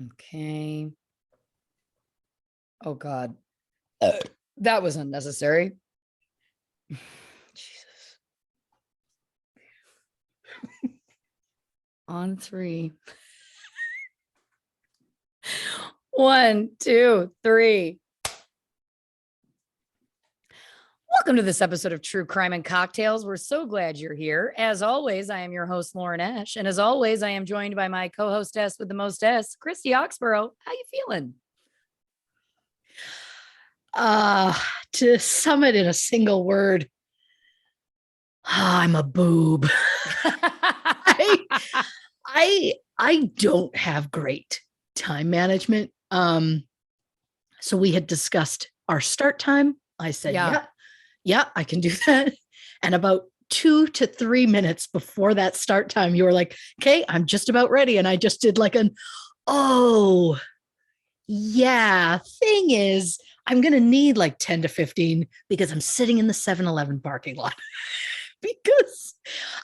Okay. Oh God. That was unnecessary. Jesus. On 3. 1, 2, 3. Welcome to this episode of True Crime and Cocktails. We're so glad you're here. As always, I am your host, Lauren Esch. And as always, I am joined by my co-hostess with the mostess, Christy Oxborrow. How you feeling? To sum it in a single word, I'm a boob. I don't have great time management. So we had discussed our start time. I said, yeah, I can do that. And about 2 to 3 minutes before that start time, you were like, okay, I'm just about ready. And I just did like oh, yeah, thing is, I'm going to need like 10 to 15 because I'm sitting in the 7-Eleven parking lot because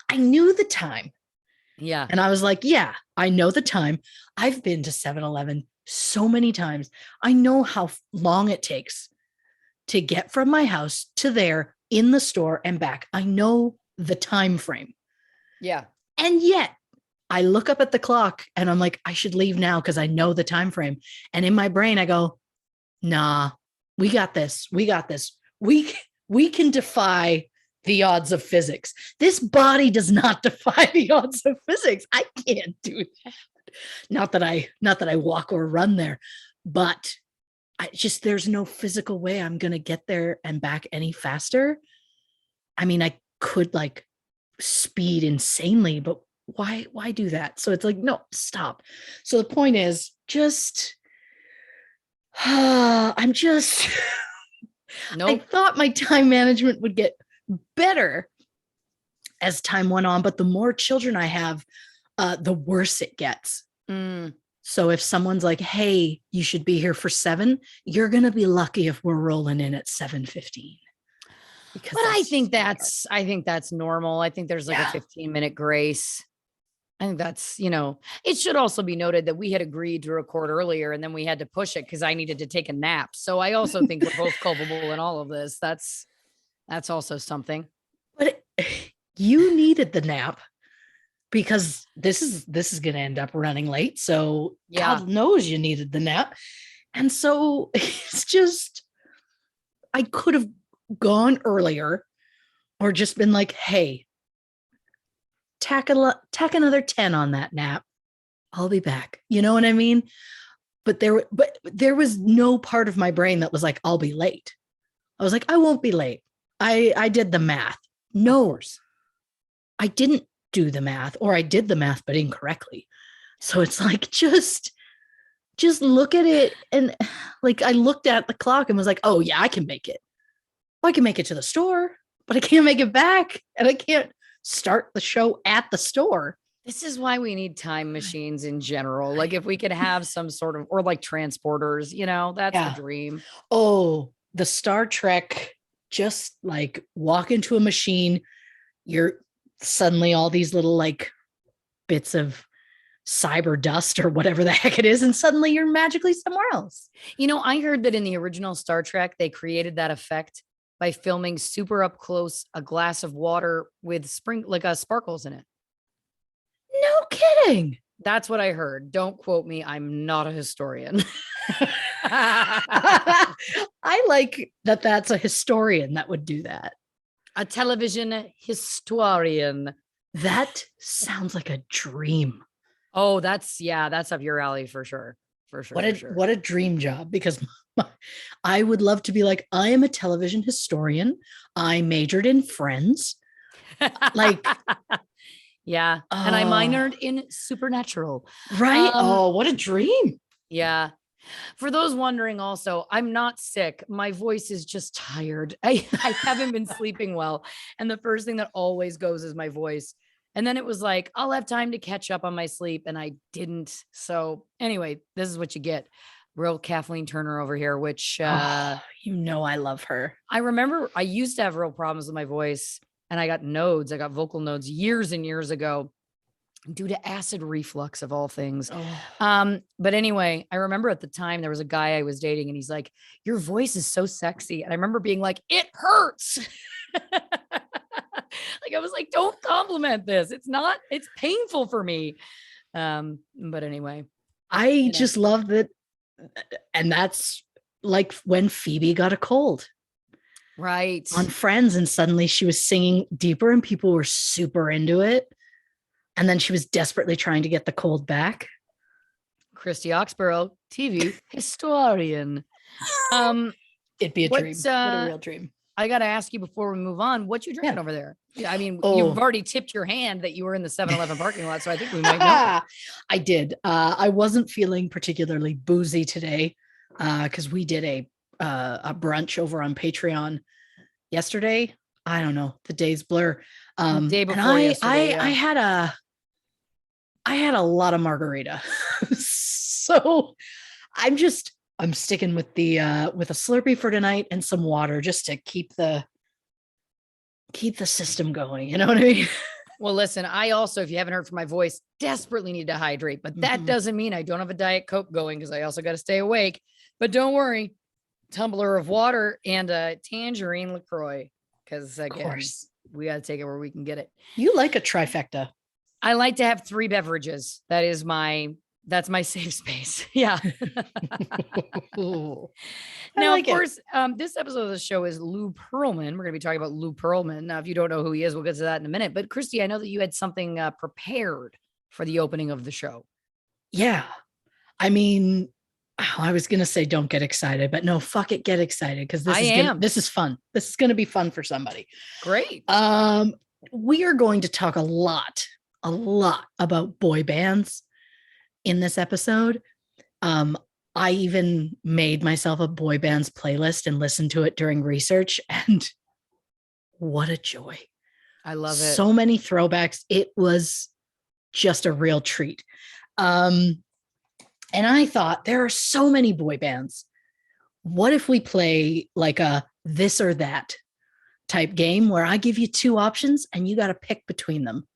I knew the time. Yeah. And I was like, yeah, I know the time. I've been to 7-Eleven so many times. I know how long it takes to get from my house to there in the store and back. I know the time frame. Yeah. And yet I look up at the clock and I'm like, I should leave now because I know the time frame. And in my brain, I go, nah, we got this. We got this. We can defy the odds of physics. This body does not defy the odds of physics. I can't do that. Not that I walk or run there, but there's no physical way I'm going to get there and back any faster. I mean, I could like speed insanely, but why do that? So it's like, no, stop. So the point is I'm just I thought my time management would get better as time went on, but the more children I have, the worse it gets. So if someone's like, hey, you should be here for 7, you're going to be lucky if we're rolling in at 7:15. But I think that's normal. I think there's like a 15-minute grace. I think that's, it should also be noted that we had agreed to record earlier and then we had to push it because I needed to take a nap. So I also think we're both culpable in all of this. That's also something. But you needed the nap because this is going to end up running late. So God knows you needed the nap. And so it's just, I could have gone earlier or just been like, hey, tack another 10 on that nap. I'll be back. You know what I mean? But there was no part of my brain that was like, I'll be late. I was like, I won't be late. I did the math. No, I didn't do the math, or I did the math, but incorrectly. So it's like, just look at it. And like, I looked at the clock and was like, oh yeah, I can make it. Well, I can make it to the store, but I can't make it back. And I can't start the show at the store. This is why we need time machines in general. Like if we could have some sort of, or like transporters, that's the dream. Oh, the Star Trek, just like walk into a machine, you're suddenly all these little like bits of cyber dust or whatever the heck it is. And suddenly you're magically somewhere else. I heard that in the original Star Trek, they created that effect by filming super up close a glass of water with sparkles in it. No kidding. That's what I heard. Don't quote me. I'm not a historian. I like that. That's a historian that would do that. A television historian. That sounds like a dream. Oh, that's up your alley for sure. For sure. What a dream job, because I would love to be like, I am a television historian. I majored in Friends. Like, yeah. And I minored in supernatural. Right. What a dream. Yeah. For those wondering also, I'm not sick. My voice is just tired. I haven't been sleeping well. And the first thing that always goes is my voice. And then it was like, I'll have time to catch up on my sleep. And I didn't. So anyway, this is what you get. Real Kathleen Turner over here, which, I love her. I remember I used to have real problems with my voice and I got nodes. I got vocal nodes years and years ago. due to acid reflux of all things. Oh. But anyway, I remember at the time there was a guy I was dating and he's like, your voice is so sexy. And I remember being like, it hurts. Like I was like, don't compliment this. It's painful for me. But anyway. I just love that. And that's like when Phoebe got a cold. Right. On Friends, and suddenly she was singing deeper and people were super into it. And then she was desperately trying to get the cold back. Christy Oxborrow, TV historian. It'd be a dream. What a real dream. I got to ask you before we move on, what you drinking over there? Yeah, I mean, you've already tipped your hand that you were in the 7-Eleven parking lot, so I think we might know. I did. I wasn't feeling particularly boozy today because we did a brunch over on Patreon yesterday. I don't know, the days blur. The day before yesterday, I had a lot of margarita. So I'm sticking with a Slurpee for tonight and some water just to keep the system going. You know what I mean? Well, listen, I also, if you haven't heard from my voice, desperately need to hydrate, but that doesn't mean I don't have a Diet Coke going because I also got to stay awake. But don't worry, tumbler of water and a tangerine LaCroix. Because again, we got to take it where we can get it. You like a trifecta. I like to have 3 beverages. That's my safe space. Yeah. Now, of course, this episode of the show is Lou Pearlman. We're going to be talking about Lou Pearlman. Now, if you don't know who he is, we'll get to that in a minute. But Christy, I know that you had something prepared for the opening of the show. Yeah. I mean, I was going to say, don't get excited, but no, fuck it. Get excited. Cause this is fun. This is going to be fun for somebody. Great. We are going to talk a lot about boy bands in this episode. I even made myself a boy bands playlist and listened to it during research, and what a joy. I love it. So many throwbacks. It was just a real treat. And I thought, there are so many boy bands. What if we play like a this or that type game where I give you 2 options and you got to pick between them?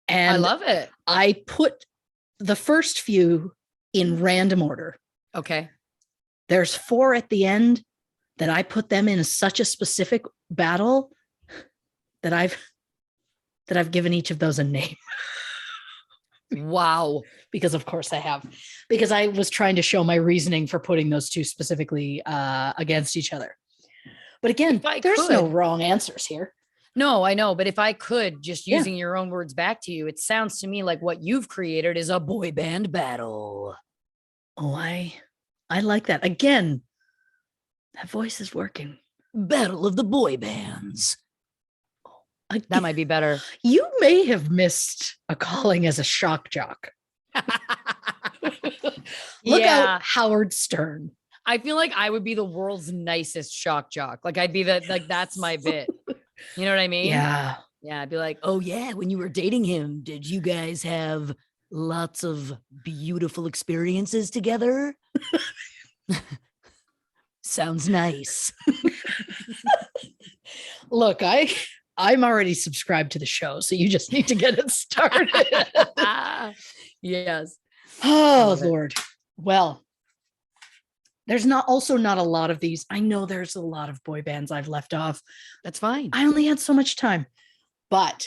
And I love it. I put the first few in random order. Okay. There's 4 at the end that I put them in such a specific battle that I've given each of those a name. Wow. Because of course I have, because I was trying to show my reasoning for putting those 2 specifically against each other. But again, there's no wrong answers here. No, I know. But if I could, just using your own words back to you, it sounds to me like what you've created is a boy band battle. Oh, I like that. Again, that voice is working. Battle of the boy bands. That might be better. You may have missed a calling as a shock jock. Look out, Howard Stern. I feel like I would be the world's nicest shock jock. Like I'd be that's my bit. You know what I mean? Yeah. Yeah. I'd be like, oh yeah, when you were dating him, did you guys have lots of beautiful experiences together? Sounds nice. Look, I'm already subscribed to the show, so you just need to get it started. Yes. Oh, Lord. Well, there's not a lot of these. I know there's a lot of boy bands I've left off. That's fine. I only had so much time. But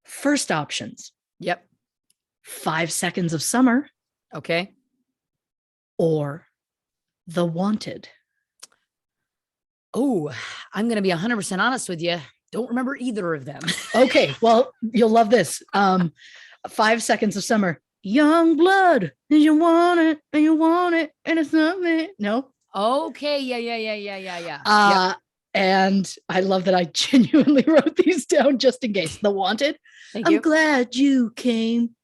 first options. Yep. 5 Seconds of Summer. Okay. Or The Wanted. Oh, I'm going to be 100% honest with you. Don't remember either of them. Okay. Well, you'll love this. 5 Seconds of Summer. Young blood. And you want it. And you want it. And it's not me. No. Okay. Yeah. And I love that I genuinely wrote these down just in case. The Wanted. I'm glad you came.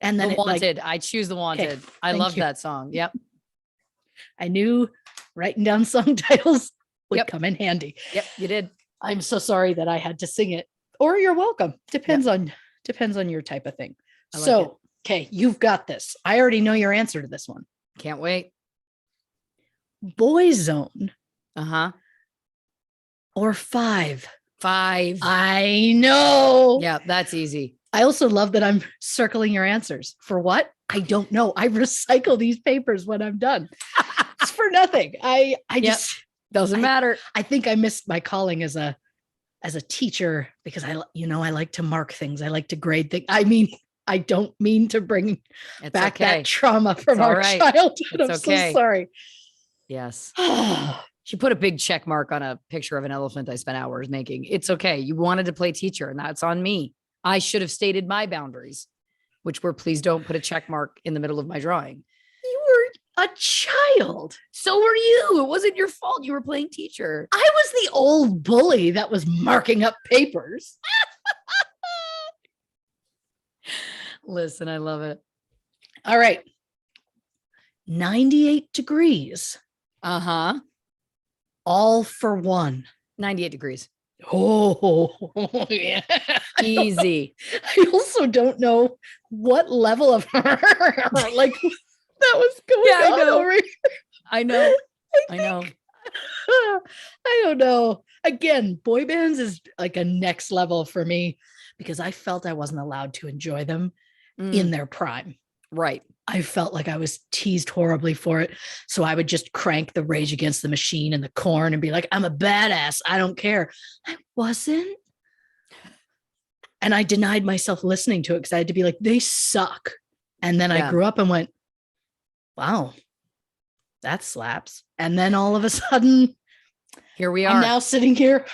And then The Wanted. I choose The Wanted. Okay, I love that song. Yep. I knew writing down song titles would come in handy. Yep, you did. I'm so sorry that I had to sing it. Or you're welcome. Depends on your type of thing. So, okay, you've got this. I already know your answer to this one. Can't wait. Boyzone. Uh-huh. Or 5 5. I know. Yeah, that's easy. I also love that I'm circling your answers. For what? I don't know. I recycle these papers when I'm done. It's for nothing. I just doesn't matter. I think I missed my calling as a teacher because I like to mark things. I like to grade things. I mean, I don't mean to bring back that trauma from our childhood. I'm so sorry. Yes. She put a big check mark on a picture of an elephant I spent hours making. It's okay. You wanted to play teacher, and that's on me. I should have stated my boundaries, which were please don't put a check mark in the middle of my drawing. You were a child. So were you. It wasn't your fault. You were playing teacher. I was the old bully that was marking up papers. Listen, I love it. All right. 98 degrees. Uh-huh. All for one. 98 degrees. Oh, yeah. Easy. I also don't know what level of like that was going on. I know. Over here. I know. I know. I don't know. Again, boy bands is like a next level for me because I felt I wasn't allowed to enjoy them in their prime. Right. I felt like I was teased horribly for it. So I would just crank the Rage Against the Machine and the Korn and be like, I'm a badass. I don't care. I wasn't. And I denied myself listening to it because I had to be like, they suck. And then I grew up and went, wow, that slaps. And then all of a sudden, here we are. I'm now sitting here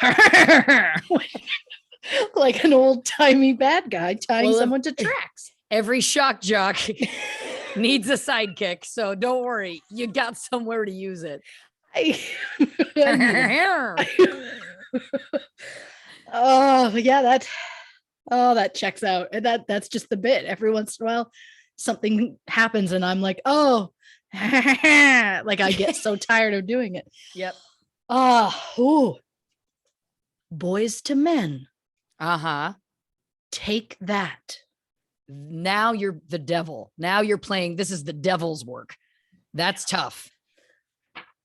like an old timey bad guy tying someone to tracks. Every shock jock needs a sidekick. So don't worry. You got somewhere to use it. That checks out. And that's just the bit. Every once in a while, something happens and I'm like, oh, like I get so tired of doing it. Yep. Boys to Men. Uh-huh. Take that. Now you're the devil. Now you're playing. This is the devil's work. That's tough.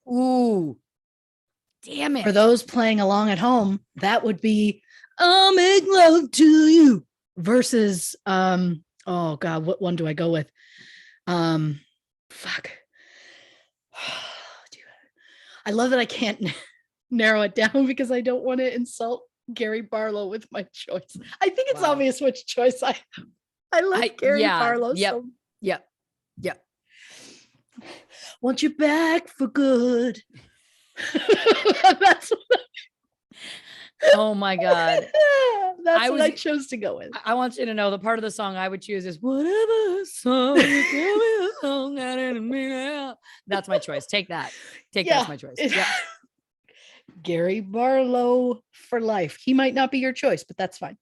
Ooh. Damn it. For those playing along at home, that would be I'll make love to you versus oh God, what one do I go with? Fuck. I love that I can't narrow it down because I don't want to insult Gary Barlow with my choice. I think it's obvious which choice I like Gary Barlow. Yep. Want you back for good. That's what oh my God. That's what I chose to go with. I want you to know the part of the song I would choose is whatever song you tell me a song that ain't me now. That's my choice. Take that. That's my choice. Yeah. Gary Barlow for life. He might not be your choice, but that's fine.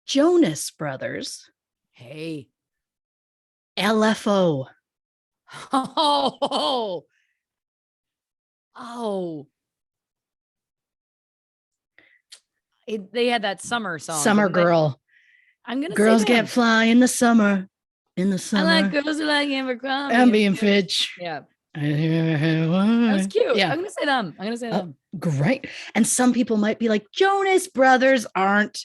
Jonas Brothers. Hey. LFO. Oh. They had that summer song. Summer Girl. I'm gonna Girls say Get Fly in the summer. In the summer. I like girls who like Abercrombie. And being Fitch. Yeah. That was cute. Yeah. I'm gonna say them. Great. And some people might be like, Jonas Brothers aren't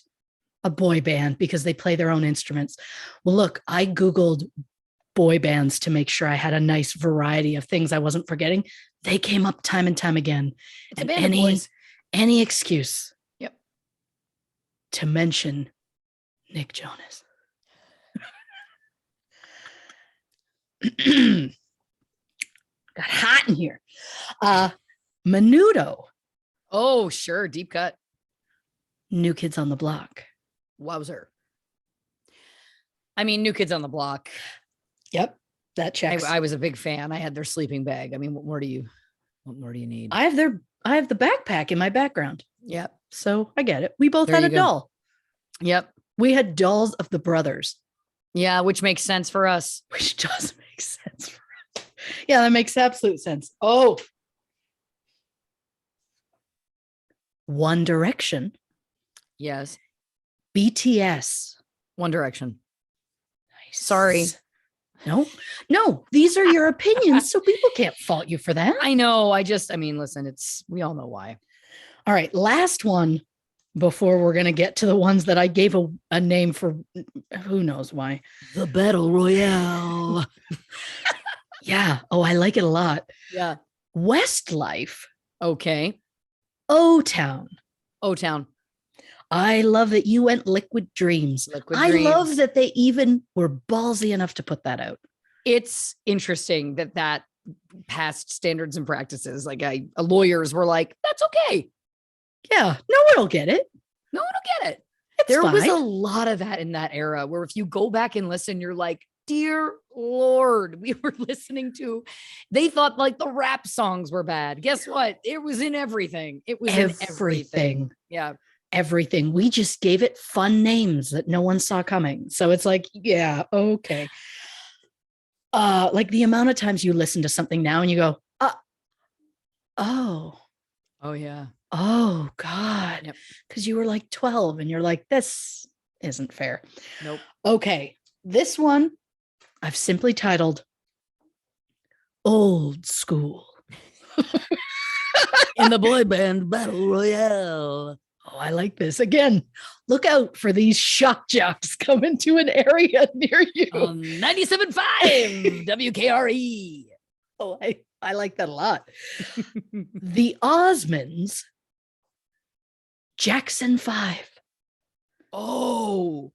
a boy band because they play their own instruments. Well, look, I Googled boy bands to make sure I had a nice variety of things I wasn't forgetting. They came up time and time again. It's a band of boys. Any excuse. Yep. To mention Nick Jonas. Got hot in here. Menudo. Oh, sure. Deep cut. New Kids on the Block. Wowzer. I mean, New Kids on the Block. Yep. That checks. I was a big fan. I had their sleeping bag. I mean, what more do you need? I have the backpack in my background. Yep. So I get it. We both had a doll. Yep. We had dolls of the brothers. Yeah, which makes sense for us. Which does make sense for us. Yeah, that makes absolute sense. Oh. One Direction. Yes. BTS. One Direction. Nice. Sorry. No, these are your opinions, so people can't fault you for that. I know. I mean, listen, we all know why. All right, last one before we're going to get to the ones that I gave a name for, who knows why. The Battle Royale. Yeah. Oh, I like it a lot. Yeah. Westlife. Okay. O-Town. O-Town. I love that you went Liquid Dreams. I love that they even were ballsy enough to put that out. It's interesting that passed standards and practices. Like lawyers were like, that's okay. Yeah, no one will get it. No one will get it. There was a lot of that in that era where if you go back and listen, you're like, dear Lord, we were listening to, they thought like the rap songs were bad. Guess what? It was in everything. It was in everything. Yeah. Everything. We just gave it fun names that no one saw coming. So it's like, yeah, okay. Like the amount of times you listen to something now and you go, oh yeah. Oh God. Yep. Because you were like 12 and you're like, this isn't fair. Nope. Okay. This one I've simply titled Old School. In the boy band battle royale. Oh, I like this. Again, look out for these shock jocks coming to an area near you. 97.5 WKRE. Oh, I like that a lot. The Osmonds, Jackson 5. Oh.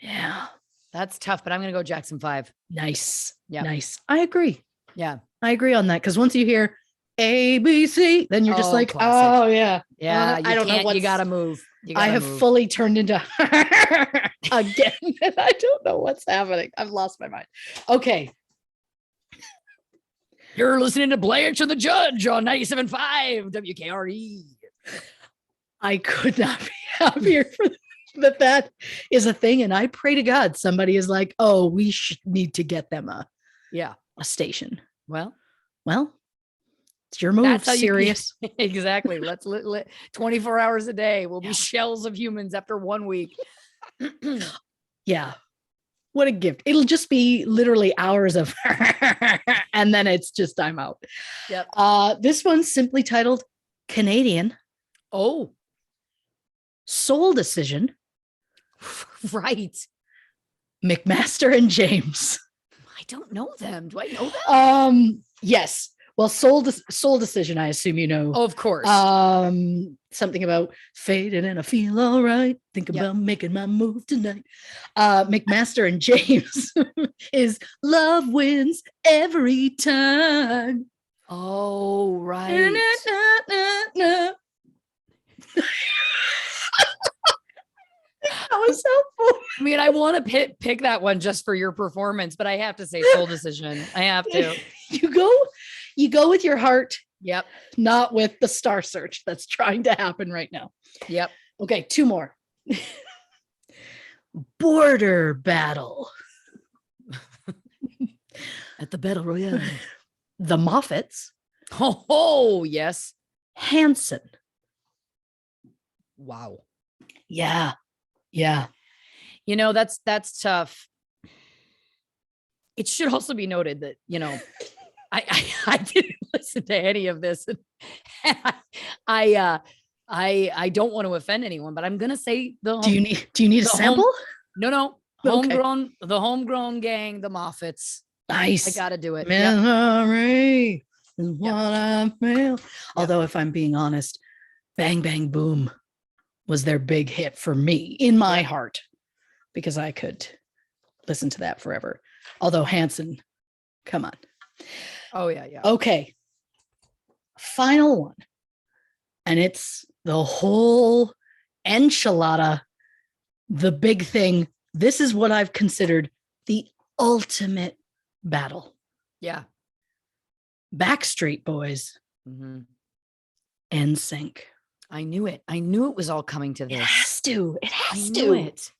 Yeah. That's tough, but I'm going to go Jackson 5. Nice. Yeah. Nice. I agree. Yeah. I agree on that. Because once you hear ABC, then you're just like, classic. Oh yeah. Yeah. I don't know what you got to move. I have fully turned into again. And I don't know what's happening. I've lost my mind. Okay. You're listening to Blanche and the Judge on 97.5 WKRE. I could not be happier for that is a thing. And I pray to God somebody is like, oh, we need to get them a station. Well, it's your move. That's serious. Exactly. Let's 24 hours a day. We'll be shells of humans after 1 week. Yeah. What a gift. It'll just be literally hours of and then it's just I'm out. Yep. This one's simply titled Canadian. Oh. Soul Decision. Right. McMaster and James. I don't know them. Do I know them? Yes. Well, Soul Decision, I assume you know. Oh, of course. Something about fading and I feel all right. Think about making my move tonight. McMaster and James is Love Wins Every Time. Oh, right. That was helpful. I mean, I want to pick that one just for your performance, but I have to say Soul Decision. I have to. You go with your heart. Yep. Not with the star search that's trying to happen right now. Yep. Okay, 2 more. Border Battle. At the Battle Royale. The Moffats. Oh, yes. Hanson. Wow. Yeah. Yeah. You know, that's tough. It should also be noted that, you know, I didn't listen to any of this. I don't want to offend anyone, but I'm gonna say do you need a sample? No. Homegrown, the homegrown gang, the Moffats. Nice. I gotta do it. Memory is what I feel. Although if I'm being honest, Bang Bang Boom was their big hit for me in my heart because I could listen to that forever. Although Hanson, come on. Oh yeah. Okay. Final one. And it's the whole enchilada, the big thing. This is what I've considered the ultimate battle. Yeah. Backstreet Boys. Mm-hmm. NSync. I knew it. I knew it was all coming to this. It has to. It has to. I knew it.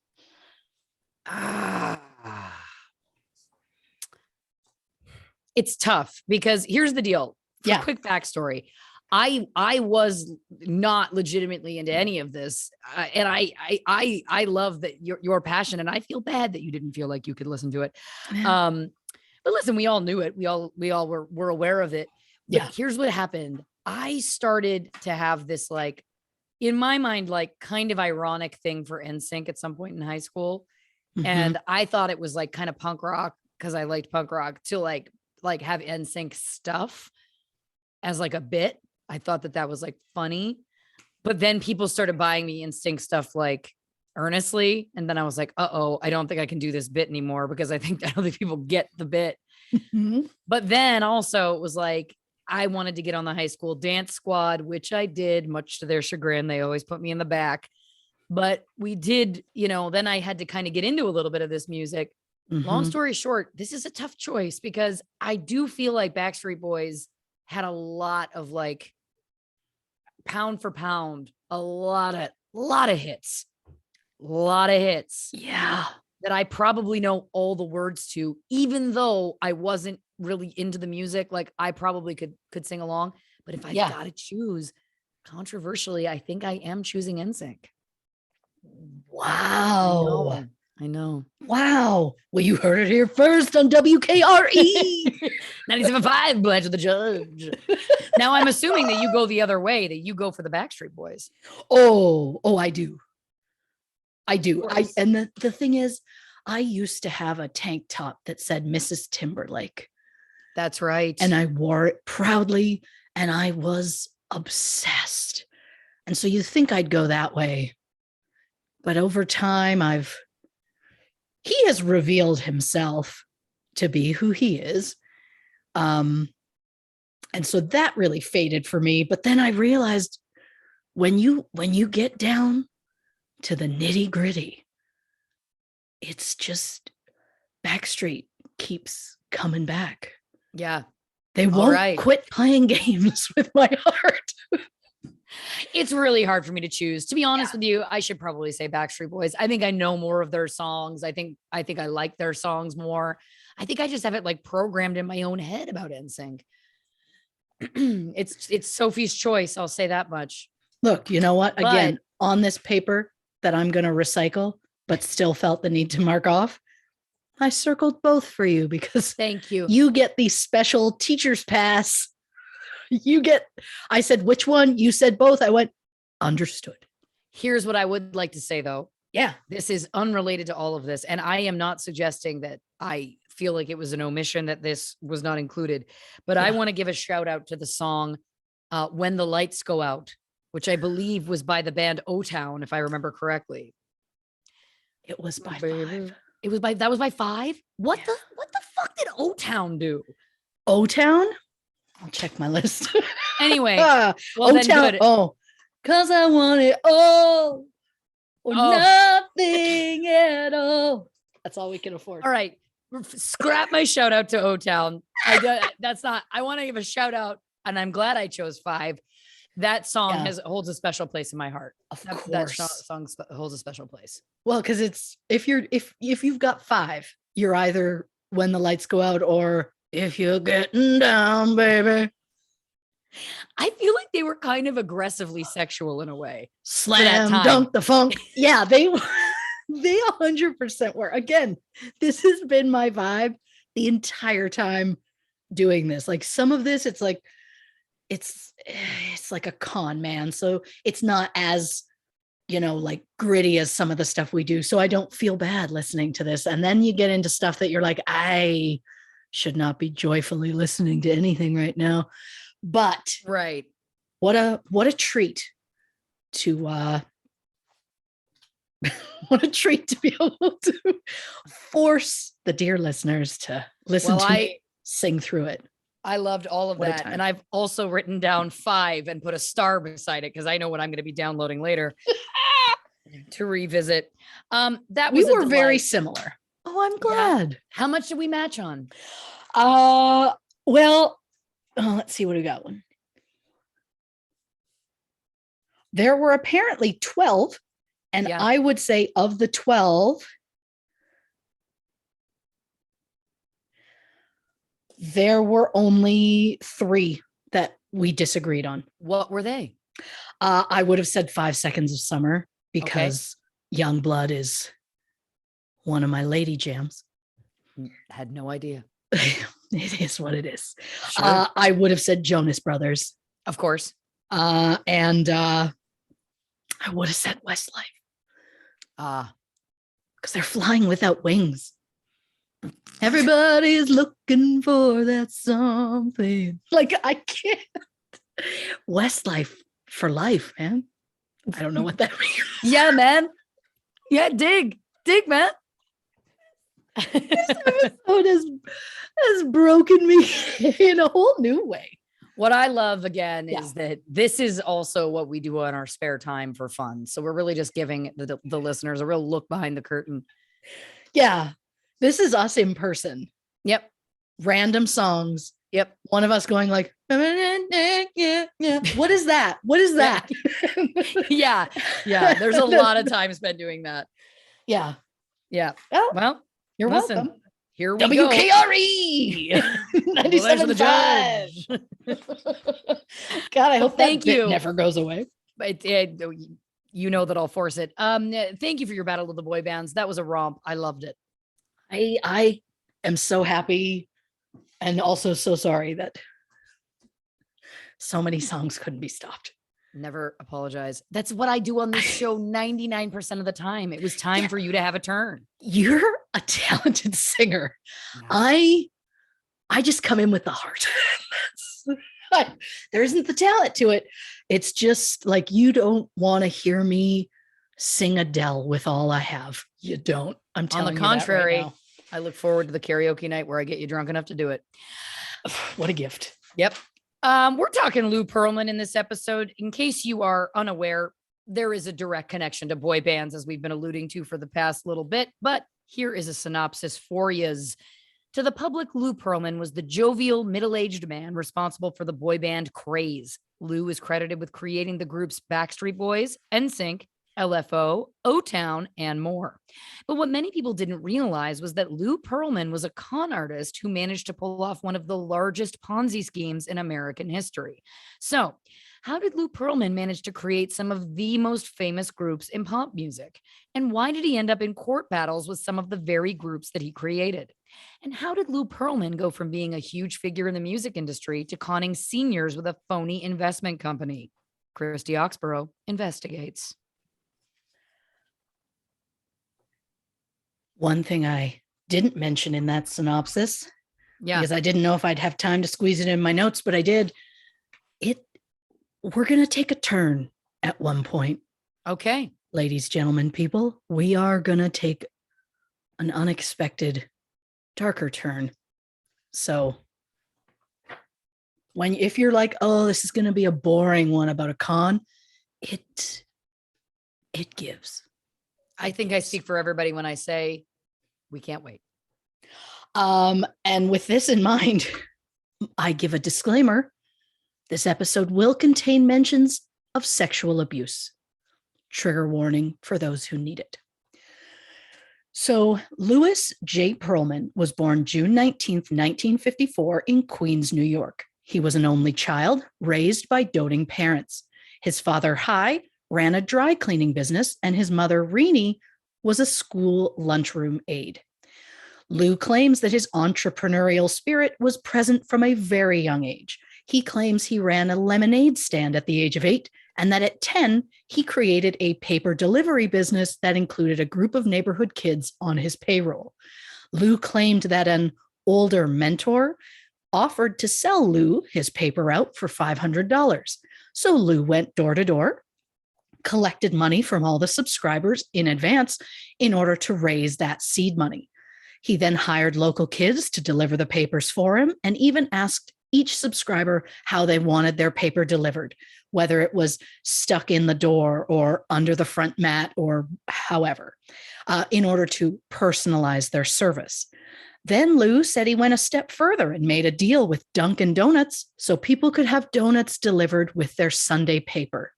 It's tough because here's the deal. Quick backstory. I was not legitimately into any of this, and I love that your passion, and I feel bad that you didn't feel like you could listen to it. But listen, we all knew it. We all were aware of it. But Yeah. here's what happened. I started to have this, like, in my mind, like, kind of ironic thing for NSYNC at some point in high school. Mhm. And I thought it was like kind of punk rock because I liked punk rock, to like have NSYNC stuff as like a bit. I thought that was like funny. But then people started buying me NSYNC stuff like earnestly. And then I was like, uh-oh, I don't think I can do this bit anymore, because I don't think people get the bit. Mhm. But then also it was like, I wanted to get on the high school dance squad, which I did, much to their chagrin. They always put me in the back. But we did, then I had to kind of get into a little bit of this music. Long Mhm. story short, this is a tough choice, because I do feel like Backstreet Boys had a lot of, like, pound for pound, a lot of hits, Yeah. that I probably know all the words to, even though I wasn't really into the music. Like, I probably could sing along, but if I've Yeah. got to choose, controversially, I think I am choosing NSYNC. Wow. I know. Wow. Well, you heard it here first on WKRE. 97.5, Blanche of the Judge. Now I'm assuming that you go the other way, that you go for the Backstreet Boys. Oh, I do. Course. And the thing is, I used to have a tank top that said Mrs. Timberlake. That's right. And I wore it proudly, and I was obsessed. And so you think I'd go that way. But over time, he has revealed himself to be who he is. And so that really faded for me. But then I realized, when you get down to the nitty gritty, it's just Backstreet keeps coming back. Yeah. They won't quit playing games with my heart. It's really hard for me to choose. To be honest with you, I should probably say Backstreet Boys. I think I know more of their songs. I think I like their songs more. I think I just have it like programmed in my own head about NSYNC. It's Sophie's choice. I'll say that much. Look, you know what? Again, on this paper that I'm going to recycle, but still felt the need to mark off, I circled both for you, because thank you. You get the special teacher's pass. I said, which one? You said both. I went, understood. Here's what I would like to say, though. Yeah. This is unrelated to all of this. And I am not suggesting that I feel like it was an omission that this was not included. But I want to give a shout out to the song When the Lights Go Out, which I believe was by the band O-Town, if I remember correctly. It was by Five. That was by Five? What the fuck did O-Town do? O-Town? I'll check my list. Anyway, well, O-Town. Oh, because I want it all or nothing at all. That's all we can afford. All right. Scrap my shout out to O-Town. I want to give a shout out, and I'm glad I chose Five. That song holds a special place in my heart. That song holds a special place. Well, because it's if you've got Five, you're either When the Lights Go Out or If You're Getting Down, Baby. I feel like they were kind of aggressively sexual in a way. Slam dunk the funk. Yeah, they 100% were. Again, this has been my vibe the entire time doing this. Like, some of this, it's like a con man. So it's not as, like, gritty as some of the stuff we do. So I don't feel bad listening to this. And then you get into stuff that you're like, I should not be joyfully listening to anything right now. But right. What a treat to what a treat to be able to force the dear listeners to listen to me sing through it. I loved all of that. And I've also written down Five and put a star beside it, because I know what I'm going to be downloading later to revisit. We were very similar. Oh, I'm glad. Yeah. How much did we match on? Well, let's see what we got. There were apparently 12, and I would say of the 12, there were only 3 that we disagreed on. What were they? I would have said 5 Seconds of Summer because Young Blood is one of my lady jams. Had no idea. It is what it is. Sure. I would have said Jonas Brothers. Of course. And I would have said Westlife. Because they're flying without wings. Everybody's looking for that something. Like, I can't. Westlife for life, man. I don't know what that means. Yeah, man. Yeah, dig, man. This episode has broken me in a whole new way. What I love again is that this is also what we do on our spare time for fun. So we're really just giving the listeners a real look behind the curtain. Yeah. This is us in person. Yep. Random songs. Yep. One of us going like, what is that? What is that? Yeah. Yeah. There's a lot of time spent doing that. Yeah. Yeah. Well, you're welcome. Here we go. WKRE 97.5. God, I hope thank you never goes away. But you know that I'll force it. Thank you for your battle of the boy bands. That was a romp. I loved it. I am so happy and also so sorry that so many songs couldn't be stopped. Never apologize. That's what I do on this show 99% of the time. It was time for you to have a turn. You're a talented singer. I just come in with the heart. There isn't the talent to it. It's just like, you don't want to hear me sing Adele with all I have. You don't. I'm telling you. On the contrary, right, I look forward to the karaoke night where I get you drunk enough to do it. What a gift. Yep. We're talking Lou Pearlman in this episode. In case you are unaware, there is a direct connection to boy bands, as we've been alluding to for the past little bit, but here is a synopsis for yous. To the public, Lou Pearlman was the jovial, middle-aged man responsible for the boy band craze. Lou is credited with creating the groups Backstreet Boys, NSync, LFO, O-Town, and more. But what many people didn't realize was that Lou Pearlman was a con artist who managed to pull off one of the largest Ponzi schemes in American history. So, how did Lou Pearlman manage to create some of the most famous groups in pop music? And why did he end up in court battles with some of the very groups that he created? And how did Lou Pearlman go from being a huge figure in the music industry to conning seniors with a phony investment company? Christy Oxborrow investigates. One thing I didn't mention in that synopsis, because I didn't know if I'd have time to squeeze it in my notes, but I did. We're going to take a turn at one point. Okay. Ladies, gentlemen, people, we are going to take an unexpected, darker turn. So if you're like, oh, this is going to be a boring one about a con, it gives. I think I speak for everybody when I say we can't wait. And with this in mind, I give a disclaimer. This episode will contain mentions of sexual abuse. Trigger warning for those who need it. So Louis J. Pearlman was born June 19th, 1954 in Queens, New York. He was an only child raised by doting parents. His father, Hy, ran a dry cleaning business, and his mother, Renee, was a school lunchroom aide. Lou claims that his entrepreneurial spirit was present from a very young age. He claims he ran a lemonade stand at the age of 8, and that at 10, he created a paper delivery business that included a group of neighborhood kids on his payroll. Lou claimed that an older mentor offered to sell Lou his paper out for $500. So Lou went door to door, collected money from all the subscribers in advance in order to raise that seed money. He then hired local kids to deliver the papers for him and even asked each subscriber how they wanted their paper delivered, whether it was stuck in the door or under the front mat or however, in order to personalize their service. Then Lou said he went a step further and made a deal with Dunkin' Donuts so people could have donuts delivered with their Sunday paper.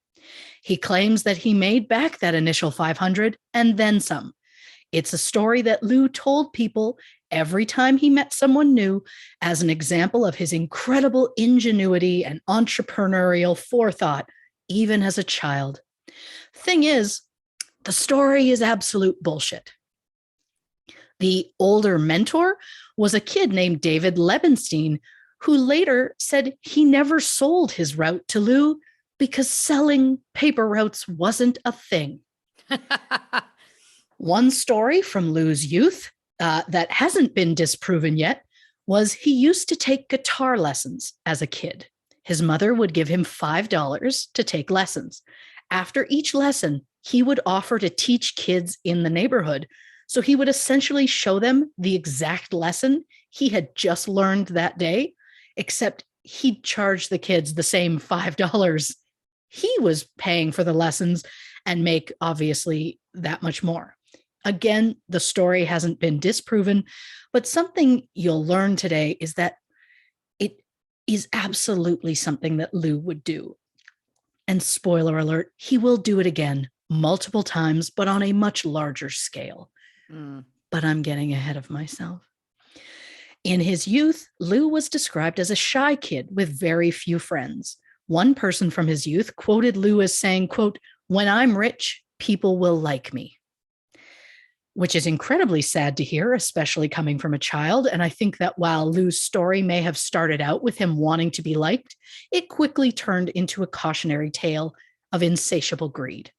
He claims that he made back that initial $500 and then some. It's a story that Lou told people every time he met someone new as an example of his incredible ingenuity and entrepreneurial forethought, even as a child. Thing is, the story is absolute bullshit. The older mentor was a kid named David Lebenstein, who later said he never sold his route to Lou because selling paper routes wasn't a thing. One story from Lou's youth that hasn't been disproven yet was he used to take guitar lessons as a kid. His mother would give him $5 to take lessons. After each lesson, he would offer to teach kids in the neighborhood. So he would essentially show them the exact lesson he had just learned that day, except he'd charge the kids the same $5 he was paying for the lessons and make obviously that much more. Again, the story hasn't been disproven, but something you'll learn today is that it is absolutely something that Lou would do. And spoiler alert, he will do it again multiple times, but on a much larger scale. But I'm getting ahead of myself. In his youth, Lou was described as a shy kid with very few friends. One person from his youth quoted Lou as saying, quote, "When I'm rich, people will like me," which is incredibly sad to hear, especially coming from a child. And I think that while Lou's story may have started out with him wanting to be liked, it quickly turned into a cautionary tale of insatiable greed.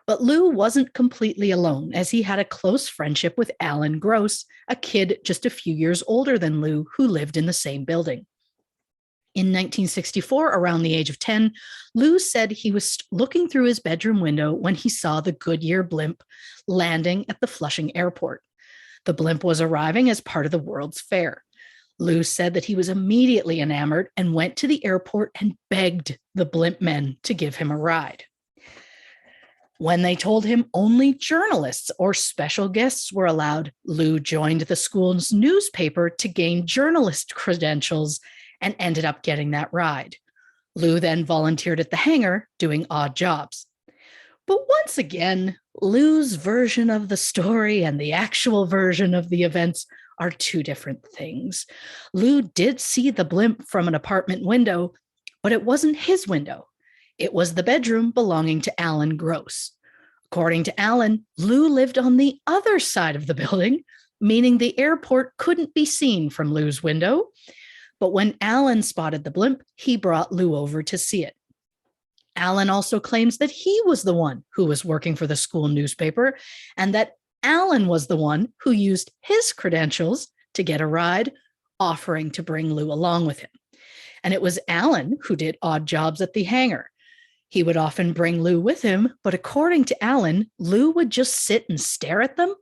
But Lou wasn't completely alone, as he had a close friendship with Alan Gross, a kid just a few years older than Lou who lived in the same building. In 1964, around the age of 10, Lou said he was looking through his bedroom window when he saw the Goodyear blimp landing at the Flushing airport. The blimp was arriving as part of the World's Fair. Lou said that he was immediately enamored and went to the airport and begged the blimp men to give him a ride. When they told him only journalists or special guests were allowed, Lou joined the school's newspaper to gain journalist credentials and ended up getting that ride. Lou then volunteered at the hangar doing odd jobs. But once again, Lou's version of the story and the actual version of the events are two different things. Lou did see the blimp from an apartment window, but it wasn't his window. It was the bedroom belonging to Alan Gross. According to Alan, Lou lived on the other side of the building, meaning the airport couldn't be seen from Lou's window. But when Alan spotted the blimp, he brought Lou over to see it. Alan also claims that he was the one who was working for the school newspaper and that Alan was the one who used his credentials to get a ride, offering to bring Lou along with him. And it was Alan who did odd jobs at the hangar. He would often bring Lou with him, but according to Alan, Lou would just sit and stare at them.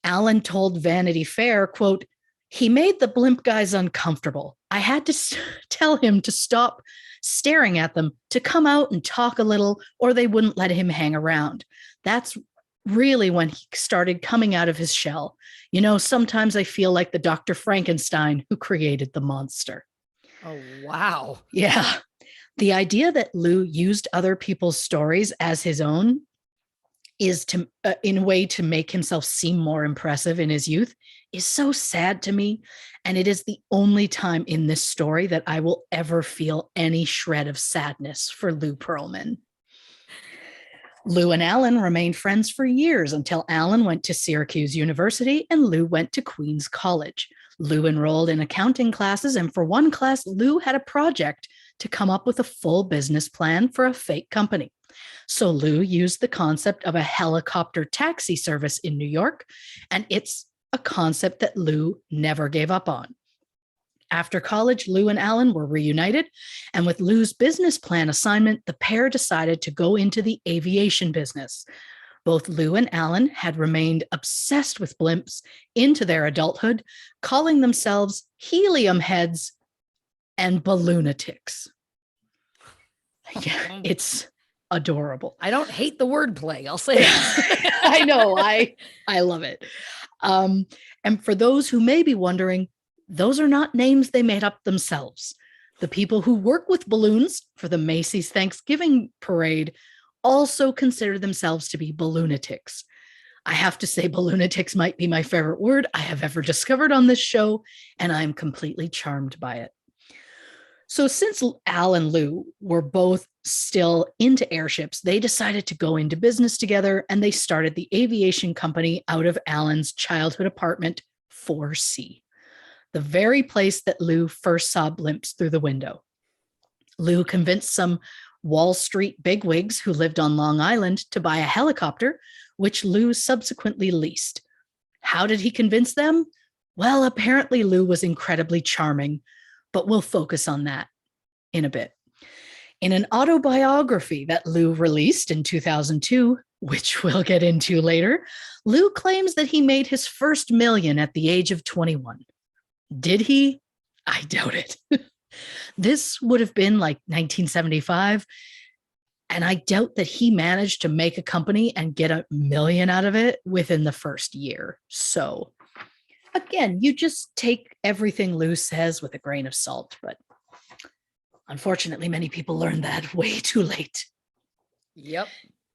Alan told Vanity Fair, quote, "He made the blimp guys uncomfortable. I had to tell him to stop staring at them, to come out and talk a little, or they wouldn't let him hang around. That's really when he started coming out of his shell. You know, sometimes I feel like the Dr. Frankenstein who created the monster." Oh, wow. Yeah. The idea that Lou used other people's stories as his own is to, in a way to make himself seem more impressive in his youth is so sad to me. And it is the only time in this story that I will ever feel any shred of sadness for Lou Pearlman. Lou and Alan remained friends for years until Alan went to Syracuse University and Lou went to Queens College. Lou enrolled in accounting classes, and for one class, Lou had a project to come up with a full business plan for a fake company. So Lou used the concept of a helicopter taxi service in New York, and it's a concept that Lou never gave up on. After college, Lou and Alan were reunited, and with Lou's business plan assignment, the pair decided to go into the aviation business. Both Lou and Alan had remained obsessed with blimps into their adulthood, calling themselves helium heads and balloonatics. Yeah, it's adorable. I don't hate the wordplay. I'll say that. I know. I love it. And for those who may be wondering, those are not names they made up themselves. The people who work with balloons for the Macy's Thanksgiving parade also consider themselves to be balloonatics. I have to say, balloonatics might be my favorite word I have ever discovered on this show, and I'm completely charmed by it. So since Al and Lou were both still into airships, they decided to go into business together, and they started the aviation company out of Alan's childhood apartment, 4C, the very place that Lou first saw blimps through the window. Lou convinced some Wall Street bigwigs who lived on Long Island to buy a helicopter, which Lou subsequently leased. How did he convince them? Well, apparently Lou was incredibly charming, but we'll focus on that in a bit. In an autobiography that Lou released in 2002, which we'll get into later, Lou claims that he made his first million at the age of 21. Did he? I doubt it. This would have been like 1975, and I doubt that he managed to make a company and get $1 million out of it within the first year. So again, you just take everything Lou says with a grain of salt, but unfortunately, many people learned that way too late. Yep.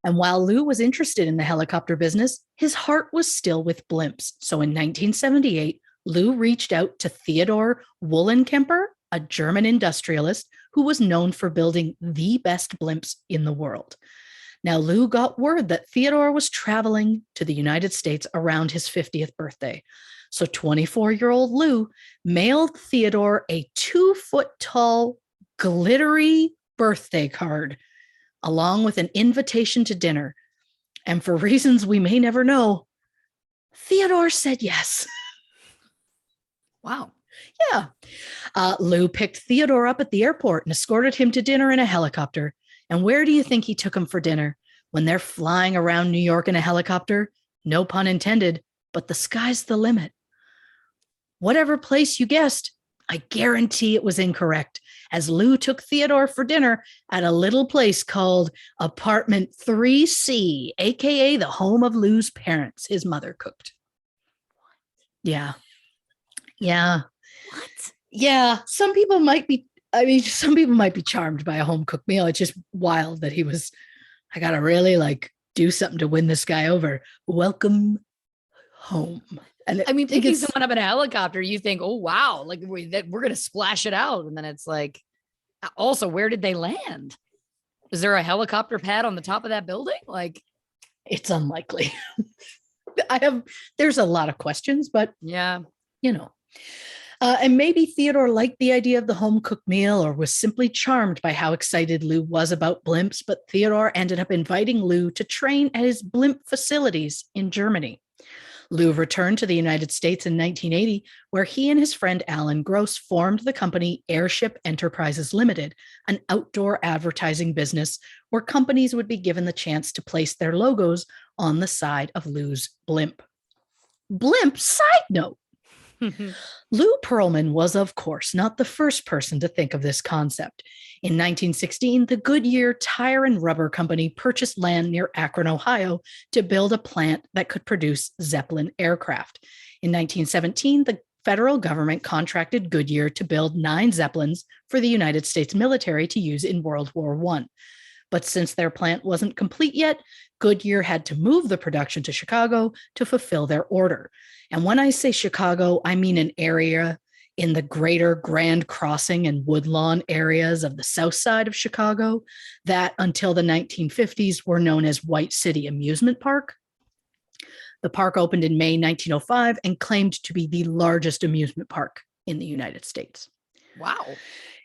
And while Lou was interested in the helicopter business, his heart was still with blimps. So in 1978, Lou reached out to Theodor Wollenkemper, a German industrialist who was known for building the best blimps in the world. Now, Lou got word that Theodore was traveling to the United States around his 50th birthday. So 24-year-old Lou mailed Theodore a 2-foot-tall, glittery birthday card, along with an invitation to dinner. And for reasons we may never know, Theodore said yes. Wow. Yeah. Lou picked Theodore up at the airport and escorted him to dinner in a helicopter. And where do you think he took him for dinner? When they're flying around New York in a helicopter, no pun intended, but the sky's the limit. Whatever place you guessed, I guarantee it was incorrect, as Lou took Theodore for dinner at a little place called Apartment 3C, aka the home of Lou's parents. His mother cooked. Yeah. Yeah. What? Yeah. Some people might be charmed by a home cooked meal. It's just wild that he was, I got to really do something to win this guy over. Welcome home. And I mean, picking someone up in a helicopter, you think, oh, wow, we're going to splash it out. And then it's like, also, where did they land? Is there a helicopter pad on the top of that building? It's unlikely. There's a lot of questions, but yeah, and maybe Theodore liked the idea of the home cooked meal or was simply charmed by how excited Lou was about blimps, but Theodore ended up inviting Lou to train at his blimp facilities in Germany. Lou returned to the United States in 1980, where he and his friend Alan Gross formed the company Airship Enterprises Limited, an outdoor advertising business where companies would be given the chance to place their logos on the side of Lou's blimp. Blimp side note. Lou Pearlman was, of course, not the first person to think of this concept. In 1916, the Goodyear Tire and Rubber Company purchased land near Akron, Ohio, to build a plant that could produce Zeppelin aircraft. In 1917, the federal government contracted Goodyear to build 9 Zeppelins for the United States military to use in World War I. But since their plant wasn't complete yet, Goodyear had to move the production to Chicago to fulfill their order. And when I say Chicago, I mean an area in the greater Grand Crossing and Woodlawn areas of the south side of Chicago that until the 1950s were known as White City Amusement Park. The park opened in May 1905 and claimed to be the largest amusement park in the United States. Wow.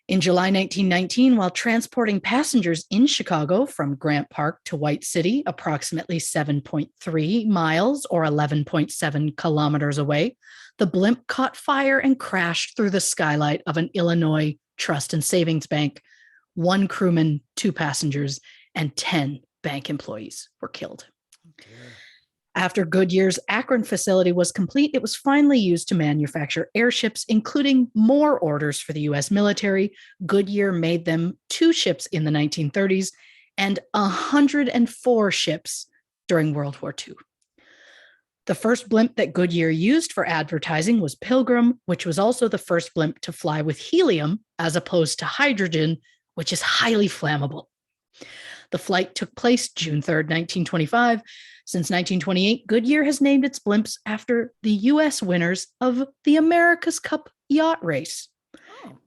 In July 1919, while transporting passengers in Chicago from Grant Park to White City, approximately 7.3 miles or 11.7 kilometers away, the blimp caught fire and crashed through the skylight of an Illinois trust and savings bank. 1 crewman, 2 passengers, and 10 bank employees were killed. Okay. After Goodyear's Akron facility was complete, it was finally used to manufacture airships, including more orders for the U.S. military. Goodyear made them 2 ships in the 1930s and 104 ships during World War II. The first blimp that Goodyear used for advertising was Pilgrim, which was also the first blimp to fly with helium as opposed to hydrogen, which is highly flammable. The flight took place June 3rd, 1925. Since 1928, Goodyear has named its blimps after the U.S. winners of the America's Cup yacht race.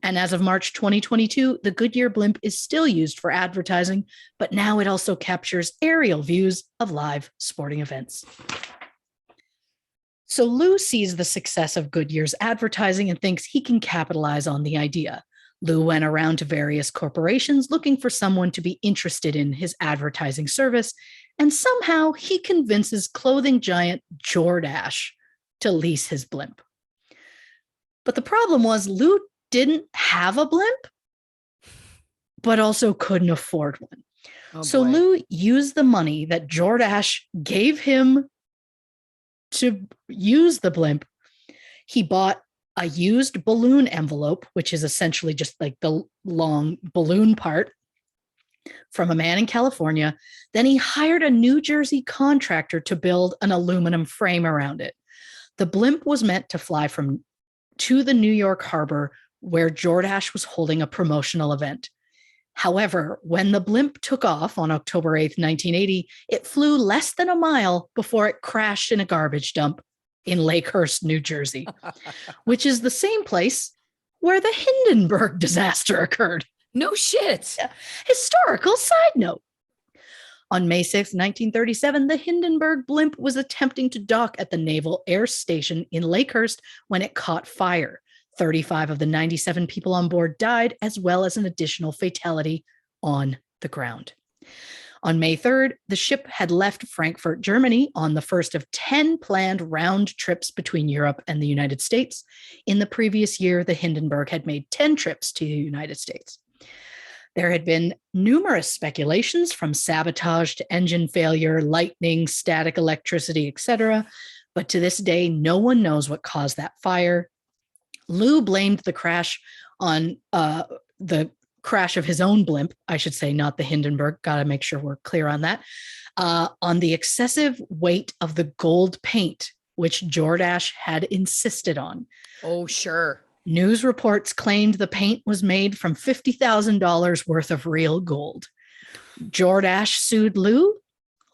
And as of March 2022, the Goodyear blimp is still used for advertising, but now it also captures aerial views of live sporting events. So Lou sees the success of Goodyear's advertising and thinks he can capitalize on the idea. Lou went around to various corporations looking for someone to be interested in his advertising service, and somehow he convinces clothing giant Jordache to lease his blimp. But the problem was Lou didn't have a blimp, but also couldn't afford one. So Lou used the money that Jordache gave him to use the blimp. He bought a used balloon envelope, which is essentially just like the long balloon part, from a man in California. Then he hired a New Jersey contractor to build an aluminum frame around it. The blimp was meant to fly to the New York harbor where Jordache was holding a promotional event. However, when the blimp took off on October 8th, 1980, it flew less than a mile before it crashed in a garbage dump in Lakehurst, New Jersey, which is the same place where the Hindenburg disaster occurred. No shit. Historical side note. On May 6, 1937, the Hindenburg blimp was attempting to dock at the Naval Air Station in Lakehurst when it caught fire. 35 of the 97 people on board died, as well as an additional fatality on the ground. On May 3rd, the ship had left Frankfurt, Germany, on the first of 10 planned round trips between Europe and the United States. In the previous year, the Hindenburg had made 10 trips to the United States. There had been numerous speculations, from sabotage to engine failure, lightning, static electricity, etc. But to this day, no one knows what caused that fire. Lou blamed the crash on the crash of his own blimp, I should say, not the Hindenburg. Got to make sure we're clear on that. On the excessive weight of the gold paint, which Jordache had insisted on. Oh, sure. News reports claimed the paint was made from $50,000 worth of real gold. Jordache sued Lou.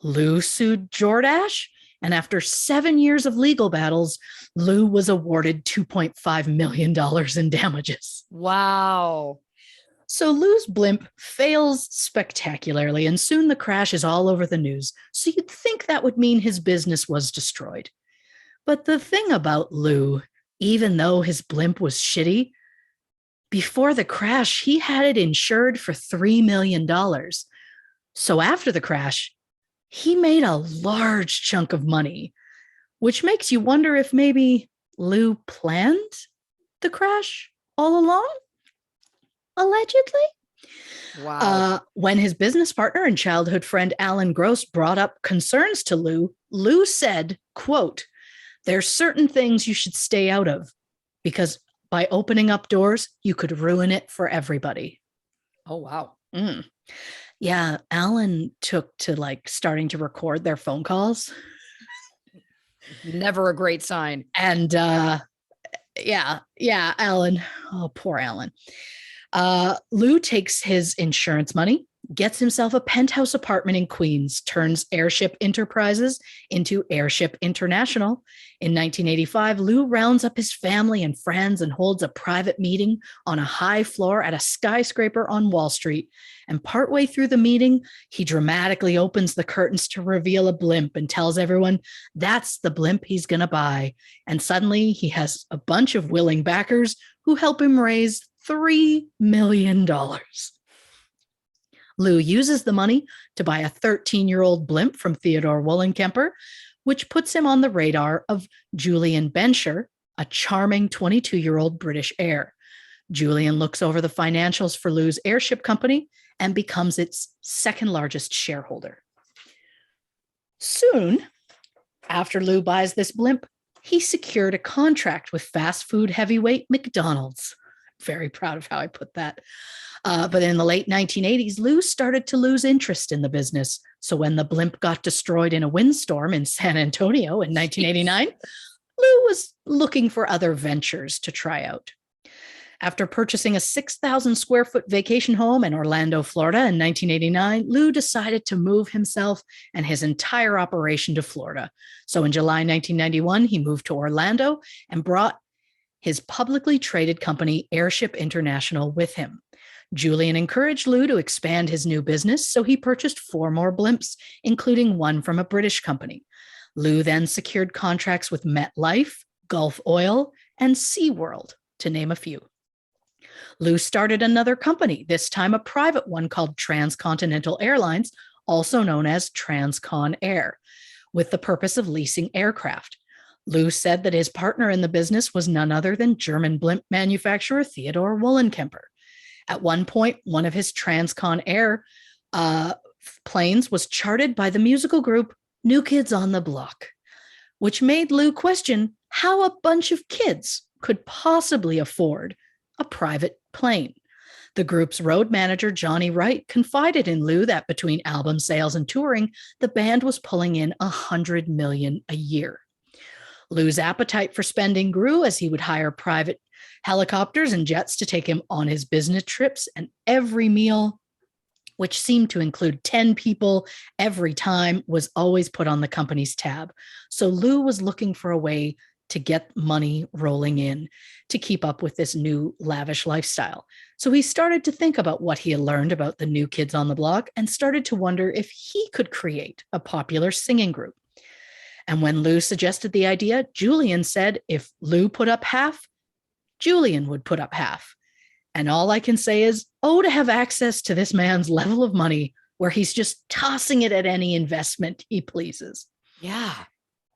Lou sued Jordache. And after 7 years of legal battles, Lou was awarded $2.5 million in damages. Wow. So Lou's blimp fails spectacularly, and soon the crash is all over the news. So you'd think that would mean his business was destroyed. But the thing about Lou, even though his blimp was shitty, before the crash, he had it insured for $3 million. So after the crash, he made a large chunk of money, which makes you wonder if maybe Lou planned the crash all along, allegedly. Wow. When his business partner and childhood friend Alan Gross brought up concerns to Lou, Lou said, quote, "There's certain things you should stay out of, because by opening up doors, you could ruin it for everybody." Oh, wow. Yeah, Alan took to like starting to record their phone calls. Never a great sign. And yeah, Alan. Oh, poor Alan. Lou takes his insurance money, gets himself a penthouse apartment in Queens, turns Airship Enterprises into Airship International. In 1985, Lou rounds up his family and friends and holds a private meeting on a high floor at a skyscraper on Wall Street. And partway through the meeting, he dramatically opens the curtains to reveal a blimp and tells everyone that's the blimp he's going to buy. And suddenly he has a bunch of willing backers who help him raise $3 million. Lou uses the money to buy a 13-year-old blimp from Theodore Wollenkemper, which puts him on the radar of Julian Bencher, a charming 22-year-old British heir. Julian looks over the financials for Lou's airship company and becomes its second largest shareholder. Soon after Lou buys this blimp, he secured a contract with fast food heavyweight McDonald's. Very proud of how I put that. But in the late 1980s, Lou started to lose interest in the business. So when the blimp got destroyed in a windstorm in San Antonio in 1989, Lou was looking for other ventures to try out. After purchasing a 6,000 square foot vacation home in Orlando, Florida in 1989, Lou decided to move himself and his entire operation to Florida. So in July 1991, he moved to Orlando and brought his publicly traded company, Airship International, with him. Julian encouraged Lou to expand his new business, so he purchased 4 more blimps, including one from a British company. Lou then secured contracts with MetLife, Gulf Oil, and SeaWorld, to name a few. Lou started another company, this time a private one called Transcontinental Airlines, also known as Transcon Air, with the purpose of leasing aircraft. Lou said that his partner in the business was none other than German blimp manufacturer Theodor Wollenkemper. At one point, one of his Transcon Air planes was chartered by the musical group New Kids on the Block, which made Lou question how a bunch of kids could possibly afford a private plane. The group's road manager, Johnny Wright, confided in Lou that between album sales and touring, the band was pulling in $100 million a year. Lou's appetite for spending grew as he would hire private helicopters and jets to take him on his business trips, and every meal, which seemed to include 10 people every time, was always put on the company's tab. So Lou was looking for a way to get money rolling in to keep up with this new lavish lifestyle. So he started to think about what he had learned about the New Kids on the Block and started to wonder if he could create a popular singing group. And when Lou suggested the idea, Julian said if Lou put up half, Julian would put up half. And all I can say is, oh, to have access to this man's level of money where he's just tossing it at any investment he pleases. Yeah.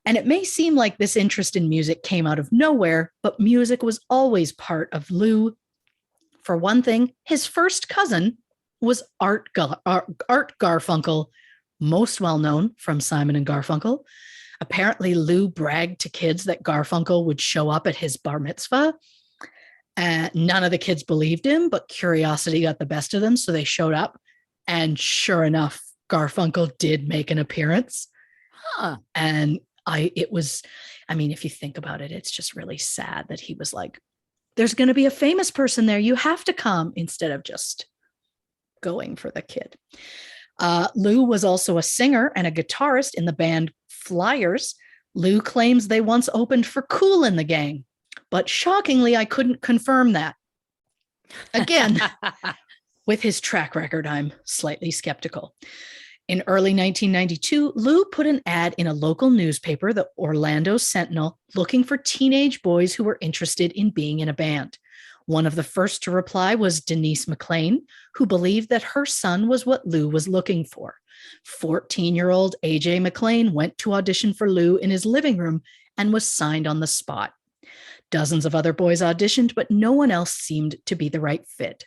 And it may seem like this interest in music came out of nowhere, but music was always part of Lou. For one thing, his first cousin was Art Garfunkel, most well known from Simon and Garfunkel. Apparently, Lou bragged to kids that Garfunkel would show up at his bar mitzvah. None of the kids believed him, but curiosity got the best of them, so they showed up. And sure enough, Garfunkel did make an appearance. And if you think about it, it's just really sad that he was like, there's going to be a famous person there. You have to come, instead of just going for the kid. Lou was also a singer and a guitarist in the band Flyers. Lou claims they once opened for Kool and the Gang, but shockingly, I couldn't confirm that. Again, with his track record, I'm slightly skeptical. In early 1992, Lou put an ad in a local newspaper, the Orlando Sentinel, looking for teenage boys who were interested in being in a band. One of the first to reply was Denise McLean, who believed that her son was what Lou was looking for. 14-year-old AJ McLean went to audition for Lou in his living room and was signed on the spot. Dozens of other boys auditioned, but no one else seemed to be the right fit.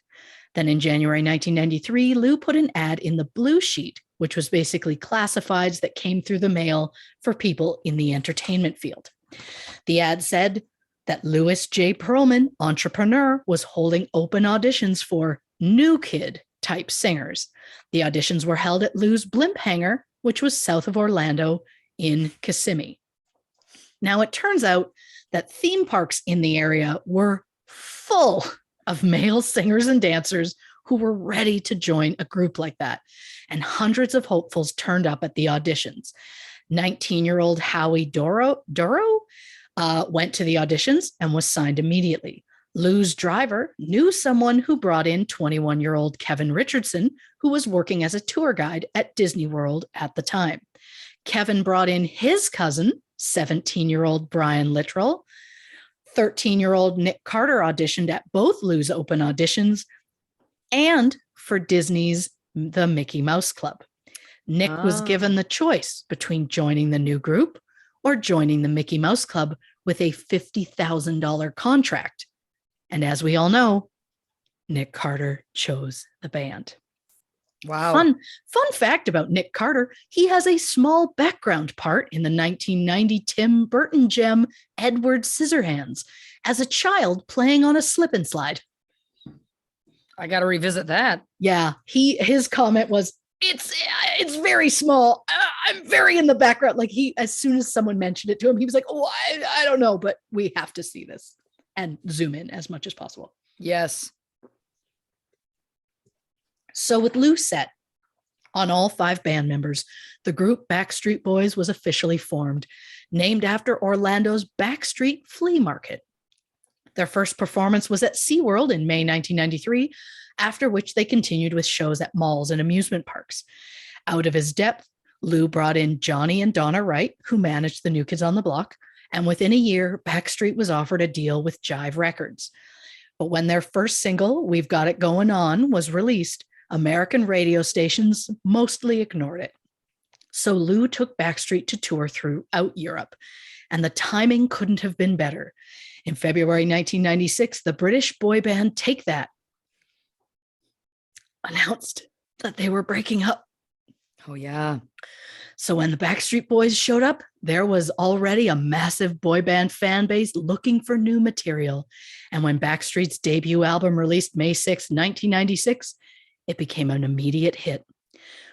Then in January 1993, Lou put an ad in the Blue Sheet, which was basically classifieds that came through the mail for people in the entertainment field. The ad said that Louis J. Pearlman, entrepreneur, was holding open auditions for new kid type singers. The auditions were held at Lou's Blimp Hangar, which was south of Orlando in Kissimmee. Now, it turns out that theme parks in the area were full of male singers and dancers who were ready to join a group like that. And hundreds of hopefuls turned up at the auditions. 19-year-old Howie Doro went to the auditions and was signed immediately. Lou's driver knew someone who brought in 21-year-old Kevin Richardson, who was working as a tour guide at Disney World at the time. Kevin brought in his cousin, 17-year-old Brian Littrell. 13-year-old Nick Carter auditioned at both Lou's open auditions and for Disney's The Mickey Mouse Club. Nick was given the choice between joining the new group or joining the Mickey Mouse Club with a $50,000 contract. And as we all know, Nick Carter chose the band. Wow. Fun fact about Nick Carter, he has a small background part in the 1990 Tim Burton gem Edward Scissorhands as a child playing on a slip and slide. I got to revisit that. Yeah, his comment was, it's very small. I'm very in the background. Like as soon as someone mentioned it to him, he was like, oh, I don't know, but we have to see this and zoom in as much as possible. Yes. So with Lou set on all 5 band members, the group Backstreet Boys was officially formed, named after Orlando's Backstreet Flea Market. Their first performance was at SeaWorld in May 1993, after which they continued with shows at malls and amusement parks. Out of his depth, Lou brought in Johnny and Donna Wright, who managed the New Kids on the Block, and within a year, Backstreet was offered a deal with Jive Records. But when their first single, We've Got It Going On, was released, American radio stations mostly ignored it. So Lou took Backstreet to tour throughout Europe, and the timing couldn't have been better. In February 1996, the British boy band Take That announced that they were breaking up. Oh, yeah. So when the Backstreet Boys showed up, there was already a massive boy band fan base looking for new material. And when Backstreet's debut album released May 6, 1996, it became an immediate hit.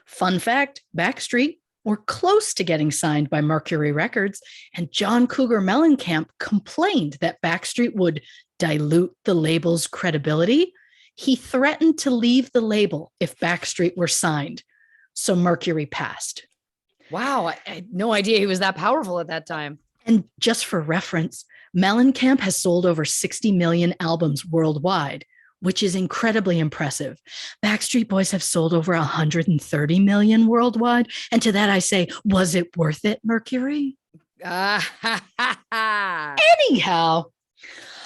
Fun fact, Backstreet were close to getting signed by Mercury Records, and John Cougar Mellencamp complained that Backstreet would dilute the label's credibility. He threatened to leave the label if Backstreet were signed. So Mercury passed. Wow. I had no idea he was that powerful at that time. And just for reference, Mellencamp has sold over 60 million albums worldwide, which is incredibly impressive. Backstreet Boys have sold over 130 million worldwide. And to that I say, was it worth it, Mercury? Anyhow,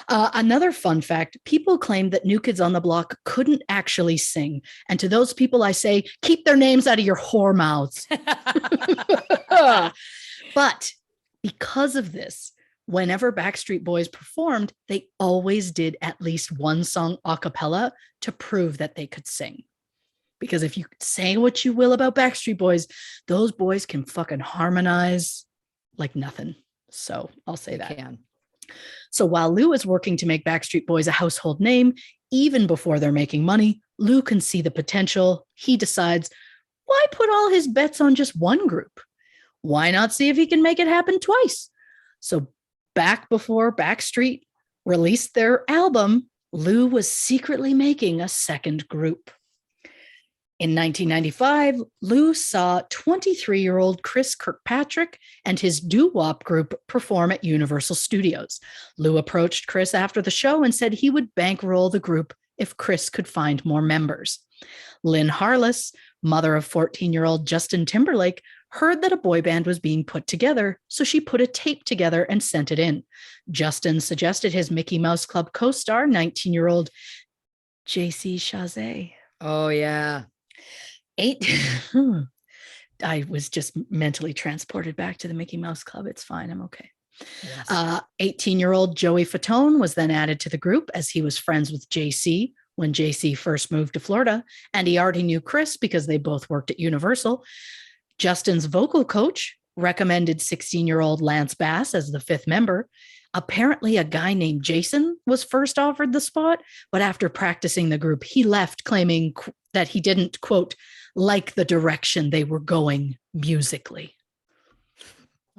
another fun fact, people claim that New Kids on the Block couldn't actually sing. And to those people I say, keep their names out of your whore mouths. But because of this, whenever Backstreet Boys performed, they always did at least one song a cappella to prove that they could sing. Because if you say what you will about Backstreet Boys, those boys can fucking harmonize like nothing. So I'll say that. Can. So while Lou is working to make Backstreet Boys a household name, even before they're making money, Lou can see the potential. He decides, why put all his bets on just one group? Why not see if he can make it happen twice? So back before Backstreet released their album, Lou was secretly making a second group. In 1995, Lou saw 23-year-old Chris Kirkpatrick and his doo-wop group perform at Universal Studios. Lou approached Chris after the show and said he would bankroll the group if Chris could find more members. Lynn Harless, mother of 14-year-old Justin Timberlake, heard that a boy band was being put together, so she put a tape together and sent it in. Justin suggested his Mickey Mouse Club co-star, 19-year-old JC Chazé. Oh, yeah. I was just mentally transported back to the Mickey Mouse Club. It's fine. I'm okay. Yes. 18-year-old Joey Fatone was then added to the group as he was friends with JC when JC first moved to Florida, and he already knew Chris because they both worked at Universal. Justin's vocal coach recommended 16-year-old Lance Bass as the 5th member. Apparently, a guy named Jason was first offered the spot, but after practicing the group, he left claiming that he didn't, quote, like the direction they were going musically.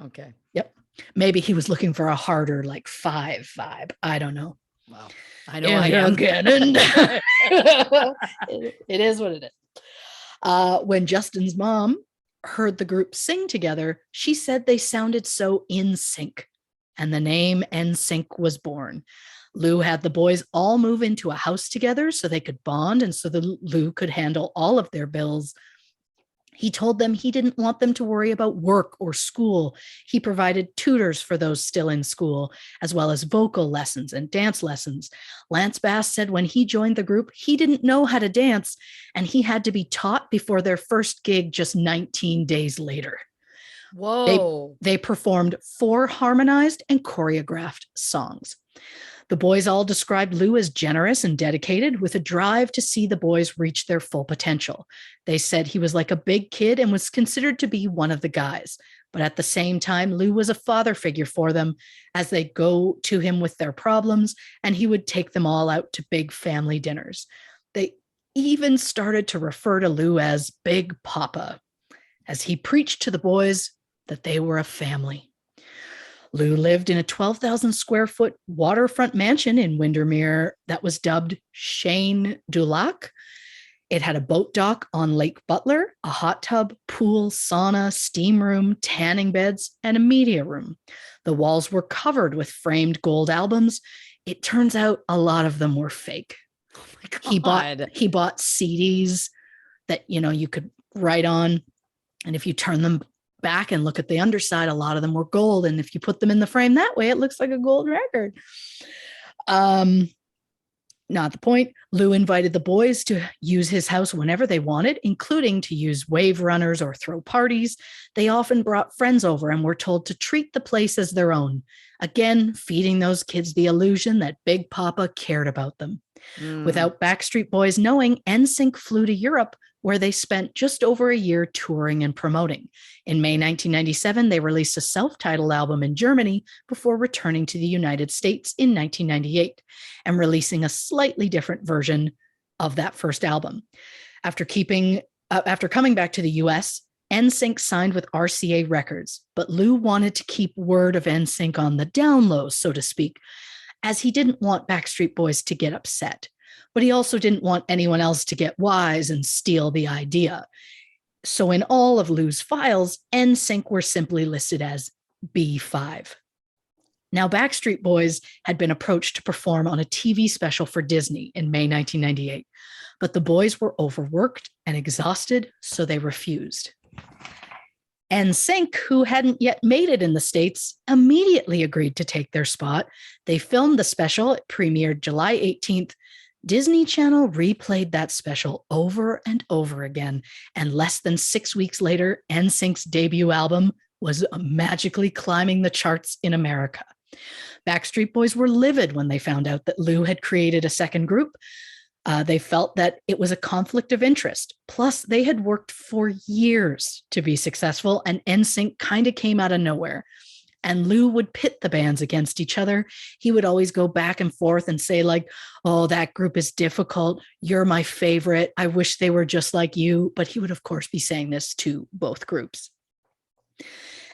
Okay. Yep. Maybe he was looking for a harder, like 5 vibe. I don't know. Wow. I know I am. It is what it is. When Justin's mom heard the group sing together, she said they sounded so in sync, and the name NSync was born. Lou had the boys all move into a house together so they could bond and so that Lou could handle all of their bills. He told them he didn't want them to worry about work or school. He provided tutors for those still in school, as well as vocal lessons and dance lessons. Lance Bass said when he joined the group, he didn't know how to dance, and he had to be taught before their first gig just 19 days later. Whoa. They performed 4 harmonized and choreographed songs. The boys all described Lou as generous and dedicated, with a drive to see the boys reach their full potential. They said he was like a big kid and was considered to be one of the guys. But at the same time, Lou was a father figure for them as they'd go to him with their problems, and he would take them all out to big family dinners. They even started to refer to Lou as Big Papa, as he preached to the boys that they were a family. Lou lived in a 12,000 square foot waterfront mansion in Windermere that was dubbed Cheyne du Lac. It had a boat dock on Lake Butler, a hot tub, pool, sauna, steam room, tanning beds, and a media room. The walls were covered with framed gold albums. It turns out a lot of them were fake. Oh my God. He bought CDs that, you could write on. And if you turn them back and look at the underside, a lot of them were gold. And if you put them in the frame that way, it looks like a gold record. Not the point. Lou invited the boys to use his house whenever they wanted, including to use wave runners or throw parties. They often brought friends over and were told to treat the place as their own. Again, feeding those kids the illusion that Big Papa cared about them. Without Backstreet Boys knowing, NSYNC flew to Europe, where they spent just over a year touring and promoting. In May 1997, they released a self-titled album in Germany before returning to the United States in 1998 and releasing a slightly different version of that first album. After coming back to the US, NSYNC signed with RCA Records, but Lou wanted to keep word of NSYNC on the down low, so to speak, as he didn't want Backstreet Boys to get upset. But he also didn't want anyone else to get wise and steal the idea. So in all of Lou's files, NSYNC were simply listed as B5. Now, Backstreet Boys had been approached to perform on a TV special for Disney in May 1998, but the boys were overworked and exhausted, so they refused. NSYNC, who hadn't yet made it in the States, immediately agreed to take their spot. They filmed the special. It premiered July 18th. Disney Channel replayed that special over and over again, and less than 6 weeks later, NSYNC's debut album was magically climbing the charts in America. Backstreet Boys were livid when they found out that Lou had created a second group. They felt that it was a conflict of interest. Plus, they had worked for years to be successful, and NSYNC kind of came out of nowhere. And Lou would pit the bands against each other. He would always go back and forth and say, like, oh, that group is difficult. You're my favorite. I wish they were just like you. But he would, of course, be saying this to both groups.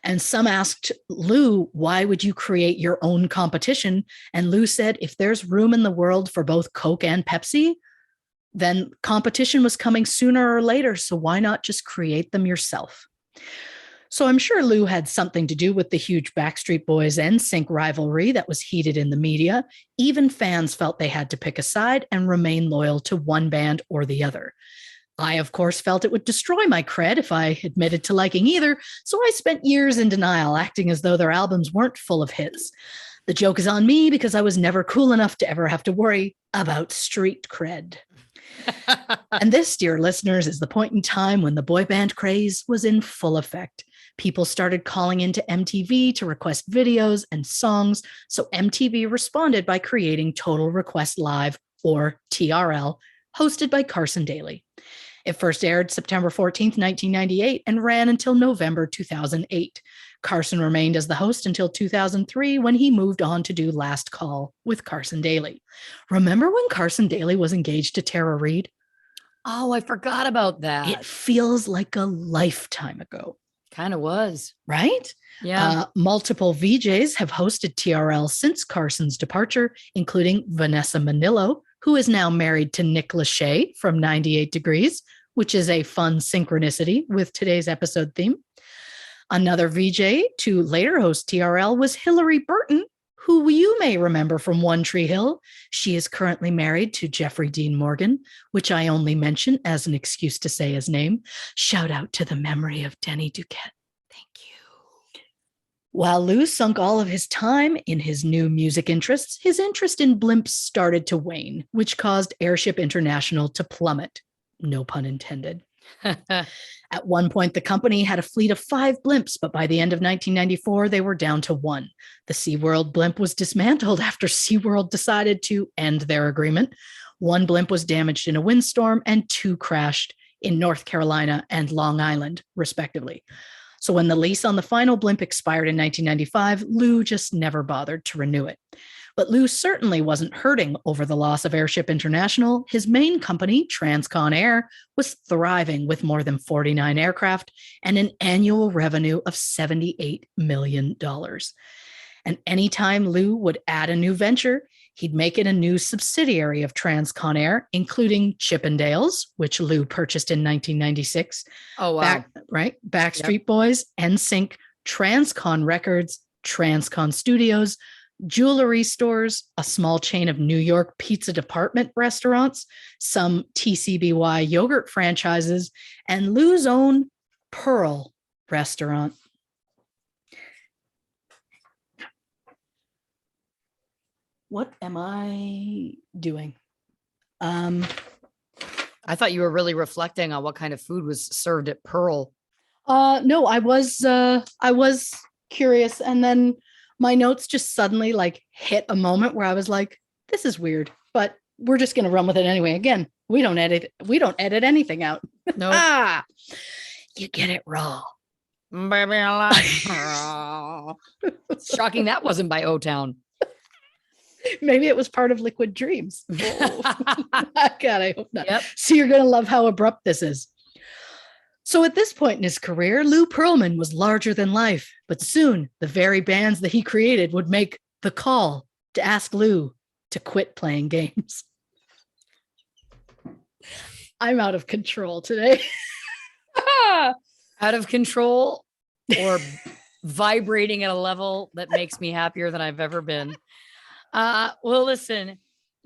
And some asked Lou, why would you create your own competition? And Lou said, if there's room in the world for both Coke and Pepsi, then competition was coming sooner or later. So why not just create them yourself? So I'm sure Lou had something to do with the huge Backstreet Boys and NSYNC rivalry that was heated in the media. Even fans felt they had to pick a side and remain loyal to one band or the other. I, of course, felt it would destroy my cred if I admitted to liking either, so I spent years in denial, acting as though their albums weren't full of hits. The joke is on me because I was never cool enough to ever have to worry about street cred. And this, dear listeners, is the point in time when the boy band craze was in full effect. People started calling into MTV to request videos and songs, so MTV responded by creating Total Request Live, or TRL, hosted by Carson Daly. It first aired September 14th, 1998, and ran until November 2008. Carson remained as the host until 2003, when he moved on to do Last Call with Carson Daly. Remember when Carson Daly was engaged to Tara Reid? Oh, I forgot about that. It feels like a lifetime ago. Kind of was. Right? Yeah. Multiple VJs have hosted TRL since Carson's departure, including Vanessa Manillo, who is now married to Nick Lachey from 98 Degrees, which is a fun synchronicity with today's episode theme. Another VJ to later host TRL was Hillary Burton, who you may remember from One Tree Hill. She is currently married to Jeffrey Dean Morgan, which I only mention as an excuse to say his name. Shout out to the memory of Denny Duquette. Thank you. While Lou sunk all of his time in his new music interests, his interest in blimps started to wane, which caused Airship International to plummet. No pun intended. At one point, the company had a fleet of 5 blimps, but by the end of 1994, they were down to 1. The SeaWorld blimp was dismantled after SeaWorld decided to end their agreement. 1 blimp was damaged in a windstorm, and 2 crashed in North Carolina and Long Island, respectively. So when the lease on the final blimp expired in 1995, Lou just never bothered to renew it. But Lou certainly wasn't hurting over the loss of Airship International. His main company, Transcon Air, was thriving with more than 49 aircraft and an annual revenue of $78 million. And anytime Lou would add a new venture, he'd make it a new subsidiary of Transcon Air, including Chippendales, which Lou purchased in 1996. Oh, wow. Backstreet Boys, NSync, Transcon Records, Transcon Studios, jewelry stores, a small chain of New York pizza department restaurants, some TCBY yogurt franchises, and Lou's own Pearl restaurant. What am I doing? I thought you were really reflecting on what kind of food was served at Pearl. No, I was curious, and then my notes just suddenly like hit a moment where I was like, this is weird, but we're just gonna run with it anyway. Again, we don't edit anything out. No. You get it raw. Baby, I like raw. Shocking that wasn't by O-Town. Maybe it was part of Liquid Dreams. Oh. God, I hope not. Yep. So you're going to love how abrupt this is. So at this point in his career, Lou Pearlman was larger than life, but soon the very bands that he created would make the call to ask Lou to quit playing games. I'm out of control today. Out of control or vibrating at a level that makes me happier than I've ever been. Well, listen,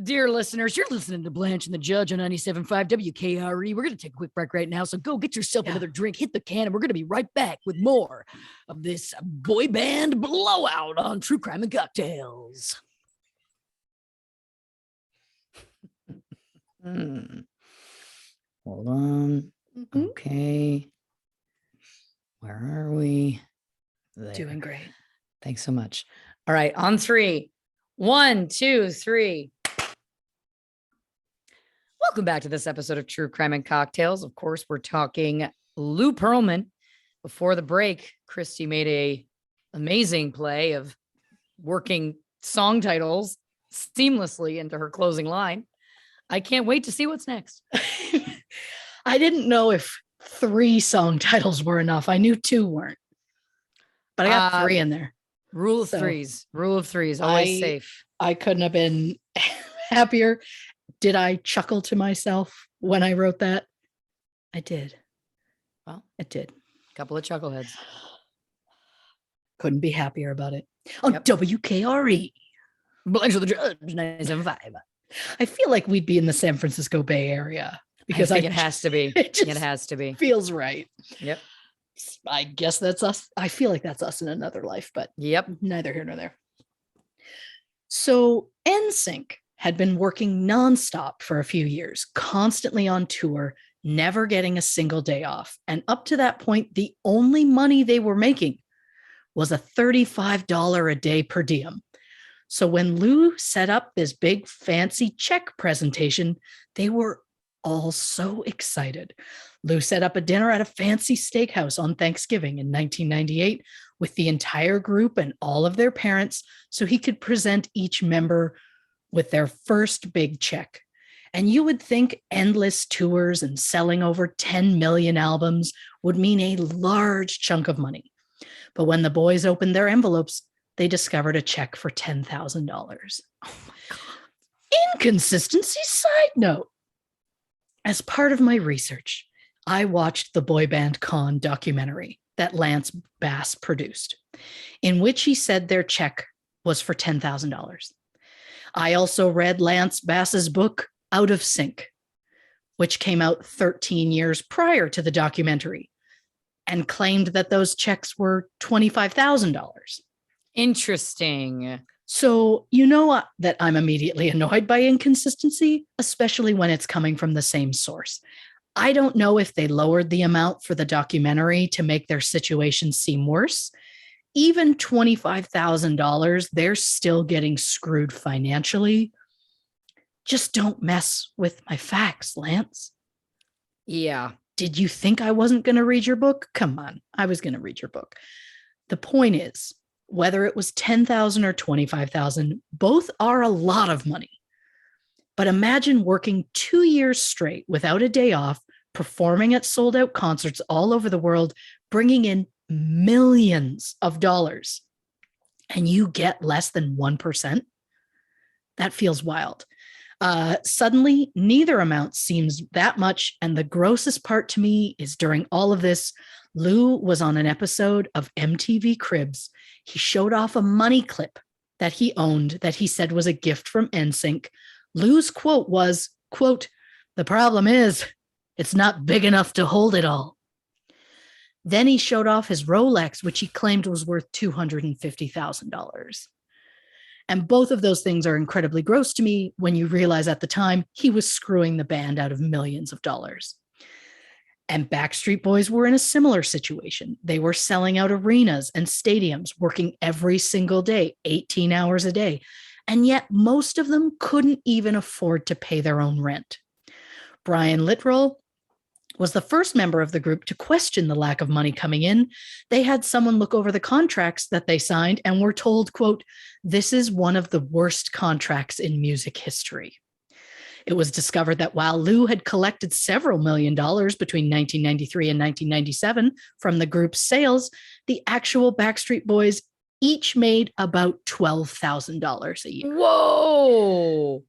dear listeners, you're listening to Blanche and the Judge on 97.5 WKRE. We're going to take a quick break right now. So go get yourself another drink, hit the can, and we're going to be right back with more of this boy band blowout on True Crime and Cocktails. Hold on. Mm-hmm. Okay. Where are we? There. Doing great. Thanks so much. All right. On 3. 1, 2, 3. Welcome back to this episode of True Crime and Cocktails. Of course, we're talking Lou Pearlman. Before the break, Christy made a amazing play of working song titles seamlessly into her closing line. I can't wait to see what's next. I didn't know if 3 song titles were enough. I knew 2 weren't, but I got 3 in there. Rule of threes, always safe. I couldn't have been happier. Did I chuckle to myself when I wrote that? I did. Well, it did. A couple of chuckleheads. Couldn't be happier about it. On WKRE. Blanche of the Judge, 97.5. I feel like we'd be in the San Francisco Bay Area because I think it has to be. It has to be. Feels right. Yep. I guess that's us. I feel like that's us in another life, but neither here nor there. So NSYNC had been working nonstop for a few years, constantly on tour, never getting a single day off. And up to that point, the only money they were making was a $35 a day per diem. So when Lou set up this big fancy check presentation, they were all so excited. Lou set up a dinner at a fancy steakhouse on Thanksgiving in 1998 with the entire group and all of their parents so he could present each member with their first big check. And you would think endless tours and selling over 10 million albums would mean a large chunk of money. But when the boys opened their envelopes, they discovered a check for $10,000. Oh my God. Inconsistency side note. As part of my research, I watched the Boy Band Con documentary that Lance Bass produced, in which he said their check was for $10,000. I also read Lance Bass's book, Out of Sync, which came out 13 years prior to the documentary and claimed that those checks were $25,000. Interesting. So you know that I'm immediately annoyed by inconsistency, especially when it's coming from the same source. I don't know if they lowered the amount for the documentary to make their situation seem worse. Even $25,000, they're still getting screwed financially. Just don't mess with my facts, Lance. Yeah. Did you think I wasn't going to read your book? Come on, I was going to read your book. The point is, whether it was $10,000 or $25,000, both are a lot of money. But imagine working 2 years straight without a day off, performing at sold out concerts all over the world, bringing in millions of dollars. and you get less than 1%, that feels wild. Suddenly, neither amount seems that much. And the grossest part to me is during all of this, Lou was on an episode of MTV Cribs. He showed off a money clip that he owned that he said was a gift from NSYNC. Lou's quote was, quote, "The problem is it's not big enough to hold it all." Then he showed off his Rolex, which he claimed was worth $250,000. And both of those things are incredibly gross to me when you realize at the time he was screwing the band out of millions of dollars. And Backstreet Boys were in a similar situation. They were selling out arenas and stadiums, working every single day, 18 hours a day. And yet most of them couldn't even afford to pay their own rent. Brian Littrell was the first member of the group to question the lack of money coming in. They had someone look over the contracts that they signed and were told, quote, "This is one of the worst contracts in music history." It was discovered that while Lou had collected several $1 million between 1993 and 1997 from the group's sales, the actual Backstreet Boys each made about $12,000 a year. Whoa.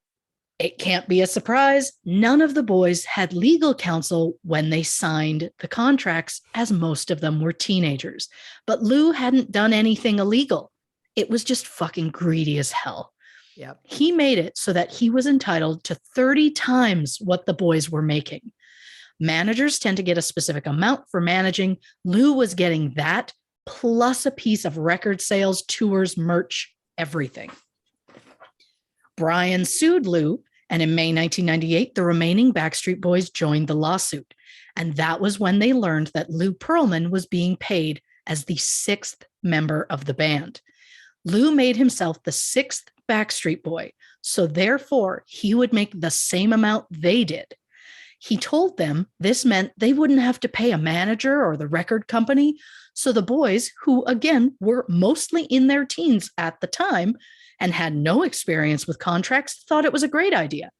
It can't be a surprise. None of the boys had legal counsel when they signed the contracts, as most of them were teenagers. But Lou hadn't done anything illegal. It was just fucking greedy as hell. Yep. He made it so that he was entitled to 30 times what the boys were making. Managers tend to get a specific amount for managing. Lou was getting that plus a piece of record sales, tours, merch, everything. Brian sued Lou, and in May 1998, the remaining Backstreet Boys joined the lawsuit. And that was when they learned that Lou Pearlman was being paid as the 6th member of the band. Lou made himself the 6th Backstreet Boy, so therefore he would make the same amount they did. He told them this meant they wouldn't have to pay a manager or the record company, so the boys, who again were mostly in their teens at the time and had no experience with contracts, thought it was a great idea.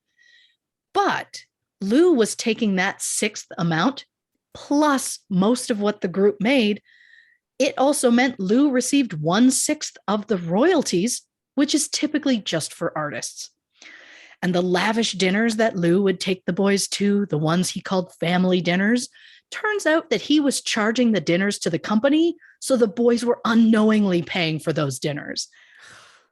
But Lou was taking that 6th amount plus most of what the group made. It also meant Lou received 1/6 of the royalties, which is typically just for artists. And the lavish dinners that Lou would take the boys to, the ones he called family dinners, turns out that he was charging the dinners to the company, so the boys were unknowingly paying for those dinners.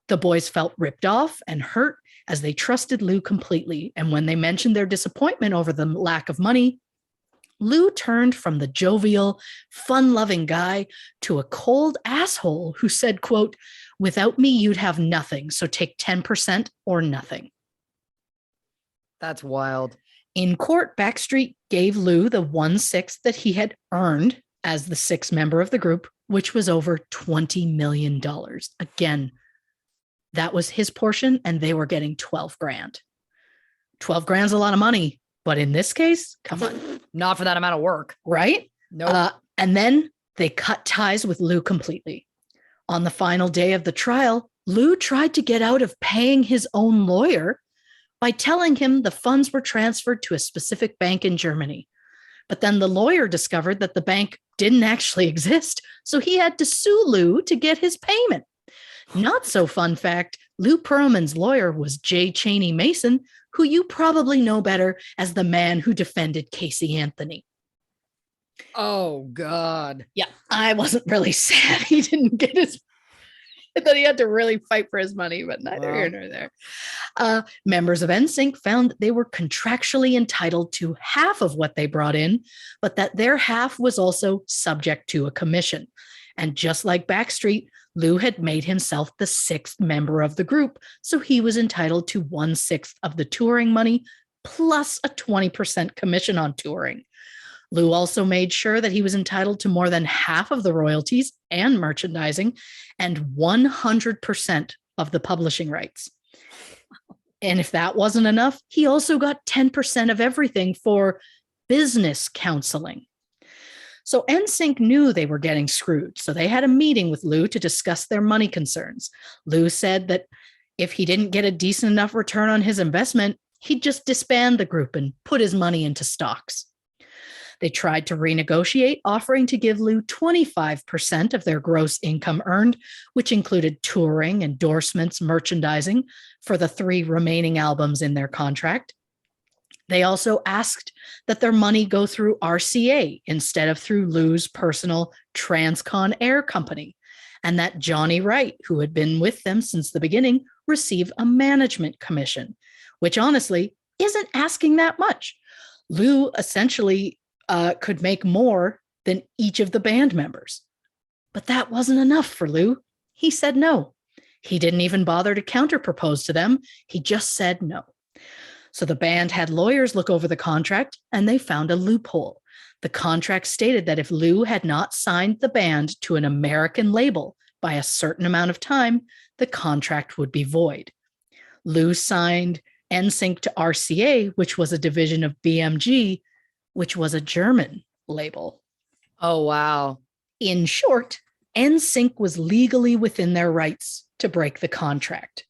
The boys felt ripped off and hurt as they trusted Lou completely. And when they mentioned their disappointment over the lack of money, Lou turned from the jovial, fun-loving guy to a cold asshole who said, quote, "Without me, you'd have nothing, so take 10% or nothing." That's wild. In court, Backstreet gave Lou the 1/6 that he had earned as the 6th member of the group, which was over $20 million. Again, that was his portion, and they were getting 12 grand. 12 grand's a lot of money, but in this case, come on. Not for that amount of work. Right? No. And then they cut ties with Lou completely. On the final day of the trial, Lou tried to get out of paying his own lawyer by telling him the funds were transferred to a specific bank in Germany. But then the lawyer discovered that the bank didn't actually exist, so he had to sue Lou to get his payment. Not so fun fact, Lou Pearlman's lawyer was J. Cheney Mason, who you probably know better as the man who defended Casey Anthony. Oh, God. Yeah, I wasn't really sad he didn't get his, that he had to really fight for his money, but neither here nor there. Members of NSYNC found that they were contractually entitled to half of what they brought in, but that their half was also subject to a commission. And just like Backstreet, Lou had made himself the 6th member of the group, so he was entitled to 1/6 of the touring money plus a 20% commission on touring. Lou also made sure that he was entitled to more than half of the royalties and merchandising and 100% of the publishing rights. And if that wasn't enough, he also got 10% of everything for business counseling. So NSYNC knew they were getting screwed, so they had a meeting with Lou to discuss their money concerns. Lou said that if he didn't get a decent enough return on his investment, he'd just disband the group and put his money into stocks. They tried to renegotiate, offering to give Lou 25% of their gross income earned, which included touring, endorsements, merchandising for the 3 remaining albums in their contract. They also asked that their money go through RCA instead of through Lou's personal Transcon Air company, and that Johnny Wright, who had been with them since the beginning, receive a management commission, which honestly isn't asking that much. Lou essentially could make more than each of the band members. But that wasn't enough for Lou. He said no. He didn't even bother to counter-propose to them. He just said no. So the band had lawyers look over the contract, and they found a loophole. The contract stated that if Lou had not signed the band to an American label by a certain amount of time, the contract would be void. Lou signed NSync to RCA, which was a division of BMG, which was a German label. Oh, wow. In short, NSync was legally within their rights to break the contract.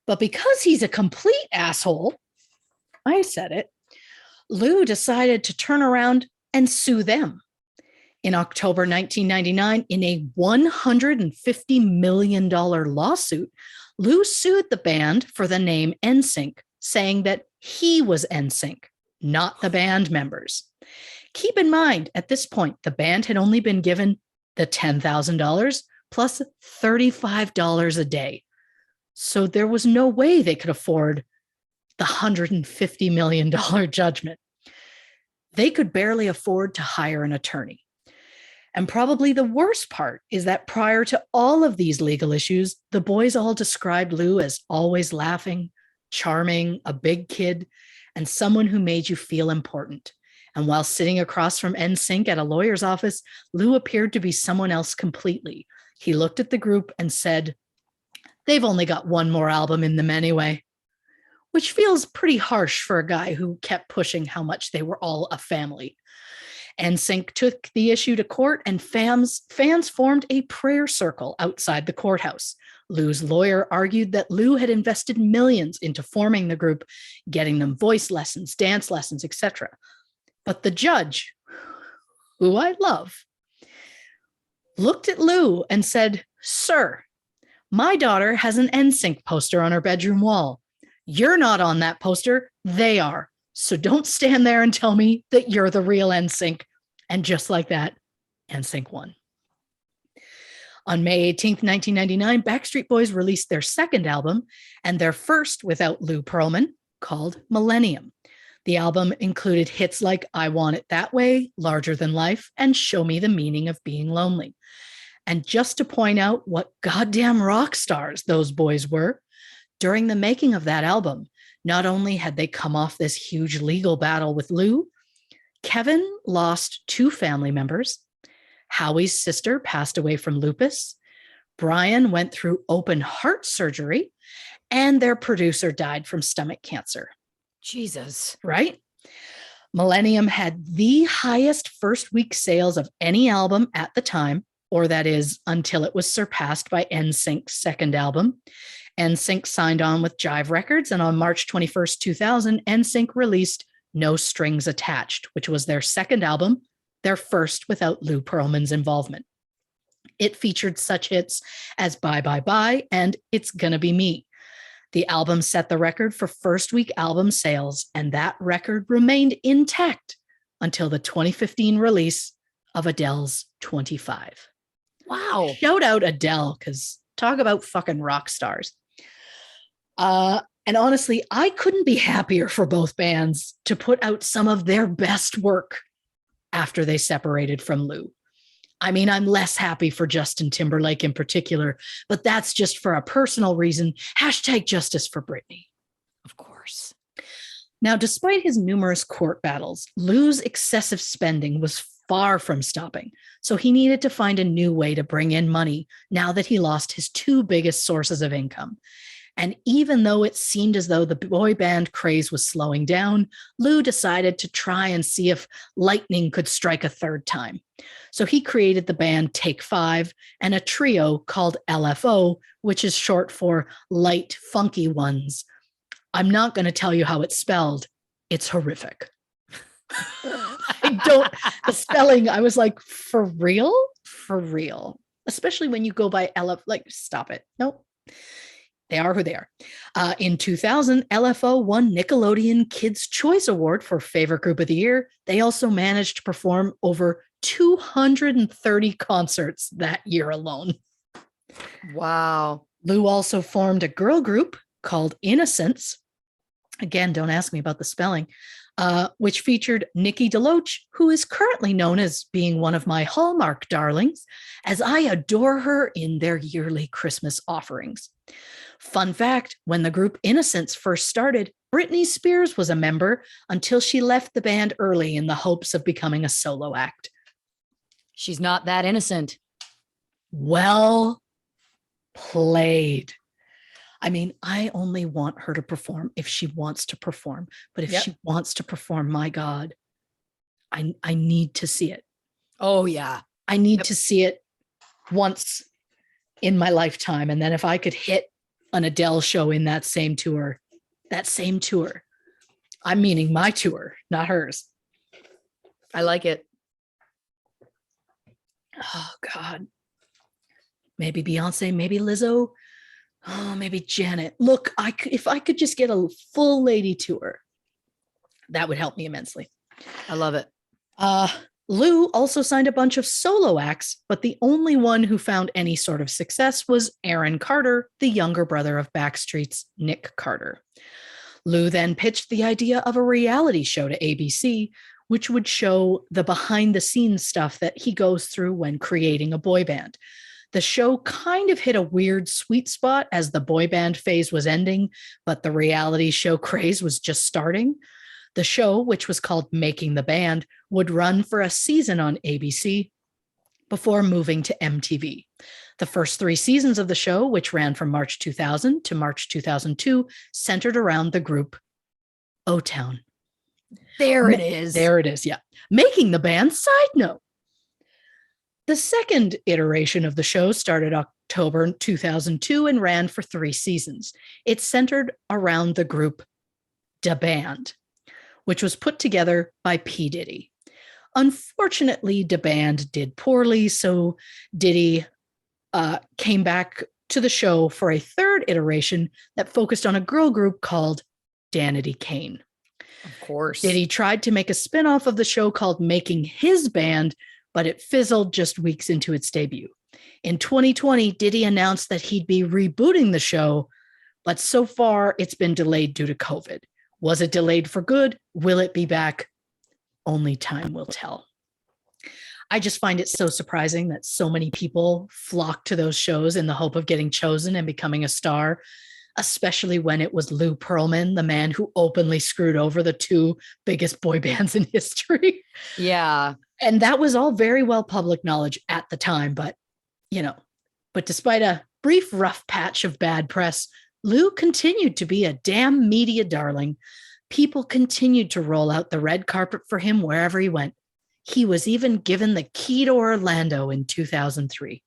But because he's a complete asshole, I said it, Lou decided to turn around and sue them. In October 1999, in a $150 million lawsuit, Lou sued the band for the name NSYNC, saying that he was NSYNC, not the band members. Keep in mind, at this point, the band had only been given the $10,000 plus $35 a day. So there was no way they could afford the $150 million judgment. They could barely afford to hire an attorney. And probably the worst part is that prior to all of these legal issues, the boys all described Lou as always laughing, charming, a big kid, and someone who made you feel important. And while sitting across from NSYNC at a lawyer's office, Lou appeared to be someone else completely. He looked at the group and said, "They've only got one more album in them anyway," which feels pretty harsh for a guy who kept pushing how much they were all a family. NSYNC took the issue to court, and fans formed a prayer circle outside the courthouse. Lou's lawyer argued that Lou had invested millions into forming the group, getting them voice lessons, dance lessons, etc. But the judge, who I love, looked at Lou and said, "Sir, my daughter has an NSYNC poster on her bedroom wall. You're not on that poster, they are. So don't stand there and tell me that you're the real NSYNC." And just like that, NSYNC won. On May 18th, 1999, Backstreet Boys released their second album, and their first without Lou Pearlman, called Millennium. The album included hits like I Want It That Way, Larger Than Life, and Show Me the Meaning of Being Lonely. And just to point out what goddamn rock stars those boys were, during the making of that album, not only had they come off this huge legal battle with Lou, Kevin lost 2 family members. Howie's sister passed away from lupus. Brian went through open heart surgery, and their producer died from stomach cancer. Jesus. Right? Millennium had the highest first week sales of any album at the time, or that is until it was surpassed by NSYNC's second album. NSYNC signed on with Jive Records, and on March 21st, 2000, NSYNC released No Strings Attached, which was their second album, their first without Lou Pearlman's involvement. It featured such hits as Bye Bye Bye and It's Gonna Be Me. The album set the record for first week album sales, and that record remained intact until the 2015 release of Adele's 25. Wow. Shout out Adele, because talk about fucking rock stars. And honestly, I couldn't be happier for both bands to put out some of their best work after they separated from Lou. I mean, I'm less happy for Justin Timberlake in particular, but that's just for a personal reason. #justice for Britney. Of course. Now, despite his numerous court battles, Lou's excessive spending was far from stopping. So he needed to find a new way to bring in money now that he lost his 2 biggest sources of income. And even though it seemed as though the boy band craze was slowing down, Lou decided to try and see if lightning could strike a third time. So he created the band Take 5 and a trio called LFO, which is short for Light Funky Ones. I'm not going to tell you how it's spelled. It's horrific. The spelling, I was like, for real? For real. Especially when you go by LF, like, stop it. Nope. They are who they are. In 2000, LFO won Nickelodeon Kids' Choice Award for Favorite Group of the Year. They also managed to perform over 230 concerts that year alone. Wow. Lou also formed a girl group called Innocence. Again, don't ask me about the spelling, which featured Nikki DeLoach, who is currently known as being one of my Hallmark darlings, as I adore her in their yearly Christmas offerings. Fun fact, when the group Innocence first started, Britney Spears was a member until she left the band early in the hopes of becoming a solo act. She's not that innocent. Well played. I mean, I only want her to perform if she wants to perform. But if she wants to perform, my God, I need to see it. Oh, yeah. I need to see it once in my lifetime. And then if I could hit an Adele show in that same tour, I'm meaning my tour, not hers. I like it. Oh, God. Maybe Beyonce, maybe Lizzo. Oh, maybe Janet. Look, if I could just get a full lady tour, that would help me immensely. I love it. Lou also signed a bunch of solo acts, but the only one who found any sort of success was Aaron Carter, the younger brother of Backstreet's Nick Carter. Lou then pitched the idea of a reality show to ABC, which would show the behind-the-scenes stuff that he goes through when creating a boy band. The show kind of hit a weird sweet spot as the boy band phase was ending, but the reality show craze was just starting. The show, which was called Making the Band, would run for a season on ABC before moving to MTV. The first 3 seasons of the show, which ran from March 2000 to March 2002, centered around the group O-Town. There it is. There it is, yeah. Making the Band side note. The second iteration of the show started October 2002 and ran for 3 seasons. It centered around the group Da Band, which was put together by P. Diddy. Unfortunately, Da Band did poorly, so Diddy came back to the show for a 3rd iteration that focused on a girl group called Danity Kane. Of course. Diddy tried to make a spinoff of the show called Making His Band, but it fizzled just weeks into its debut. In 2020, Diddy announced that he'd be rebooting the show, but so far it's been delayed due to COVID. Was it delayed for good? Will it be back? Only time will tell. I just find it so surprising that so many people flock to those shows in the hope of getting chosen and becoming a star, especially when it was Lou Pearlman, the man who openly screwed over the 2 biggest boy bands in history. Yeah. And that was all very well public knowledge at the time, but despite a brief rough patch of bad press, Lou continued to be a damn media darling. People continued to roll out the red carpet for him wherever he went. He was even given the key to Orlando in 2003.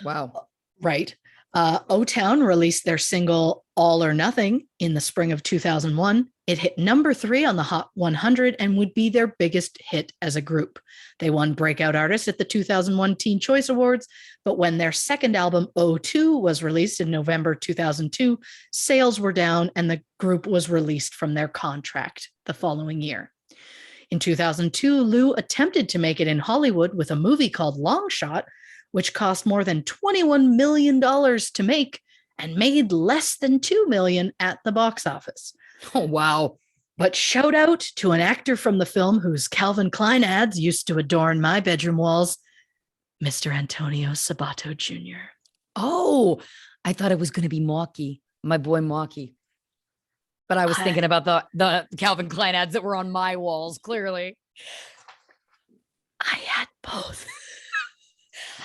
Wow. Right. O-Town released their single All or Nothing in the spring of 2001. It hit number 3 on the Hot 100 and would be their biggest hit as a group. They won Breakout Artist at the 2001 Teen Choice Awards, but when their second album, O2, was released in November 2002, sales were down and the group was released from their contract the following year. In 2002, Lou attempted to make it in Hollywood with a movie called Long Shot, which cost more than $21 million to make and made less than $2 million at the box office. Oh, wow. But shout out to an actor from the film whose Calvin Klein ads used to adorn my bedroom walls, Mr. Antonio Sabato Jr. Oh, I thought it was going to be Mauky, my boy Mauky. But I was thinking about the Calvin Klein ads that were on my walls, clearly. I had both.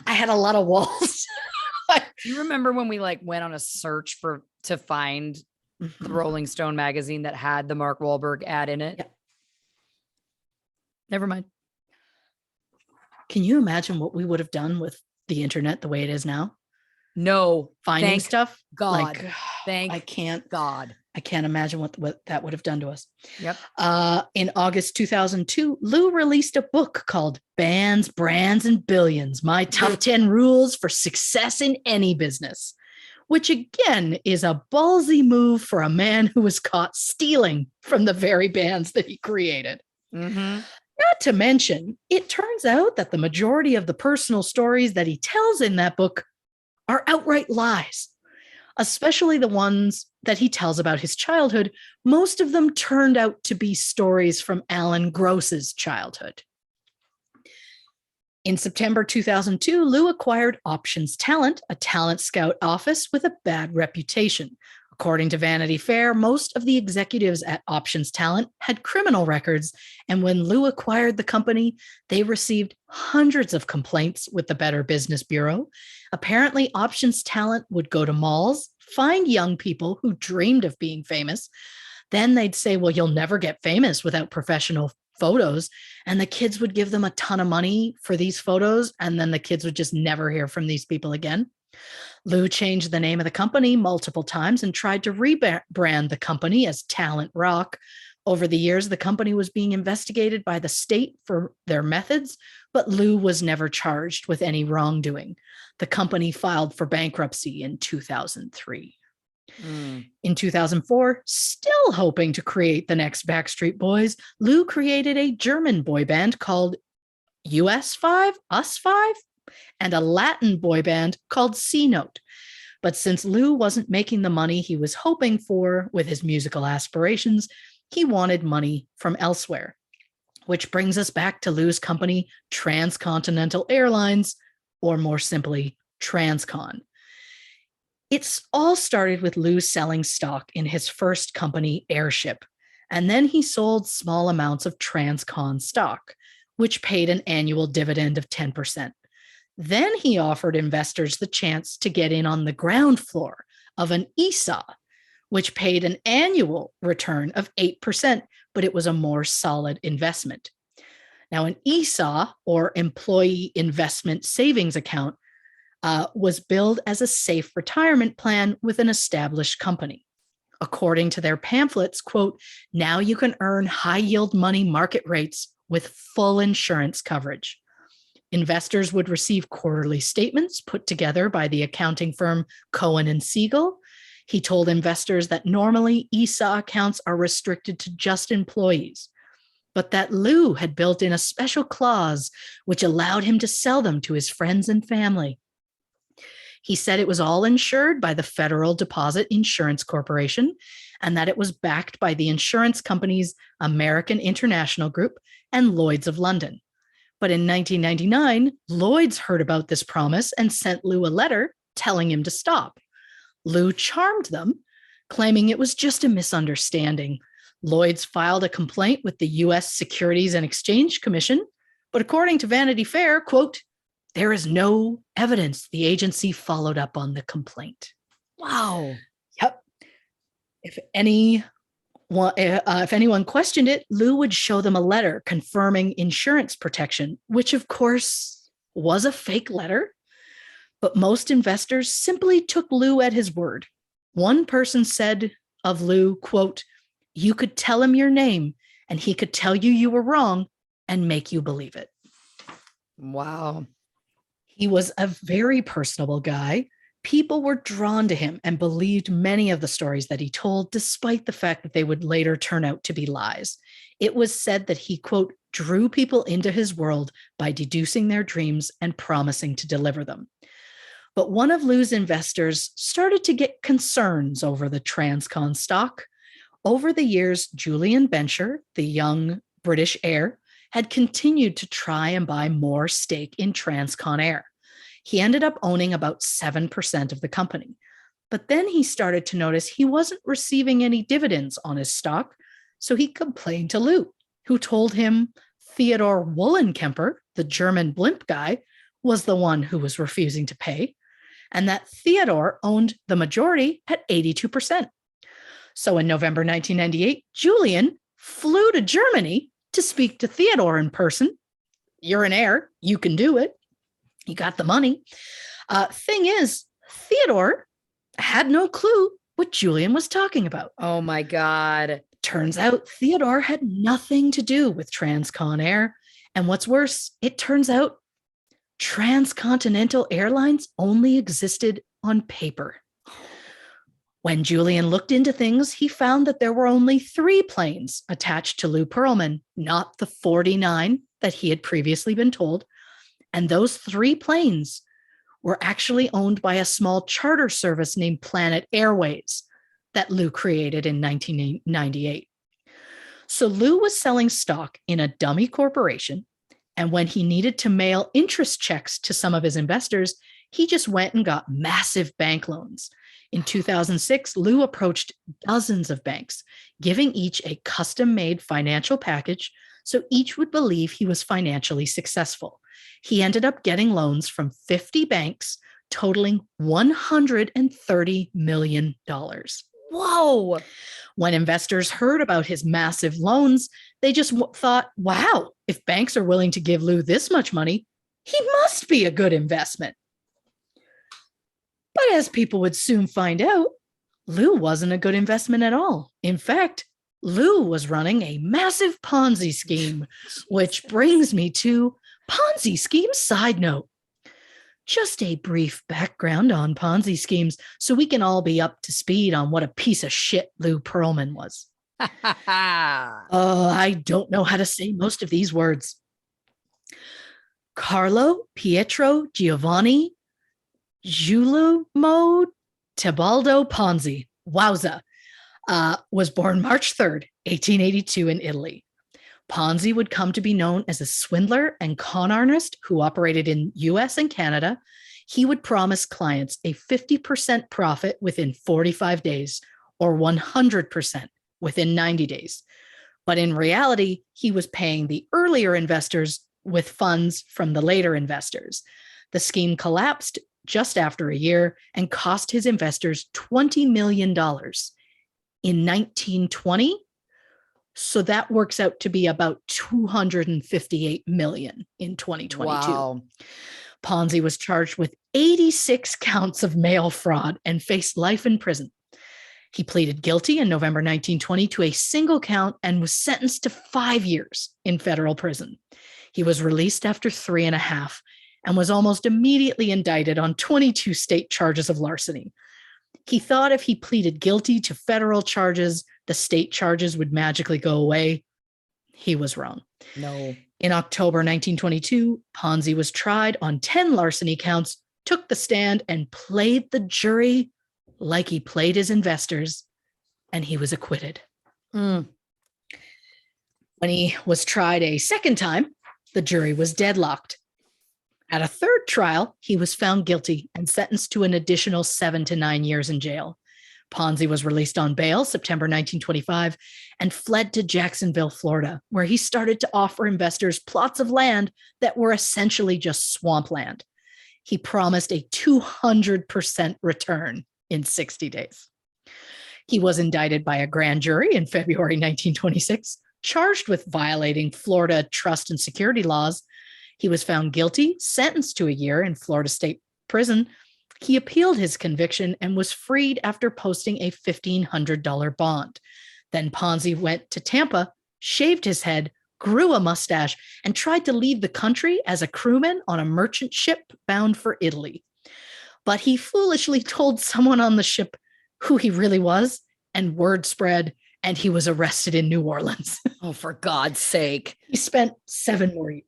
I had a lot of walls. Do you remember when we went on a search to find the Rolling Stone magazine that had the Mark Wahlberg ad in it? Yeah. Never mind. Can you imagine what we would have done with the internet the way it is now? No. Finding stuff? God. I can't. God. I can't imagine what that would have done to us. Yep. In August 2002, Lou released a book called Bands, Brands, and Billions, My Top 10 Rules for Success in Any Business, which again is a ballsy move for a man who was caught stealing from the very bands that he created. Mm-hmm. Not to mention, it turns out that the majority of the personal stories that he tells in that book are outright lies, especially the ones that he tells about his childhood. Most of them turned out to be stories from Alan Gross's childhood. In September 2002, Lou acquired Options Talent, a talent scout office with a bad reputation. According to Vanity Fair, most of the executives at Options Talent had criminal records, and when Lou acquired the company, they received hundreds of complaints with the Better Business Bureau. Apparently, Options Talent would go to malls, find young people who dreamed of being famous. Then they'd say, well, you'll never get famous without professional photos. And the kids would give them a ton of money for these photos, and then the kids would just never hear from these people again. Lou changed the name of the company multiple times and tried to rebrand the company as Talent Rock. Over the years, the company was being investigated by the state for their methods, but Lou was never charged with any wrongdoing. The company filed for bankruptcy in 2003. In 2004, still hoping to create the next Backstreet Boys, Lou created a German boy band called US5, Us5, and a Latin boy band called C Note. But since Lou wasn't making the money he was hoping for with his musical aspirations, he wanted money from elsewhere. Which brings us back to Lou's company, Transcontinental Airlines, or more simply, Transcon. It's all started with Lou selling stock in his first company, Airship, and then he sold small amounts of Transcon stock, which paid an annual dividend of 10%. Then he offered investors the chance to get in on the ground floor of an ESA, which paid an annual return of 8%, but it was a more solid investment. Now, an ESA, or Employee Investment Savings Account, was billed as a safe retirement plan with an established company. According to their pamphlets, quote, now you can earn high-yield money market rates with full insurance coverage. Investors would receive quarterly statements put together by the accounting firm Cohen and Siegel. He told investors that normally ESA accounts are restricted to just employees, but that Lou had built in a special clause which allowed him to sell them to his friends and family. He said it was all insured by the Federal Deposit Insurance Corporation and that it was backed by the insurance companies American International Group and Lloyd's of London. But in 1999, Lloyd's heard about this promise and sent Lou a letter telling him to stop. Lou charmed them, claiming it was just a misunderstanding. Lloyd's filed a complaint with the U.S. Securities and Exchange Commission, but according to Vanity Fair, quote, there is no evidence the agency followed up on the complaint. Wow. Yep. If anyone questioned it, Lou would show them a letter confirming insurance protection, which of course was a fake letter. But most investors simply took Lou at his word. One person said of Lou, quote, you could tell him your name and he could tell you you were wrong and make you believe it. Wow. He was a very personable guy. People were drawn to him and believed many of the stories that he told, despite the fact that they would later turn out to be lies. It was said that he, quote, drew people into his world by deducing their dreams and promising to deliver them. But one of Lou's investors started to get concerns over the Transcon stock. Over the years, Julian Bencher, the young British heir, had continued to try and buy more stake in Transcon Air. He ended up owning about 7% of the company. But then he started to notice he wasn't receiving any dividends on his stock, so he complained to Lou, who told him Theodor Wollenkemper, the German blimp guy, was the one who was refusing to pay, and that Theodor owned the majority at 82%. So in November 1998, Julian flew to Germany to speak to Theodor in person. You're an heir, you can do it. You got the money. Thing is, Theodor had no clue what Julian was talking about. Oh my God. Turns out Theodore had nothing to do with Transcon Air. And what's worse, it turns out Transcontinental Airlines only existed on paper. When Julian looked into things, he found that there were only 3 planes attached to Lou Pearlman, not the 49 that he had previously been told. And those 3 planes were actually owned by a small charter service named Planet Airways that Lou created in 1998. So Lou was selling stock in a dummy corporation. And when he needed to mail interest checks to some of his investors, he just went and got massive bank loans. In 2006, Lou approached dozens of banks, giving each a custom-made financial package so each would believe he was financially successful. He ended up getting loans from 50 banks, totaling $130 million. Whoa. When investors heard about his massive loans, they just thought, wow, if banks are willing to give Lou this much money, he must be a good investment. But as people would soon find out, Lou wasn't a good investment at all. In fact, Lou was running a massive Ponzi scheme, which brings me to Ponzi scheme side note. Just a brief background on Ponzi schemes so we can all be up to speed on what a piece of shit Lou Pearlman was. I don't know how to say most of these words. Carlo Pietro Giovanni Giuliano Tebaldo Ponzi, wowza, was born March 3rd, 1882 in Italy. Ponzi would come to be known as a swindler and con artist who operated in US and Canada. He would promise clients a 50% profit within 45 days or 100% within 90 days. But in reality, he was paying the earlier investors with funds from the later investors. The scheme collapsed just after a year and cost his investors $20 million in 1920. So that works out to be about $258 million in 2022. Wow. Ponzi was charged with 86 counts of mail fraud and faced life in prison. He pleaded guilty in November 1920 to a single count and was sentenced to 5 years in federal prison. He was released after 3.5 and was almost immediately indicted on 22 state charges of larceny. He thought if he pleaded guilty to federal charges, the state charges would magically go away. He was wrong. No. In October 1922, Ponzi was tried on 10 larceny counts, took the stand, and played the jury like he played his investors, and he was acquitted. When he was tried a second time, the jury was deadlocked. At a third trial, he was found guilty and sentenced to an additional 7 to 9 years in jail. Ponzi was released on bail September 1925 and fled to Jacksonville, Florida, where he started to offer investors plots of land that were essentially just swampland. He promised a 200% return in 60 days. He was indicted by a grand jury in February 1926, charged with violating Florida trust and security laws. He was found guilty, sentenced to a year in Florida State Prison. He appealed his conviction and was freed after posting a $1,500 bond. Then Ponzi went to Tampa, shaved his head, grew a mustache, and tried to leave the country as a crewman on a merchant ship bound for Italy. But he foolishly told someone on the ship who he really was, and word spread, and he was arrested in New Orleans. Oh, for God's sake. He spent 7 more years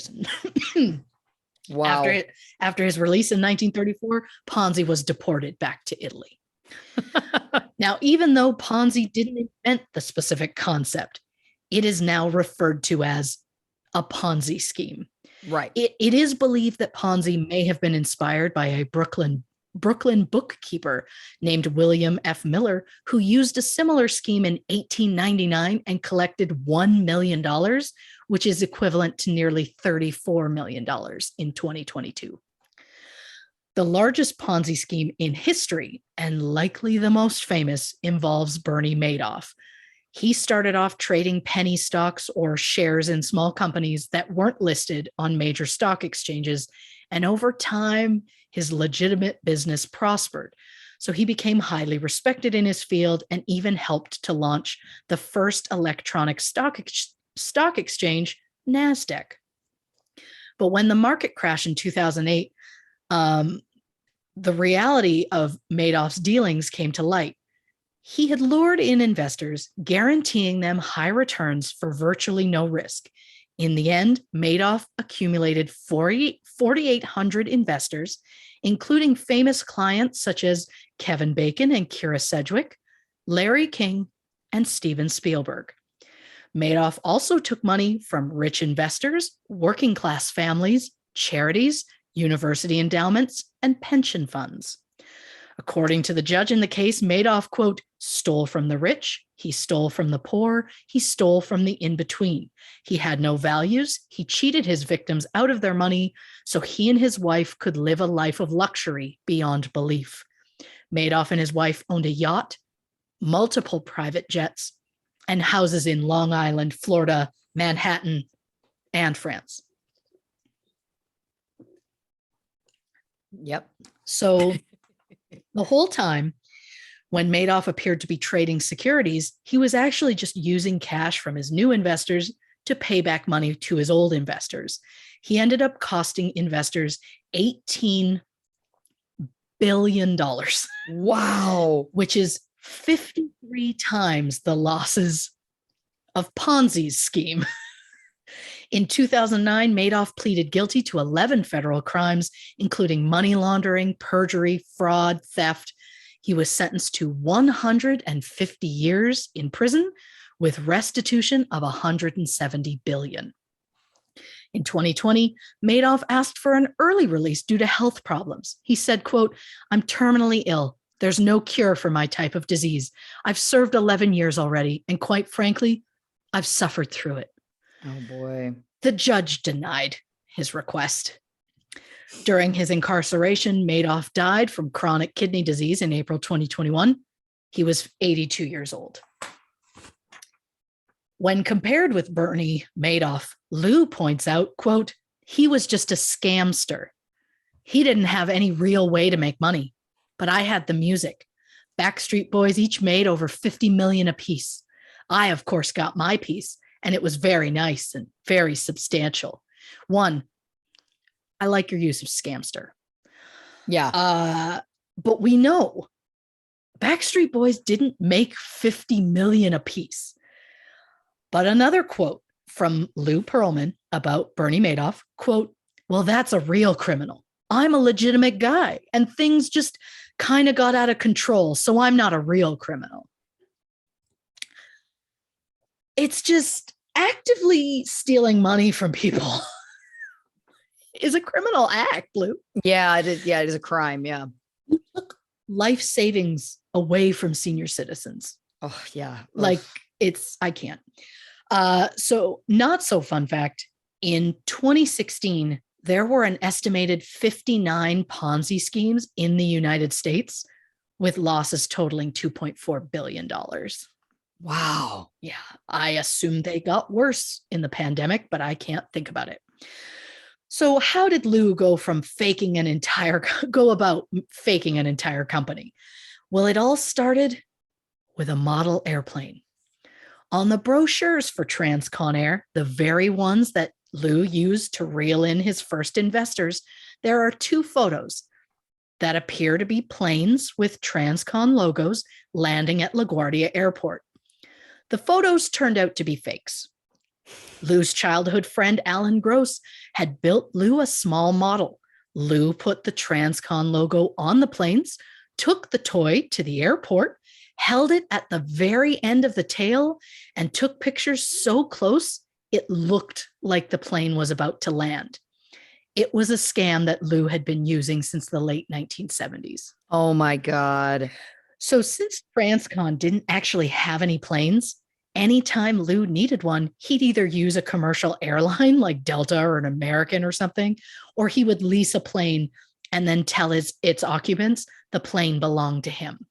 in prison. Wow. After his release in 1934, Ponzi was deported back to Italy. Now, even though Ponzi didn't invent the specific concept, it is now referred to as a Ponzi scheme. Right. It is believed that Ponzi may have been inspired by a Brooklyn bookkeeper named William F. Miller, who used a similar scheme in 1899 and collected $1 million, which is equivalent to nearly $34 million in 2022. The largest Ponzi scheme in history, and likely the most famous, involves Bernie Madoff. He started off trading penny stocks or shares in small companies that weren't listed on major stock exchanges, and over time, his legitimate business prospered. So he became highly respected in his field and even helped to launch the first electronic stock exchange, NASDAQ. But when the market crashed in 2008, the reality of Madoff's dealings came to light. He had lured in investors, guaranteeing them high returns for virtually no risk. In the end, Madoff accumulated 4,800 investors, including famous clients such as Kevin Bacon and Kira Sedgwick, Larry King, and Steven Spielberg. Madoff also took money from rich investors, working class families, charities, university endowments, and pension funds. According to the judge in the case, Madoff, quote, stole from the rich, he stole from the poor, he stole from the in-between. He had no values, he cheated his victims out of their money so he and his wife could live a life of luxury beyond belief. Madoff and his wife owned a yacht, multiple private jets, and houses in Long Island, Florida, Manhattan, and France. Yep. So the whole time when Madoff appeared to be trading securities, he was actually just using cash from his new investors to pay back money to his old investors. He ended up costing investors $18 billion. Wow. Which is 53 times the losses of Ponzi's scheme. In 2009, Madoff pleaded guilty to 11 federal crimes, including money laundering, perjury, fraud, theft. He was sentenced to 150 years in prison with restitution of $170 billion. In 2020, Madoff asked for an early release due to health problems. He said, quote, I'm terminally ill. There's no cure for my type of disease. I've served 11 years already, and quite frankly, I've suffered through it. Oh, boy. The judge denied his request. During his incarceration, Madoff died from chronic kidney disease in April 2021. He was 82 years old. When compared with Bernie Madoff, Lou points out, quote, he was just a scamster. He didn't have any real way to make money, but I had the music. Backstreet Boys each made over 50 million apiece. I, of course, got my piece, and it was very nice and very substantial. One, I like your use of scamster. Yeah. But we know Backstreet Boys didn't make 50 million apiece. But another quote from Lou Pearlman about Bernie Madoff, quote, well, that's a real criminal. I'm a legitimate guy, and things just kind of got out of control, so I'm not a real criminal. It's just actively stealing money from people is a criminal act, Lou. Yeah, it is. Yeah, it is a crime. Yeah. You took life savings away from senior citizens. Oh, yeah. Like I can't. So not so fun fact, in 2016, there were an estimated 59 Ponzi schemes in the United States with losses totaling $2.4 billion. Wow. Yeah, I assume they got worse in the pandemic, but I can't think about it. So how did Lou go about faking an entire company? Well, it all started with a model airplane. On the brochures for Transcon Air, the very ones that Lou used to reel in his first investors, there are two photos that appear to be planes with Transcon logos landing at LaGuardia Airport. The photos turned out to be fakes. Lou's childhood friend Alan Gross had built Lou a small model. Lou put the Transcon logo on the planes, took the toy to the airport, held it at the very end of the tail, and took pictures so close it looked like the plane was about to land. It was a scam that Lou had been using since the late 1970s. Oh my God. So since Transcon didn't actually have any planes, anytime Lou needed one, he'd either use a commercial airline like Delta or an American or something, or he would lease a plane and then tell its occupants the plane belonged to him.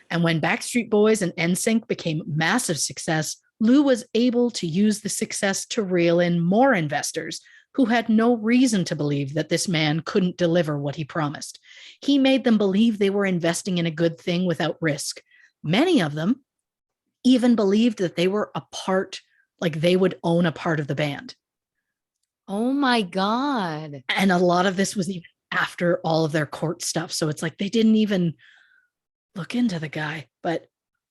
And when Backstreet Boys and NSync became massive success, Lou was able to use the success to reel in more investors, who had no reason to believe that this man couldn't deliver what he promised. He made them believe they were investing in a good thing without risk. Many of them even believed that they were a part, like they would own a part of the band. Oh my God. And a lot of this was even after all of their court stuff. So it's like they didn't even look into the guy. But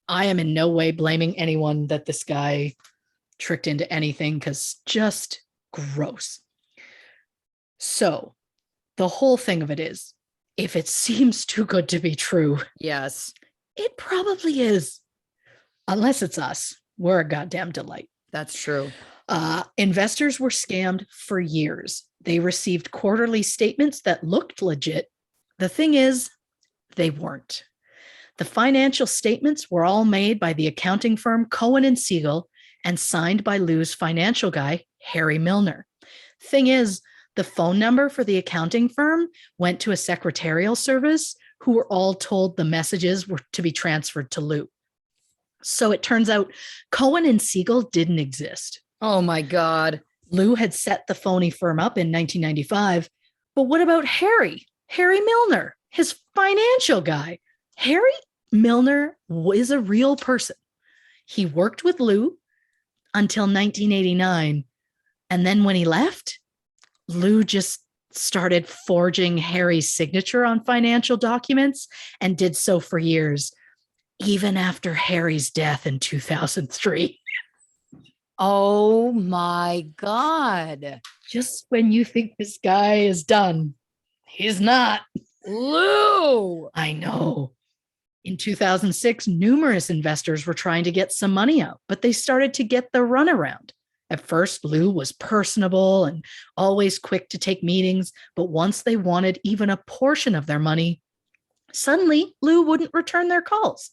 I am in no way blaming anyone that this guy tricked into anything, because just gross. So the whole thing of it is, if it seems too good to be true, yes, it probably is. Unless it's us. We're a goddamn delight. That's true. Investors were scammed for years. They received quarterly statements that looked legit. The thing is, they weren't. The financial statements were all made by the accounting firm Cohen and Siegel and signed by Lou's financial guy, Harry Milner. Thing is, the phone number for the accounting firm went to a secretarial service who were all told the messages were to be transferred to Lou. So it turns out Cohen and Siegel didn't exist. Oh my God. Lou had set the phony firm up in 1995. But what about Harry? Harry Milner, his financial guy. Harry Milner is a real person. He worked with Lou until 1989. And then when he left, Lou just started forging Harry's signature on financial documents and did so for years, even after Harry's death in 2003. Oh my God. Just when you think this guy is done, he's not. Lou. I know. In 2006, numerous investors were trying to get some money out, but they started to get the runaround. At first, Lou was personable and always quick to take meetings, but once they wanted even a portion of their money, suddenly Lou wouldn't return their calls.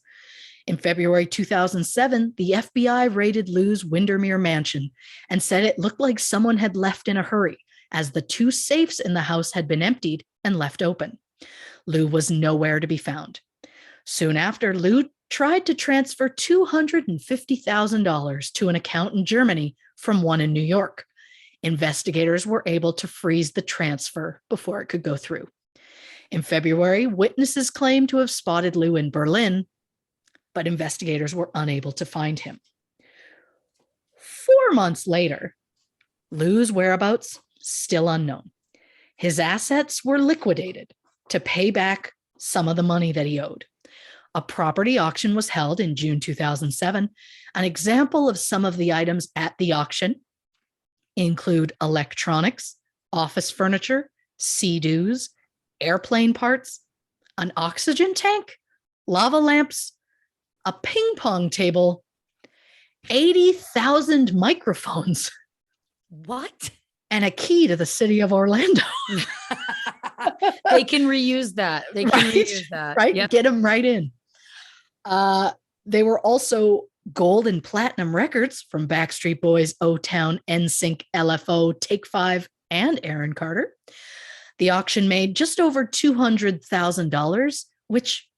In February 2007, the FBI raided Lou's Windermere mansion and said it looked like someone had left in a hurry, as the 2 safes in the house had been emptied and left open. Lou was nowhere to be found. Soon after, Lou tried to transfer $250,000 to an account in Germany from one in New York. Investigators were able to freeze the transfer before it could go through. In February, witnesses claimed to have spotted Lou in Berlin, but investigators were unable to find him. 4 months later, Lou's whereabouts still unknown. His assets were liquidated to pay back some of the money that he owed. A property auction was held in June 2007. An example of some of the items at the auction include electronics, office furniture, sea-doos, airplane parts, an oxygen tank, lava lamps, a ping pong table, 80,000 microphones. What? And a key to the city of Orlando. They can reuse that. They can reuse that. Right? Yep. Get them right in. They were also gold and platinum records from Backstreet Boys, O-Town, NSYNC, LFO, Take 5, and Aaron Carter. The auction made just over $200,000, which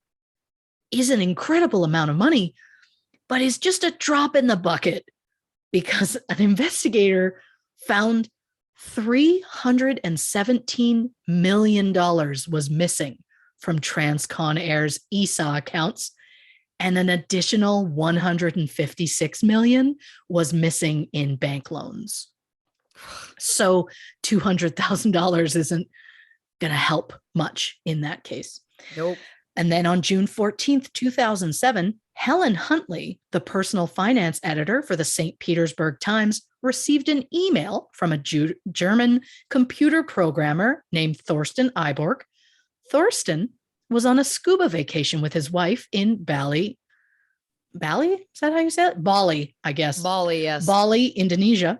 is an incredible amount of money, but is just a drop in the bucket because an investigator found $317 million was missing from Transcon Air's ESA accounts, and an additional $156 million was missing in bank loans. So $200,000 isn't going to help much in that case. Nope. And then on June 14th, 2007, Helen Huntley, the personal finance editor for the St. Petersburg Times, received an email from a German computer programmer named Thorsten Iborg. Thorsten was on a scuba vacation with his wife in Bali. Bali? Is that how you say it? Bali, I guess. Bali, yes. Bali, Indonesia,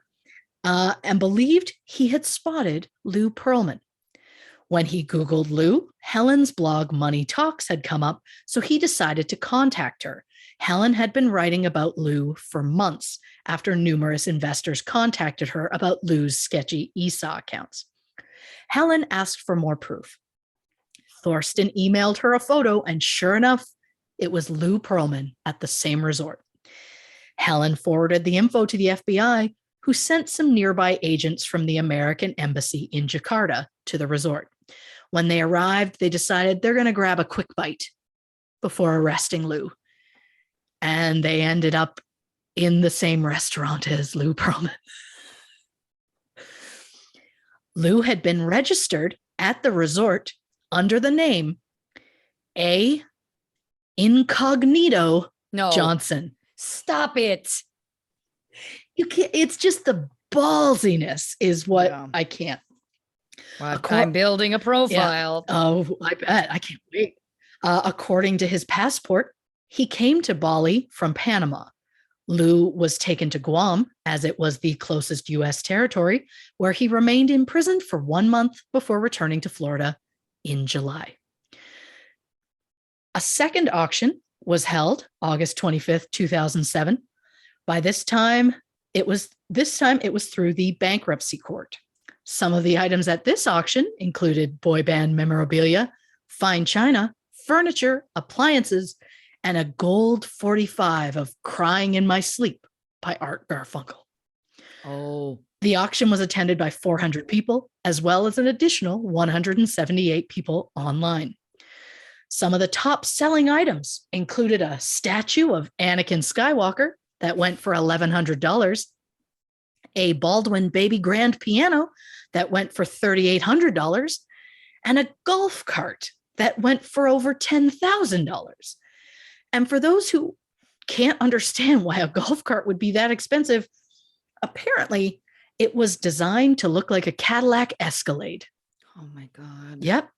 and believed he had spotted Lou Pearlman. When he Googled Lou, Helen's blog Money Talks had come up, so he decided to contact her. Helen had been writing about Lou for months after numerous investors contacted her about Lou's sketchy ESA accounts. Helen asked for more proof. Thorsten emailed her a photo, and sure enough, it was Lou Pearlman at the same resort. Helen forwarded the info to the FBI, who sent some nearby agents from the American embassy in Jakarta to the resort. When they arrived, they decided they're going to grab a quick bite before arresting Lou. And they ended up in the same restaurant as Lou Pearlman. Lou had been registered at the resort under the name A. Incognito Johnson. Stop it. You can't, it's just the ballsiness is what I can't. Well, I'm building a profile. Yeah. Oh, I bet. I can't wait. According to his passport, he came to Bali from Panama. Lou was taken to Guam, as it was the closest U.S. territory, where he remained imprisoned for 1 month before returning to Florida in July. A second auction was held August 25th, 2007. By this time, it was through the bankruptcy court. Some of the items at this auction included boy band memorabilia, fine china, furniture, appliances, and a gold 45 of Crying in My Sleep by Art Garfunkel. Oh. The auction was attended by 400 people, as well as an additional 178 people online. Some of the top selling items included a statue of Anakin Skywalker that went for $1,100, a Baldwin baby grand piano that went for $3,800, and a golf cart that went for over $10,000. And for those who can't understand why a golf cart would be that expensive, apparently it was designed to look like a Cadillac Escalade. Oh my God. Yep.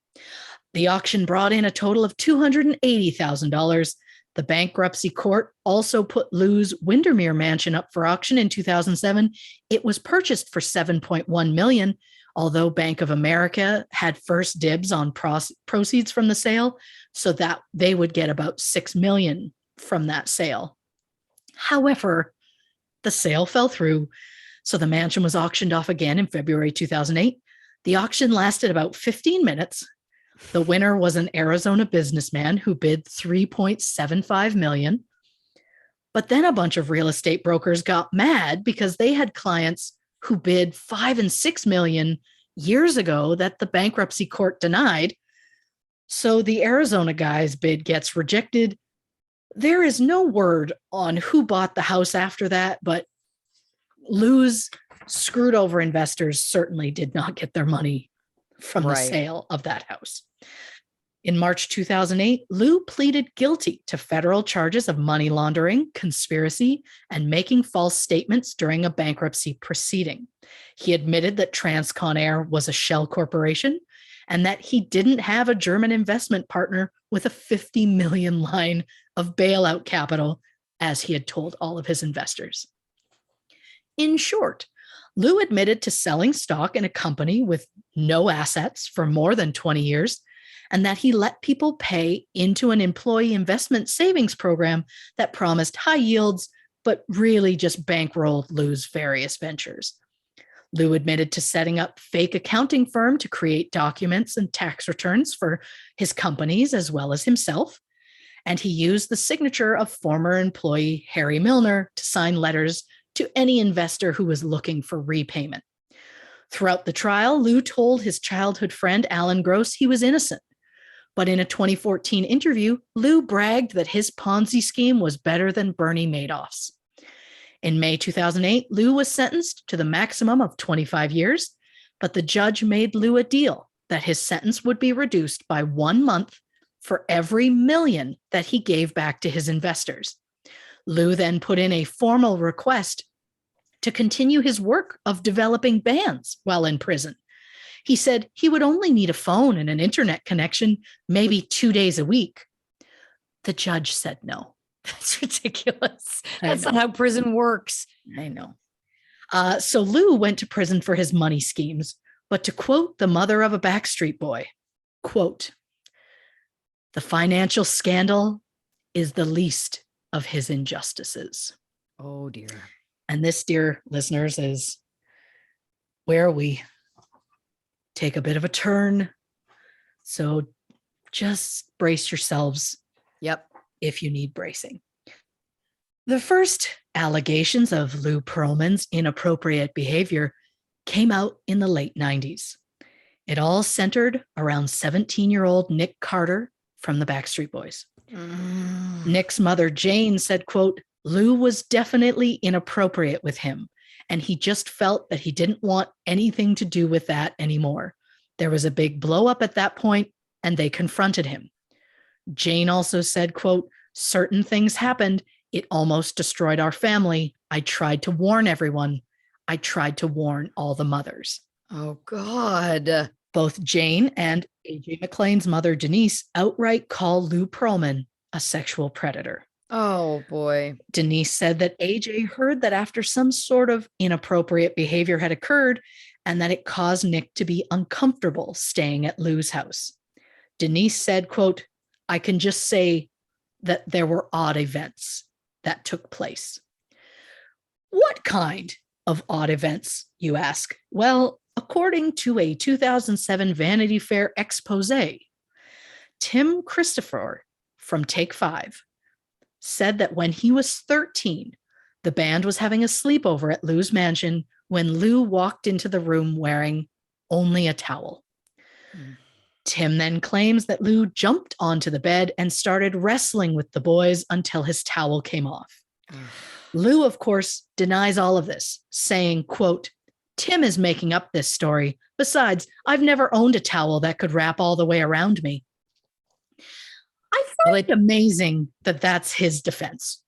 The auction brought in a total of $280,000. The bankruptcy court also put Lou's Windermere mansion up for auction in 2007. It was purchased for $7.1 million, although Bank of America had first dibs on proceeds from the sale, so that they would get about $6 million from that sale. However, the sale fell through, so the mansion was auctioned off again in February 2008. The auction lasted about 15 minutes. The winner was an Arizona businessman who bid $3.75 million. But then a bunch of real estate brokers got mad because they had clients who bid $5 and $6 million years ago that the bankruptcy court denied. So the Arizona guy's bid gets rejected. There is no word on who bought the house after that, but Lou's screwed over investors certainly did not get their money from the sale of that house. In March 2008, Lou pleaded guilty to federal charges of money laundering, conspiracy, and making false statements during a bankruptcy proceeding. He admitted that Transcon Air was a shell corporation and that he didn't have a German investment partner with a $50 million line of bailout capital, as he had told all of his investors. In short, Lou admitted to selling stock in a company with no assets for more than 20 years, and that he let people pay into an employee investment savings program that promised high yields, but really just bankrolled Lou's various ventures. Lou admitted to setting up fake accounting firm to create documents and tax returns for his companies as well as himself. And he used the signature of former employee Harry Milner to sign letters to any investor who was looking for repayment. Throughout the trial, Lou told his childhood friend Alan Gross he was innocent. But in a 2014 interview, Lou bragged that his Ponzi scheme was better than Bernie Madoff's. In May 2008, Lou was sentenced to the maximum of 25 years, but the judge made Lou a deal that his sentence would be reduced by 1 month for every million that he gave back to his investors. Lou then put in a formal request to continue his work of developing bands while in prison. He said he would only need a phone and an internet connection, maybe 2 days a week. The judge said no. That's ridiculous. That's not how prison works. I know. So Lou went to prison for his money schemes, but to quote the mother of a Backstreet Boy, quote, "The financial scandal is the least of his injustices." Oh, dear. And this, dear listeners, is where we take a bit of a turn. So just brace yourselves. Yep. If you need bracing. The first allegations of Lou Pearlman's inappropriate behavior came out in the late 90s. It all centered around 17-year-old Nick Carter from the Backstreet Boys. Nick's mother, Jane, said, quote, Lou was definitely inappropriate with him, and he just felt that he didn't want anything to do with that anymore. There was a big blow up at that point, and they confronted him. Jane also said, quote, certain things happened. It almost destroyed our family. I tried to warn everyone. I tried to warn all the mothers. Oh, God. Both Jane and AJ McLean's mother, Denise, outright call Lou Pearlman a sexual predator. Oh, boy. Denise said that AJ heard that after some sort of inappropriate behavior had occurred and that it caused Nick to be uncomfortable staying at Lou's house. Denise said, quote, I can just say that there were odd events that took place. What kind of odd events, you ask? Well, according to a 2007 Vanity Fair expose, Tim Christopher from Take 5 said that when he was 13, the band was having a sleepover at Lou's mansion when Lou walked into the room wearing only a towel. Tim then claims that Lou jumped onto the bed and started wrestling with the boys until his towel came off. Lou, of course, denies all of this, saying, quote, Tim is making up this story. Besides, I've never owned a towel that could wrap all the way around me. I find it amazing that that's his defense.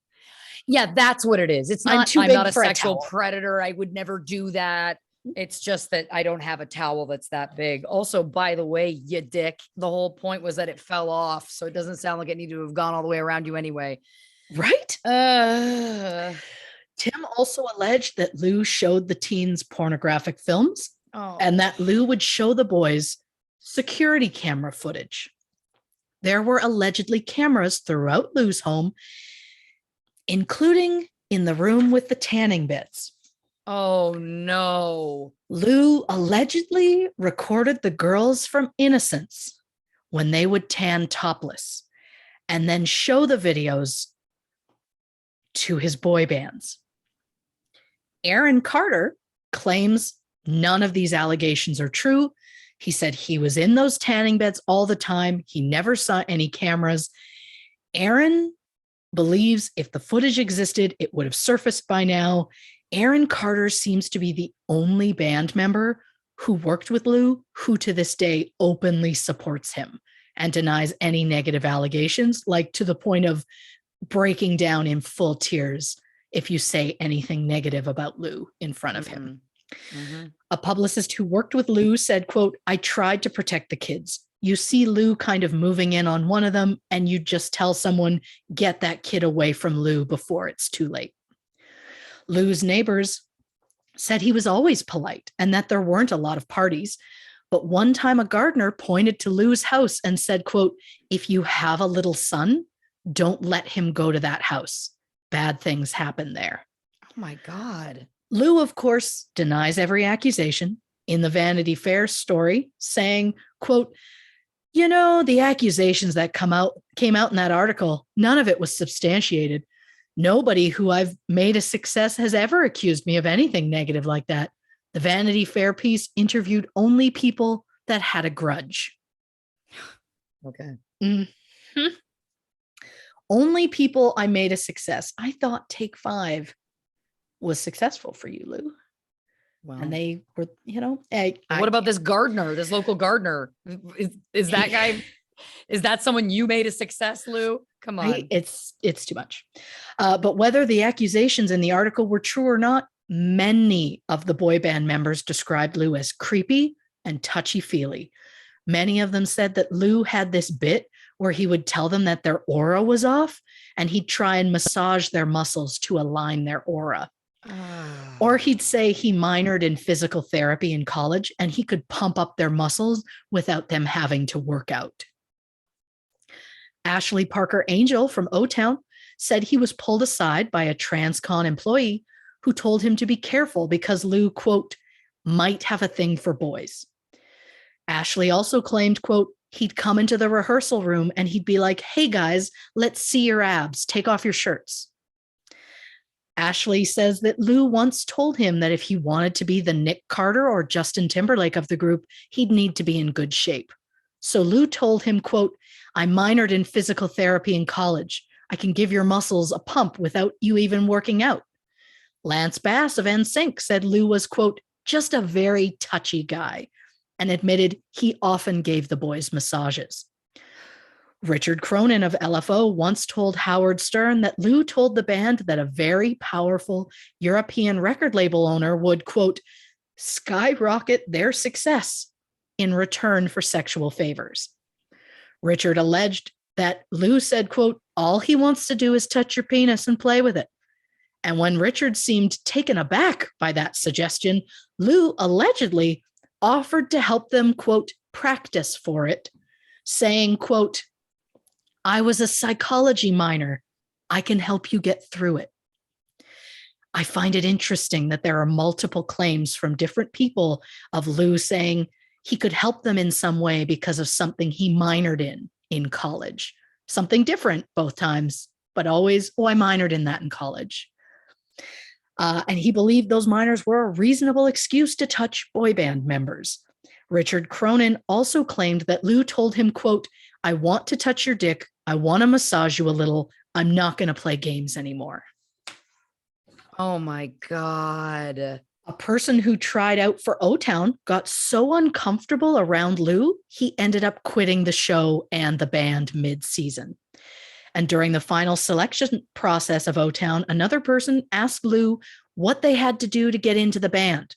Yeah, that's what it is. It's not, I'm not a sexual predator. I would never do that. It's just that I don't have a towel that's that big. Also, by the way, you dick, the whole point was that it fell off. So it doesn't sound like it needed to have gone all the way around you anyway. Right? Tim also alleged that Lou showed the teens pornographic films and that Lou would show the boys security camera footage. There were allegedly cameras throughout Lou's home, including in the room with the tanning beds. Oh, no. Lou allegedly recorded the girls from Innocence when they would tan topless and then show the videos to his boy bands. Aaron Carter claims none of these allegations are true. He said he was in those tanning beds all the time. He never saw any cameras. Aaron believes if the footage existed, it would have surfaced by now. Aaron Carter seems to be the only band member who worked with Lou who to this day openly supports him and denies any negative allegations, like to the point of breaking down in full tears if you say anything negative about Lou in front of him. A publicist who worked with Lou said, quote, I tried to protect the kids. You see Lou kind of moving in on one of them and you just tell someone, get that kid away from Lou before it's too late. Lou's neighbors said he was always polite and that there weren't a lot of parties. But one time a gardener pointed to Lou's house and said, quote, if you have a little son, don't let him go to that house. Bad things happen there. Oh my God. Lou, of course, denies every accusation in the Vanity Fair story, saying, quote, you know, the accusations that came out in that article, none of it was substantiated. Nobody who I've made a success has ever accused me of anything negative like that. The Vanity Fair piece interviewed only people that had a grudge. Okay. Mm-hmm. Only people I made a success. I thought Take 5 was successful for you, Lou. Wow. And they were, you know. What about this gardener, this local gardener? Is that guy, is that someone you made a success, Lou? Come on. It's too much. But whether the accusations in the article were true or not, many of the boy band members described Lou as creepy and touchy-feely. Many of them said that Lou had this bit where he would tell them that their aura was off and he'd try and massage their muscles to align their aura. Or he'd say he minored in physical therapy in college and he could pump up their muscles without them having to work out. Ashley Parker Angel from O-Town said he was pulled aside by a Transcon employee who told him to be careful because Lou, quote, might have a thing for boys. Ashley also claimed, quote, he'd come into the rehearsal room and he'd be like, hey guys, let's see your abs, take off your shirts. Ashley says that Lou once told him that if he wanted to be the Nick Carter or Justin Timberlake of the group, he'd need to be in good shape. So Lou told him, quote, I minored in physical therapy in college. I can give your muscles a pump without you even working out. Lance Bass of NSYNC said Lou was, quote, just a very touchy guy, and admitted he often gave the boys massages. Richard Cronin of LFO once told Howard Stern that Lou told the band that a very powerful European record label owner would, quote, skyrocket their success in return for sexual favors. Richard alleged that Lou said, quote, all he wants to do is touch your penis and play with it. And when Richard seemed taken aback by that suggestion, Lou allegedly offered to help them, quote, practice for it, saying, quote, I was a psychology minor. I can help you get through it. I find it interesting that there are multiple claims from different people of Lou saying he could help them in some way because of something he minored in college. Something different both times, but always, I minored in that in college. And he believed those minors were a reasonable excuse to touch boy band members. Richard Cronin also claimed that Lou told him, quote, I want to touch your dick. I want to massage you a little. I'm not going to play games anymore. Oh my God. A person who tried out for O-Town got so uncomfortable around Lou, he ended up quitting the show and the band mid-season. And during the final selection process of O-Town, another person asked Lou what they had to do to get into the band.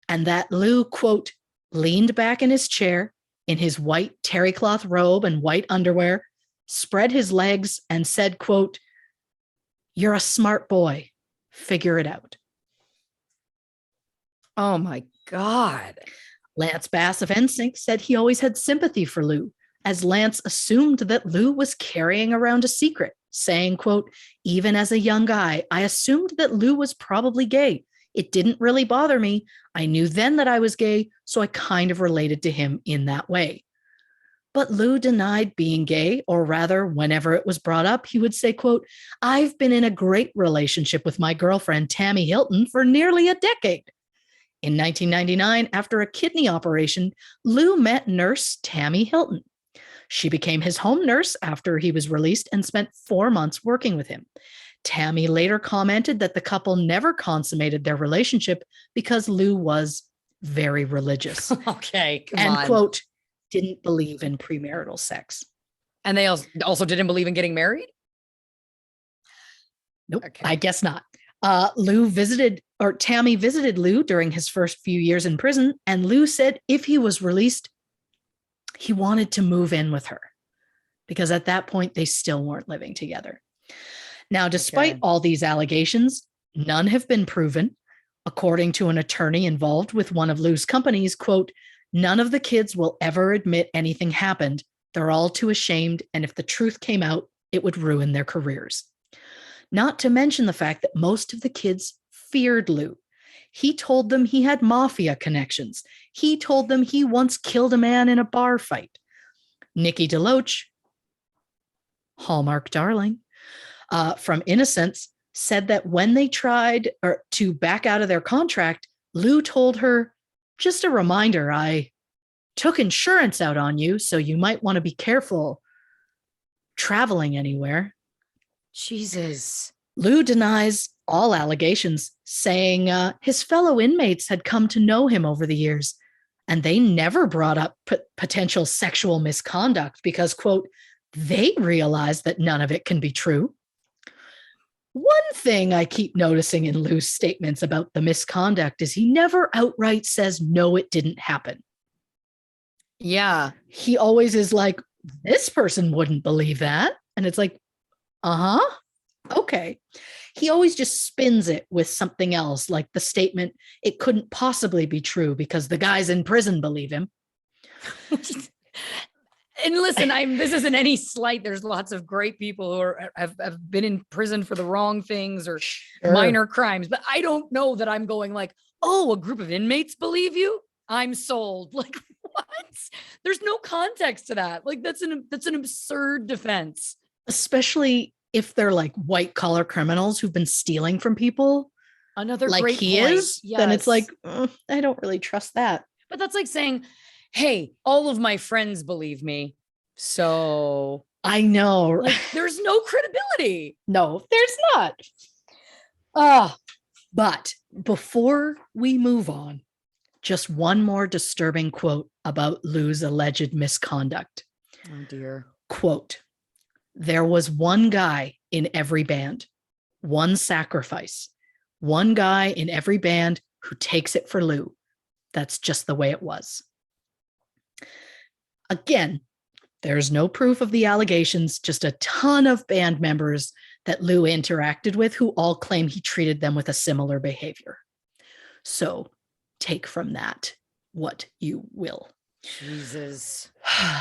And that Lou, quote, leaned back in his chair in his white terry cloth robe and white underwear, spread his legs and said, quote, you're a smart boy. Figure it out. Oh my God. Lance Bass of NSYNC said he always had sympathy for Lou, as Lance assumed that Lou was carrying around a secret, saying, quote, even as a young guy, I assumed that Lou was probably gay. It didn't really bother me. I knew then that I was gay, so I kind of related to him in that way. But Lou denied being gay, or rather, whenever it was brought up, he would say, quote, I've been in a great relationship with my girlfriend, Tammy Hilton, for nearly a decade. In 1999, after a kidney operation, Lou met nurse Tammy Hilton. She became his home nurse after he was released and spent 4 months working with him. Tammy later commented that the couple never consummated their relationship because Lou was very religious. Okay, come and, on. quote, didn't believe in premarital sex. And they also didn't believe in getting married? Nope, okay. I guess not. Tammy visited Lou during his first few years in prison, and Lou said if he was released, he wanted to move in with her because at that point they still weren't living together. Now, despite all these allegations, none have been proven. According to an attorney involved with one of Lou's companies, quote, none of the kids will ever admit anything happened. They're all too ashamed, and if the truth came out, it would ruin their careers. Not to mention the fact that most of the kids feared Lou. He told them he had mafia connections. He told them he once killed a man in a bar fight. Nikki DeLoach, Hallmark darling, from Innocence, said that when they tried to back out of their contract, Lou told her, just a reminder, I took insurance out on you, so you might want to be careful traveling anywhere. Jesus. Lou denies all allegations, saying his fellow inmates had come to know him over the years, and they never brought up potential sexual misconduct because, quote, they realized that none of it can be true. One thing I keep noticing in Lou's statements about the misconduct is he never outright says, no, it didn't happen. Yeah. He always is like, this person wouldn't believe that. And it's like, okay. He always just spins it with something else, like the statement, it couldn't possibly be true because the guys in prison believe him. And listen, this isn't any slight. There's lots of great people who have been in prison for the wrong things or minor crimes, but I don't know that I'm going like, oh, a group of inmates believe you? I'm sold. Like, what? There's no context to that. Like, that's an absurd defense. Especially if they're like white collar criminals who've been stealing from people, another like great he point. is, then it's like, I don't really trust that. But that's like saying, hey, all of my friends believe me. So I know. Like, there's no credibility. No, there's not. But before we move on, just one more disturbing quote about Lou's alleged misconduct. Oh, dear. Quote, there was one guy in every band, one sacrifice, one guy in every band who takes it for Lou. That's just the way it was. Again, there's no proof of the allegations, just a ton of band members that Lou interacted with who all claim he treated them with a similar behavior. So take from that what you will. Jesus.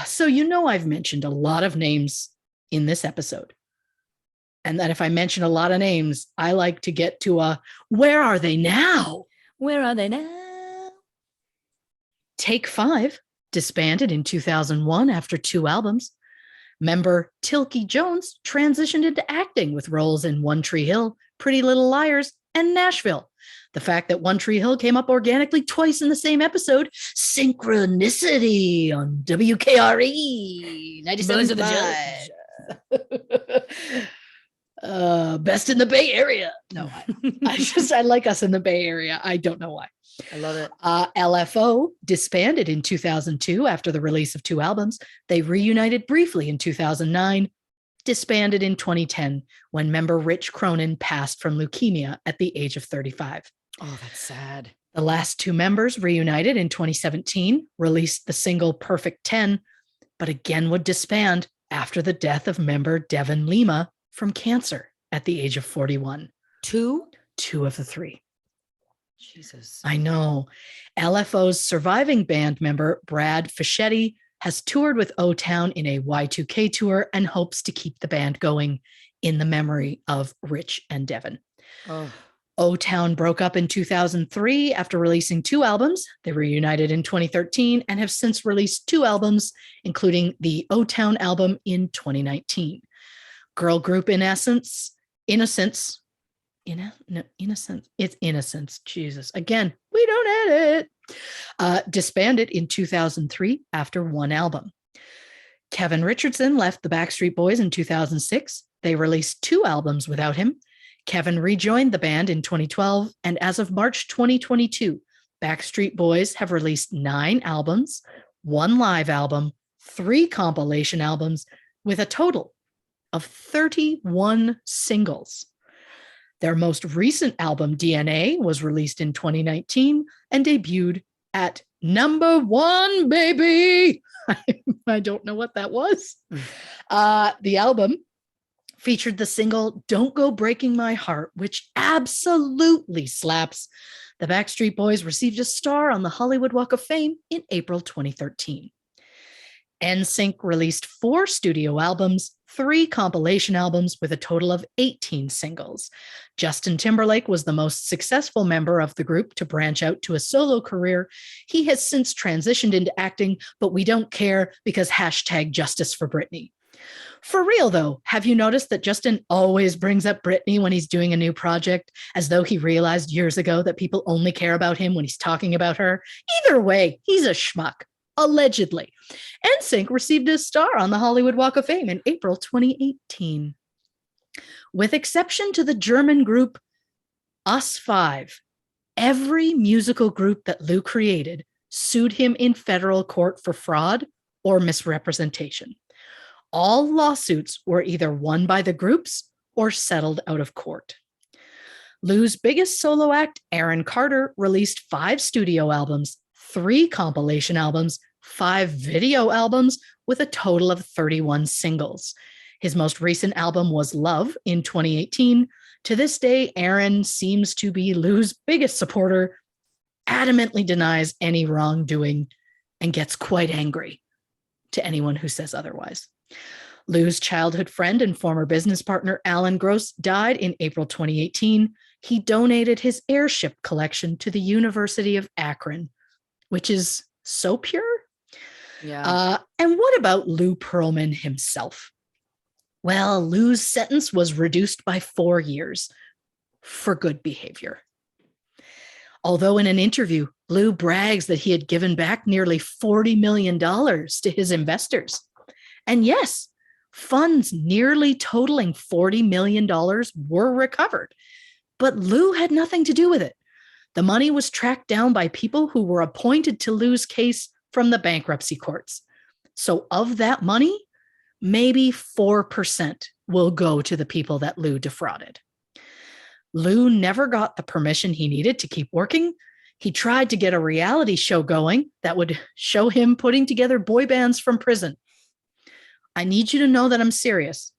So I've mentioned a lot of names in this episode. And that if I mention a lot of names, I like to get to where are they now? Where are they now? Take 5 disbanded in 2001 after 2 albums. Member Tilky Jones transitioned into acting with roles in One Tree Hill, Pretty Little Liars, and Nashville. The fact that One Tree Hill came up organically twice in the same episode, synchronicity on WKRE 97.5. Best in the Bay Area. No, I like us in the Bay Area. I don't know why. I love it. LFO disbanded in 2002 after the release of 2 albums. They reunited briefly in 2009, disbanded in 2010 when member Rich Cronin passed from leukemia at the age of 35. Oh, that's sad. The last 2 members reunited in 2017, released the single Perfect 10, but again would disband after the death of member Devin Lima from cancer at the age of 41. 2 of the 3. Jesus. I know. LFO's surviving band member, Brad Fischetti, has toured with O-Town in a Y2K tour and hopes to keep the band going in the memory of Rich and Devin. Oh. O-Town broke up in 2003 after releasing 2 albums. They reunited in 2013 and have since released 2 albums, including the O-Town album in 2019. Girl group Innocence. It's Innocence. Jesus. Again, we don't edit. Disbanded in 2003 after 1 album. Kevin Richardson left the Backstreet Boys in 2006. They released 2 albums without him. Kevin rejoined the band in 2012, and as of March 2022, Backstreet Boys have released 9 albums, 1 live album, 3 compilation albums, with a total of 31 singles. Their most recent album, DNA, was released in 2019 and debuted at number 1, baby. I don't know what that was. The album featured the single Don't Go Breaking My Heart, which absolutely slaps. The Backstreet Boys received a star on the Hollywood Walk of Fame in April 2013. NSync released 4 studio albums, 3 compilation albums with a total of 18 singles. Justin Timberlake was the most successful member of the group to branch out to a solo career. He has since transitioned into acting, but we don't care because #Justice for Britney. For real, though, have you noticed that Justin always brings up Britney when he's doing a new project, as though he realized years ago that people only care about him when he's talking about her? Either way, he's a schmuck. Allegedly. NSYNC received a star on the Hollywood Walk of Fame in April 2018. With exception to the German group US5, every musical group that Lou created sued him in federal court for fraud or misrepresentation. All lawsuits were either won by the groups or settled out of court. Lou's biggest solo act, Aaron Carter, released 5 studio albums, 3 compilation albums, 5 video albums, with a total of 31 singles. His most recent album was Love in 2018. To this day, Aaron seems to be Lou's biggest supporter, adamantly denies any wrongdoing, and gets quite angry to anyone who says otherwise. Lou's childhood friend and former business partner, Alan Gross, died in April 2018. He donated his airship collection to the University of Akron, which is so pure. Yeah. And what about Lou Pearlman himself? Well, Lou's sentence was reduced by 4 years for good behavior. Although in an interview, Lou brags that he had given back nearly $40 million to his investors. And yes, funds nearly totaling $40 million were recovered, but Lou had nothing to do with it. The money was tracked down by people who were appointed to Lou's case from the bankruptcy courts. So of that money, maybe 4% will go to the people that Lou defrauded. Lou never got the permission he needed to keep working. He tried to get a reality show going that would show him putting together boy bands from prison. I need you to know that I'm serious.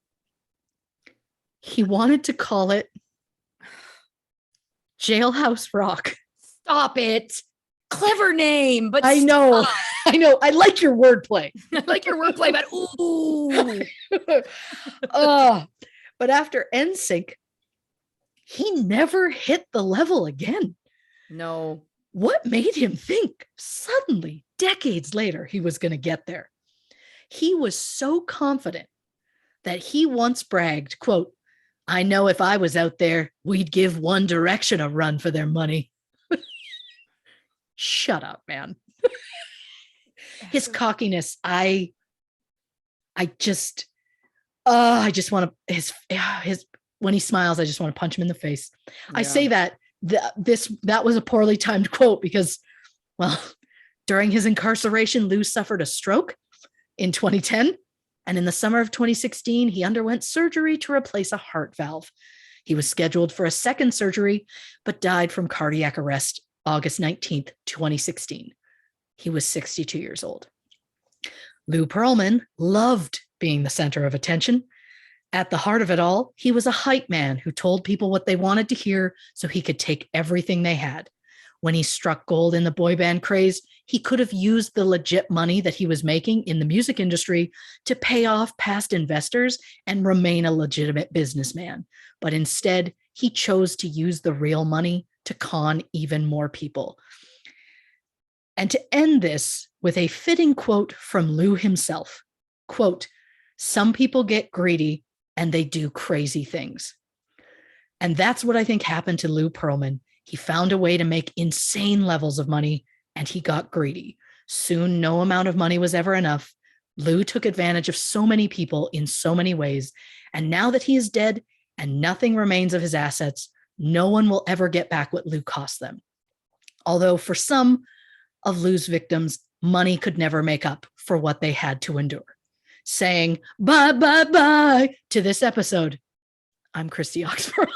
He wanted to call it Jailhouse Rock. Stop it. Clever name, but I know. stop. I know. I like your wordplay. I like your wordplay, but ooh. But after NSYNC, he never hit the level again. No. What made him think suddenly, decades later, he was going to get there? He was so confident that he once bragged, quote, "I know if I was out there, we'd give One Direction a run for their money." Shut up, man. His cockiness, I just want to, his when he smiles, I just want to punch him in the face. Yeah. I say that that was a poorly timed quote because, well, during his incarceration, Lou suffered a stroke in 2010. And in the summer of 2016, he underwent surgery to replace a heart valve. He was scheduled for a second surgery, but died from cardiac arrest August 19th, 2016. He was 62 years old. Lou Pearlman loved being the center of attention. At the heart of it all, he was a hype man who told people what they wanted to hear so he could take everything they had. When he struck gold in the boy band craze, he could have used the legit money that he was making in the music industry to pay off past investors and remain a legitimate businessman. But instead, he chose to use the real money to con even more people. And to end this with a fitting quote from Lou himself, quote, "Some people get greedy and they do crazy things." And that's what I think happened to Lou Pearlman. He found a way to make insane levels of money and he got greedy. Soon, no amount of money was ever enough. Lou took advantage of so many people in so many ways. And now that he is dead and nothing remains of his assets, no one will ever get back what Lou cost them. Although for some of Lou's victims, money could never make up for what they had to endure. Saying bye, bye, bye to this episode, I'm Christy Oxborrow.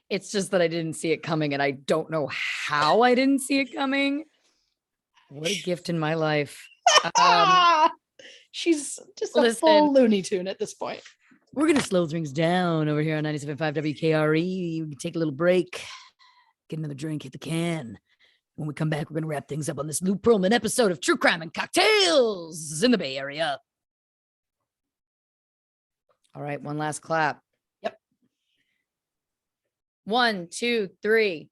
It's just that I didn't see it coming, and I don't know how I didn't see it coming. What a gift in my life. She's just a full Looney Tune at this point. We're going to slow things down over here on 97.5 WKRE. We can take a little break, get another drink, hit the can. When we come back, we're going to wrap things up on this Lou Pearlman episode of True Crime and Cocktails in the Bay Area. All right, one last clap. Yep. 1, 2, 3.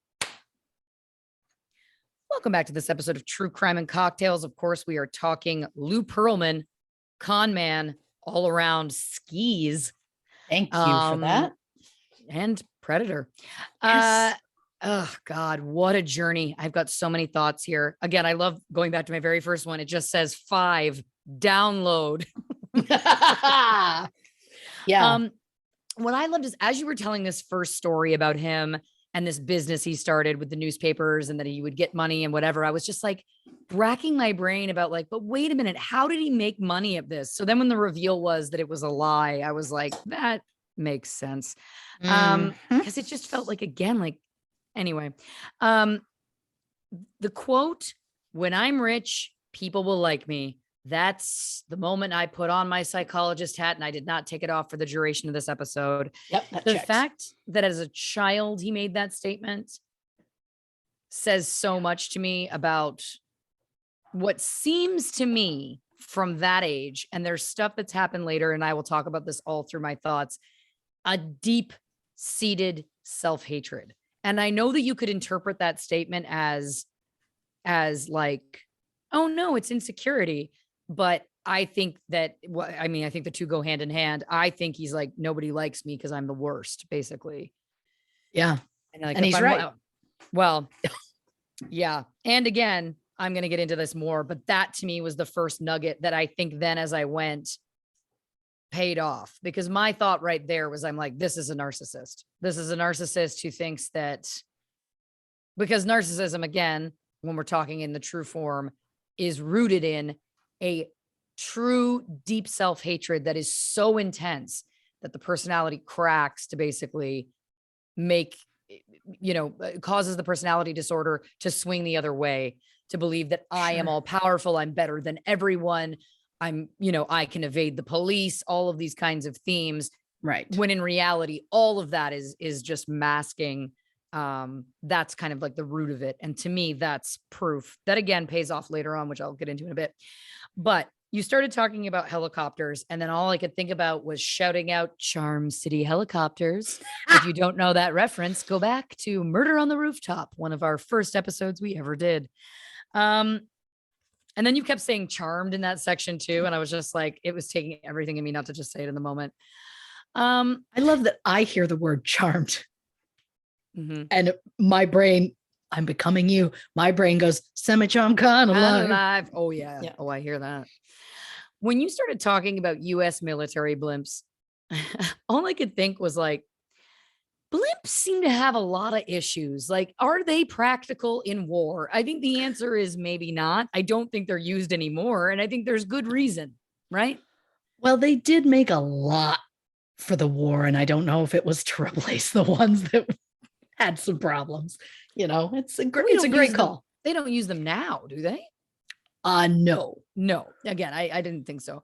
Welcome back to this episode of True Crime and Cocktails. Of course, we are talking Lou Pearlman, con man, all around skis. Thank you for that. And predator. Yes. Oh God, what a journey. I've got so many thoughts here. Again, I love going back to my very first one. It just says 5, download. Yeah. What I loved is as you were telling this first story about him and this business he started with the newspapers and that he would get money and whatever, I was just like racking my brain about like, but wait a minute, how did he make money at this? So then when the reveal was that it was a lie, I was like, that makes sense. Because it just felt like, again, like, anyway, the quote, "When I'm rich, people will like me." That's the moment I put on my psychologist hat and I did not take it off for the duration of this episode. Yep. The fact that as a child, he made that statement says so much to me about what seems to me from that age. And there's stuff that's happened later. And I will talk about this all through my thoughts, a deep seated self-hatred. And I know that you could interpret that statement as like, oh no, it's insecurity. But I think that, I mean, I think the two go hand in hand. I think he's like, nobody likes me because I'm the worst, basically. Yeah. And like, and he's right. Well, yeah. And again, I'm going to get into this more, but that to me was the first nugget that I think then as I went paid off, because my thought right there was, I'm like, this is a narcissist. This is a narcissist who thinks that, because narcissism, again, when we're talking in the true form, is rooted in a true deep self-hatred that is so intense that the personality cracks to basically make, causes the personality disorder to swing the other way, to believe that I am all powerful, I'm better than everyone, I can evade the police, all of these kinds of themes. Right. When in reality, all of that is just masking. That's kind of like the root of it. And to me, that's proof that, again, pays off later on, which I'll get into in a bit. But you started talking about helicopters, and then all I could think about was shouting out Charm City Helicopters. If you don't know that reference, go back to Murder on the Rooftop, one of our first episodes we ever did. And then you kept saying charmed in that section too. And I was just like, it was taking everything in me not to just say it in the moment. I love that I hear the word charmed. Mm-hmm. And my brain, I'm becoming you. My brain goes, Semi-Charm Khan alive. Oh, yeah. Oh, I hear that. When you started talking about US military blimps, all I could think was like, blimps seem to have a lot of issues. Like, are they practical in war? I think the answer is maybe not. I don't think they're used anymore. And I think there's good reason, right? Well, they did make a lot for the war. And I don't know if it was to replace the ones that had some problems. It's a great call. They don't use them now, do they? No. Again, I didn't think so.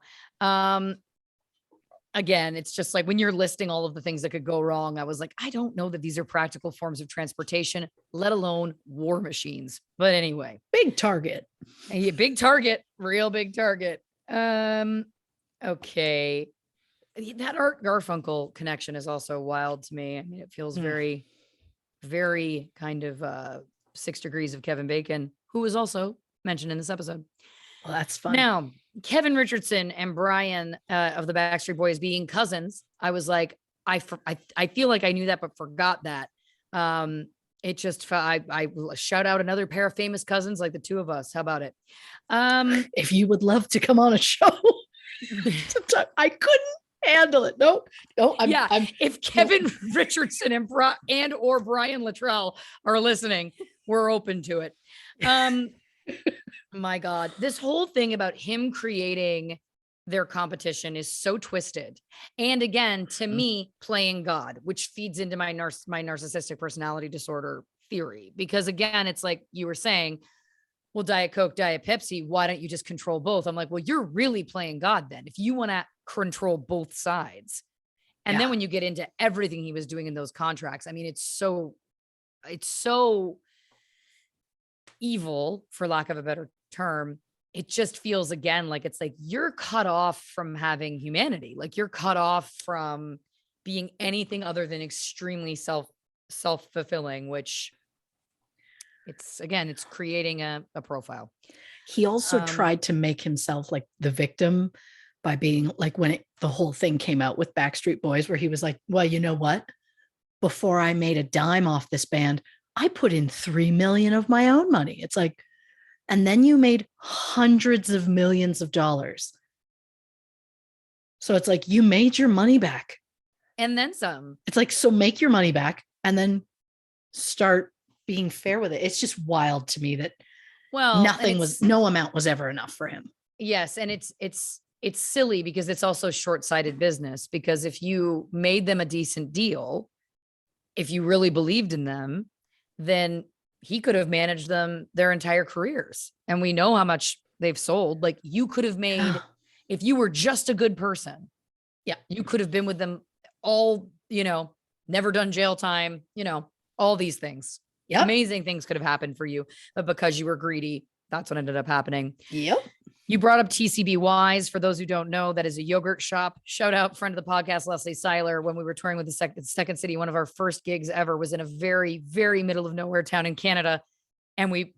Again, it's just like when you're listing all of the things that could go wrong, I was like, I don't know that these are practical forms of transportation, let alone war machines. But anyway, big target. Big target, real big target. Okay. That Art Garfunkel connection is also wild to me. I mean, it feels very, very kind of 6 degrees of Kevin Bacon, who was also mentioned in this episode. Well, that's fun. Now, Kevin Richardson and Brian of the Backstreet Boys being cousins, I was like, I feel like I knew that, but forgot that. It just, I shout out another pair of famous cousins, like the two of us. How about it? If you would love to come on a show, I couldn't handle it. Nope. If Kevin Richardson and or Brian Luttrell are listening, we're open to it. My God, this whole thing about him creating their competition is so twisted. And again, to me, playing God, which feeds into my narcissistic personality disorder theory. Because again, it's like you were saying, well, Diet Coke, Diet Pepsi, why don't you just control both? I'm like, well, you're really playing God then, if you want to control both sides. And then when you get into everything he was doing in those contracts, I mean, it's so evil, for lack of a better term. It just feels, again, like it's like you're cut off from having humanity. Like you're cut off from being anything other than extremely self-fulfilling, which it's creating a profile. He also tried to make himself like the victim by being like, when the whole thing came out with Backstreet Boys, where he was like, well, you know what? Before I made a dime off this band, I put in 3 million of my own money. It's like, and then you made hundreds of millions of dollars. So it's like, you made your money back. And then some. It's like, so make your money back and then start being fair with it. It's just wild to me that no amount was ever enough for him. Yes. And it's silly because it's also short-sighted business, because if you made them a decent deal, if you really believed in them, then he could have managed them their entire careers. And we know how much they've sold. Like you could have made, if you were just a good person, you could have been with them all, never done jail time, all these things. Yep. Amazing things could have happened for you, but because you were greedy, that's what ended up happening. Yep. You brought up TCB Wise. For those who don't know, that is a yogurt shop. Shout out friend of the podcast, Leslie Seiler. When we were touring with the Second City, one of our first gigs ever was in a very, very middle of nowhere town in Canada. And we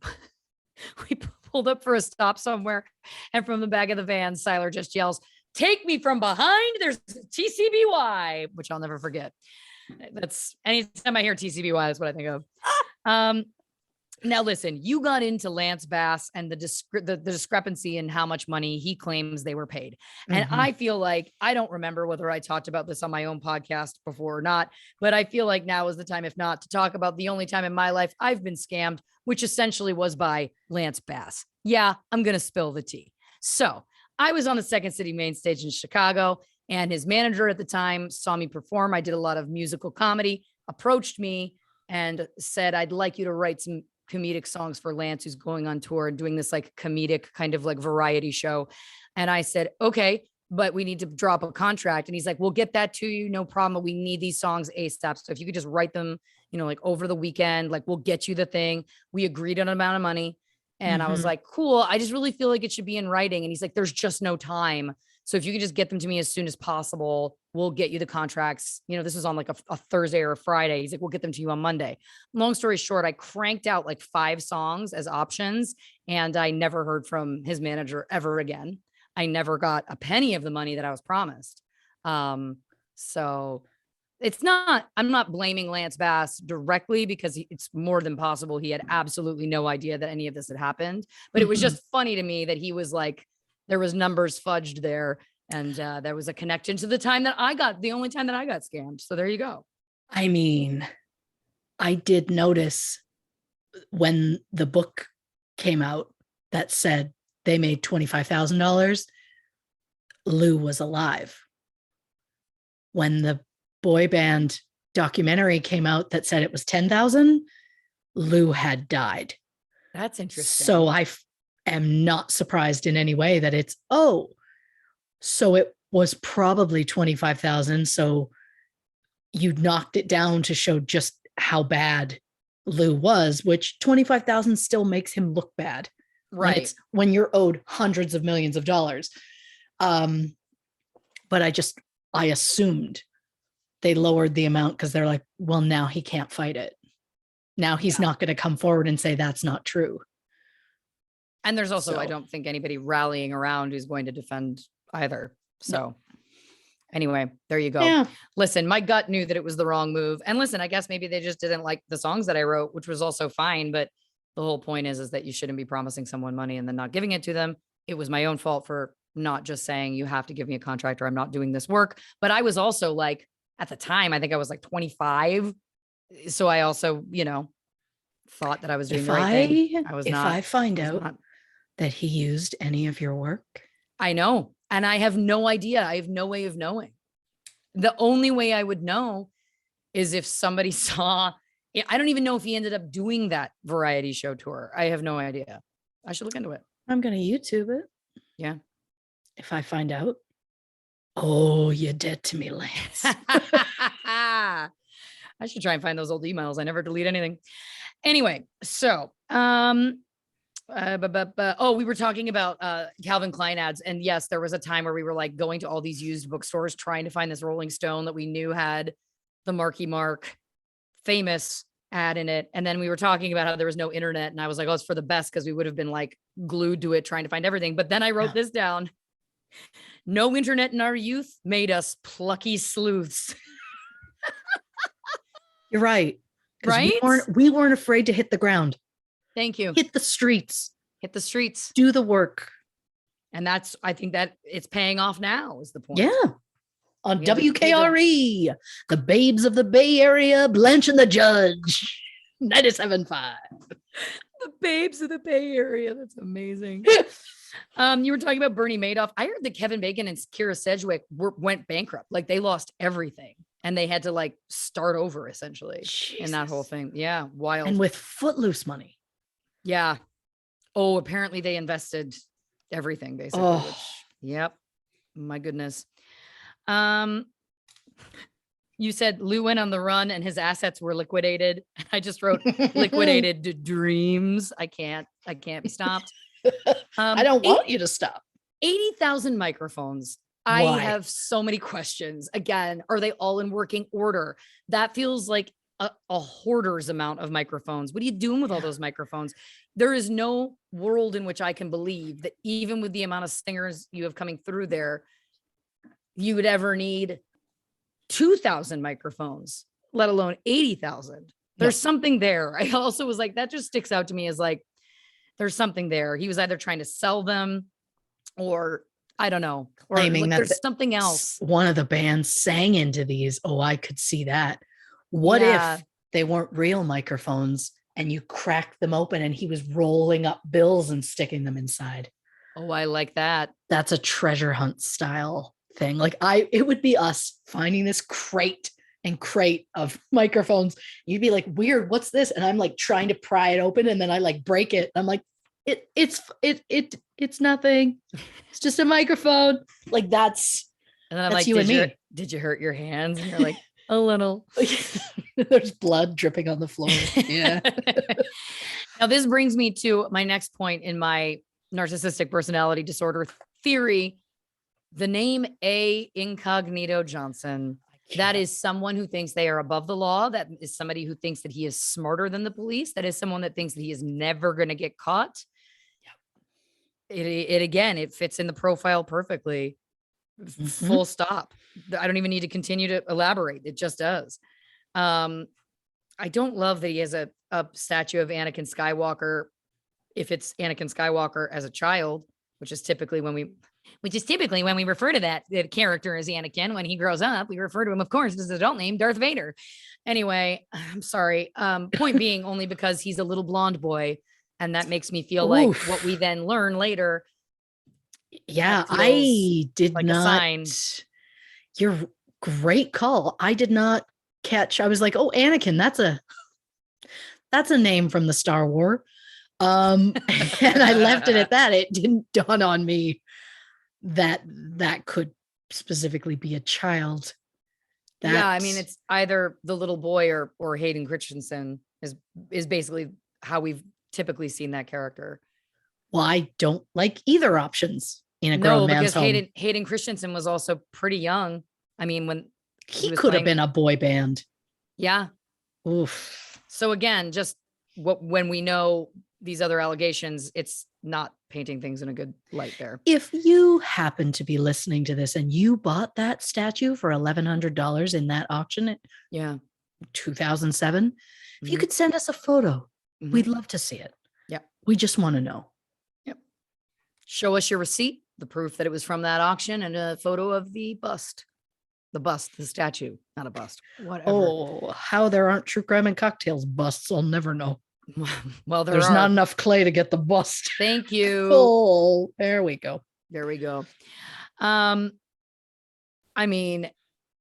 pulled up for a stop somewhere. And from the back of the van, Siler just yells, "Take me from behind. There's TCBY," which I'll never forget. That's anytime I hear TCBY, that's what I think of. Now listen, you got into Lance Bass and the discrepancy in how much money he claims they were paid. And I feel like, I don't remember whether I talked about this on my own podcast before or not, but I feel like now is the time, if not, to talk about the only time in my life I've been scammed, which essentially was by Lance Bass. Yeah, I'm going to spill the tea. So I was on the Second City main stage in Chicago, and his manager at the time saw me perform. I did a lot of musical comedy, approached me and said, "I'd like you to write some comedic songs for Lance, who's going on tour and doing this like comedic kind of like variety show." And I said, "Okay, but we need to drop a contract." And he's like, "We'll get that to you. No problem. But we need these songs ASAP. So if you could just write them, like over the weekend, like we'll get you the thing." We agreed on an amount of money. And I was like, "Cool. I just really feel like it should be in writing." And he's like, "There's just no time. So if you could just get them to me as soon as possible, we'll get you the contracts." This was on like a Thursday or a Friday. He's like, "We'll get them to you on Monday." Long story short, I cranked out like 5 songs as options, and I never heard from his manager ever again. I never got a penny of the money that I was promised. So I'm not blaming Lance Bass directly, because it's more than possible he had absolutely no idea that any of this had happened. But it was just funny to me that he was like, there was numbers fudged there. And there was a connection to the only time that I got scammed. So there you go. I mean, I did notice when the book came out that said they made $25,000, Lou was alive. When the boy band documentary came out that said it was 10,000, Lou had died. That's interesting. So I am not surprised in any way that it's, so it was probably 25,000. So you knocked it down to show just how bad Lou was, which 25,000 still makes him look bad. Right. When you're owed hundreds of millions of dollars. But I assumed they lowered the amount because they're like, well, now he can't fight it. Now he's not going to come forward and say that's not true. And there's also, I don't think anybody rallying around who's going to defend either. So anyway, there you go. Yeah. Listen, my gut knew that it was the wrong move. And listen, I guess maybe they just didn't like the songs that I wrote, which was also fine. But the whole point is that you shouldn't be promising someone money and then not giving it to them. It was my own fault for not just saying, "You have to give me a contract or I'm not doing this work." But I was also like, at the time, I think I was like 25. So I also, thought that I was doing the right thing. I was not. If I find out that he used any of your work, I know. And I have no idea. I have no way of knowing. The only way I would know is if somebody saw. I don't even know if he ended up doing that variety show tour. I have no idea. I should look into it. I'm going to YouTube it. Yeah. If I find out. Oh, you're dead to me, Lance. I should try and find those old emails. I never delete anything. Anyway, so we were talking about Calvin Klein ads. And yes, there was a time where we were like going to all these used bookstores trying to find this Rolling Stone that we knew had the Marky Mark famous ad in it. And then we were talking about how there was no internet. And I was like, "Oh, it's for the best," because we would have been like glued to it trying to find everything. But then I wrote this down. "No internet in our youth made us plucky sleuths." You're right. Right? We weren't afraid to hit the ground. Thank you. Hit the streets. Do the work. And I think that it's paying off now is the point. Yeah. On WKRE, the babes of the Bay Area, Blanche and the Judge, 97.5. The babes of the Bay Area. That's amazing. You were talking about Bernie Madoff. I heard that Kevin Bacon and Kira Sedgwick went bankrupt. Like they lost everything and they had to like start over essentially in that whole thing. Yeah. Wild. And with footloose money. Yeah. Oh, apparently they invested everything basically. Oh. Yep. My goodness. You said Lou went on the run and his assets were liquidated. I just wrote liquidated dreams. I can't be stopped. I don't want you to stop. 80,000 microphones. Why? I have so many questions. Again, are they all in working order? That feels like a hoarder's amount of microphones. What are you doing with all those microphones? There is no world in which I can believe that even with the amount of singers you have coming through there, you would ever need 2,000 microphones, let alone 80,000. There's something there. I also was like, that just sticks out to me as like, there's something there. He was either trying to sell them or I don't know, or claiming like that there's something else. One of the bands sang into these. Oh, I could see that. What if they weren't real microphones and you cracked them open and he was rolling up bills and sticking them inside? Oh, I like that. That's a treasure hunt style thing. Like it would be us finding this crate of microphones. You'd be like, weird, what's this? And I'm like trying to pry it open and then I like break it. I'm like, it's nothing. It's just a microphone. Like that's, and then I'm like, did you hurt your hands? And you're like, a little. There's blood dripping on the floor. Yeah. Now this brings me to my next point in my narcissistic personality disorder theory. The name A. Incognito Johnson. That is someone who thinks they are above the law. That is somebody who thinks that he is smarter than the police. That is someone that thinks that he is never going to get caught. It fits in the profile perfectly. Full stop. I don't even need to continue to elaborate. It just does. I don't love that he has a statue of Anakin Skywalker. If it's Anakin Skywalker as a child, which is typically when we refer to that character as Anakin, when he grows up, we refer to him, of course, as his adult name, Darth Vader. Anyway, I'm sorry. Point being, only because he's a little blonde boy. And that makes me feel like what we then learn later. Yeah, I did like not. You're great call. I did not catch. I was like, oh, Anakin, that's a name from the Star Wars. And I left it at that. It didn't dawn on me that could specifically be a child. Yeah, I mean, it's either the little boy or Hayden Christensen is basically how we've typically seen that character. Well, I don't like either options in a grown man's home. Because Hayden Christensen was also pretty young. I mean, when he could have been a boy band. Yeah. Oof. So again, just when we know these other allegations, it's not painting things in a good light there. If you happen to be listening to this and you bought that statue for $1,100 in that auction, 2007, if you could send us a photo, we'd love to see it. Yeah. We just want to know. Yep. Show us your receipt, the proof that it was from that auction, and a photo of the bust. The statue, not a bust. Whatever. Oh, how there aren't true crime and cocktails busts, I'll never know. Well, there's not enough clay to get the bust. Thank you. Oh, there we go. There we go. I mean,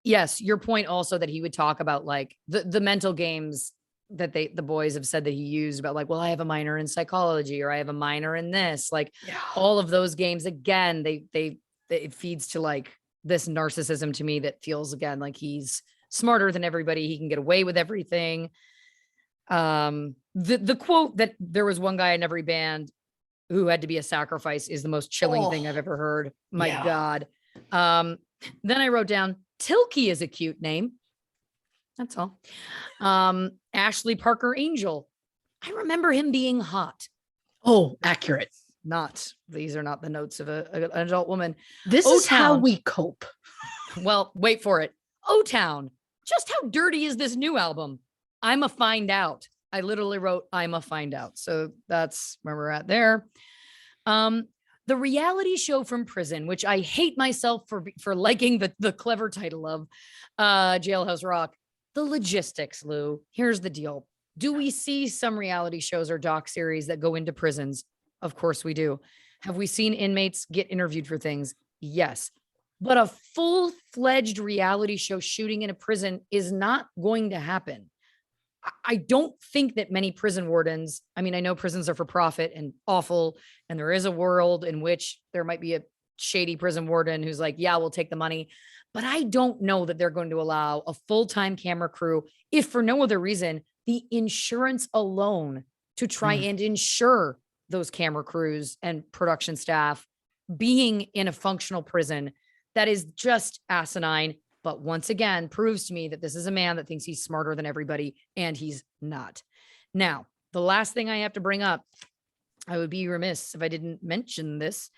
yes, your point also that he would talk about like the mental games that the boys have said that he used about like, well, I have a minor in psychology or I have a minor in this, like all of those games again, it feeds to like this narcissism to me that feels again, like he's smarter than everybody. He can get away with everything. The quote that there was one guy in every band who had to be a sacrifice is the most chilling thing I've ever heard. My God. Then I wrote down Tilky is a cute name. That's all. Ashley Parker Angel. I remember him being hot. Oh, accurate. These are not the notes of an adult woman. This is how we cope. Well, wait for it. O-Town. Just how dirty is this new album? I'm a find out. I literally wrote, I'm a find out. So that's where we're at there. The reality show from prison, which I hate myself for liking the clever title of Jailhouse Rock. The logistics, Lou. Here's the deal. Do we see some reality shows or doc series that go into prisons? Of course we do. Have we seen inmates get interviewed for things? Yes. But a full-fledged reality show shooting in a prison is not going to happen. I don't think that many prison wardens, I mean, I know prisons are for profit and awful, and there is a world in which there might be a shady prison warden who's like, yeah, we'll take the money. But I don't know that they're going to allow a full-time camera crew, if for no other reason, the insurance alone to try and insure those camera crews and production staff being in a functional prison. That is just asinine. but once again proves to me that this is a man that thinks he's smarter than everybody, and he's not. Now, the last thing I have to bring up, I would be remiss if I didn't mention this.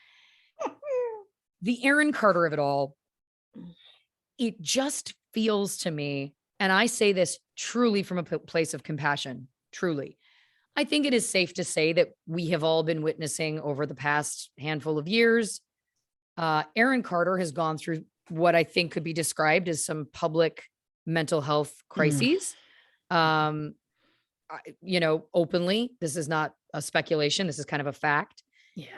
The Aaron Carter of it all, it just feels to me, and I say this truly from a place of compassion, truly. I think it is safe to say that we have all been witnessing over the past handful of years. Aaron Carter has gone through what I think could be described as some public mental health crises. Openly, this is not a speculation. This is kind of a fact. Yeah.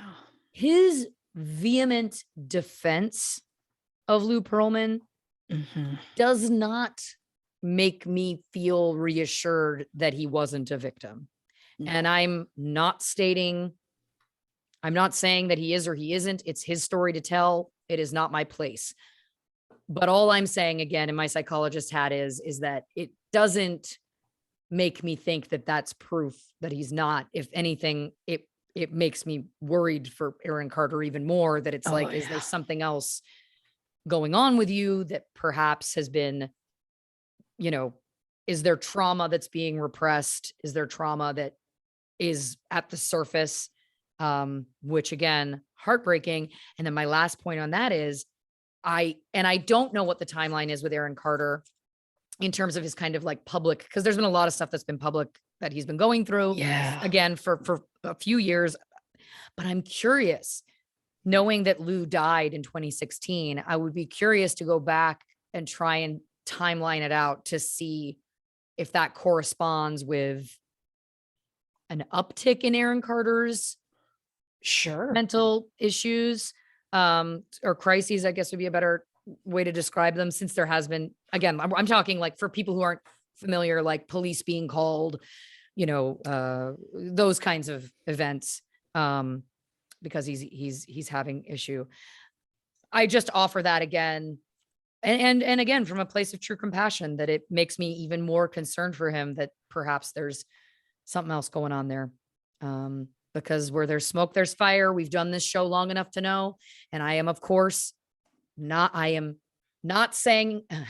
His vehement defense of Lou Pearlman does not make me feel reassured that he wasn't a victim. No. And I'm not saying that he is or he isn't. It's his story to tell. It is not my place. But all I'm saying, again, in my psychologist hat is that it doesn't make me think that that's proof that he's not. If anything, it makes me worried for Aaron Carter even more, that it's is there something else going on with you that perhaps has been, is there trauma that's being repressed? Is there trauma that is at the surface? Which again, heartbreaking. And then my last point on that is I don't know what the timeline is with Aaron Carter in terms of his kind of like public, because there's been a lot of stuff that's been public that he's been going through again for a few years. But I'm curious, knowing that Lou died in 2016, I would be curious to go back and try and timeline it out to see if that corresponds with an uptick in Aaron Carter's mental issues, or crises, I guess would be a better way to describe them, since there has been, again, I'm talking like for people who aren't familiar, like police being called, those kinds of events, because he's having issue. I just offer that again. And again, from a place of true compassion, that it makes me even more concerned for him that perhaps there's something else going on there. Because where there's smoke, there's fire. We've done this show long enough to know. And I am, of course, I am not saying, I'm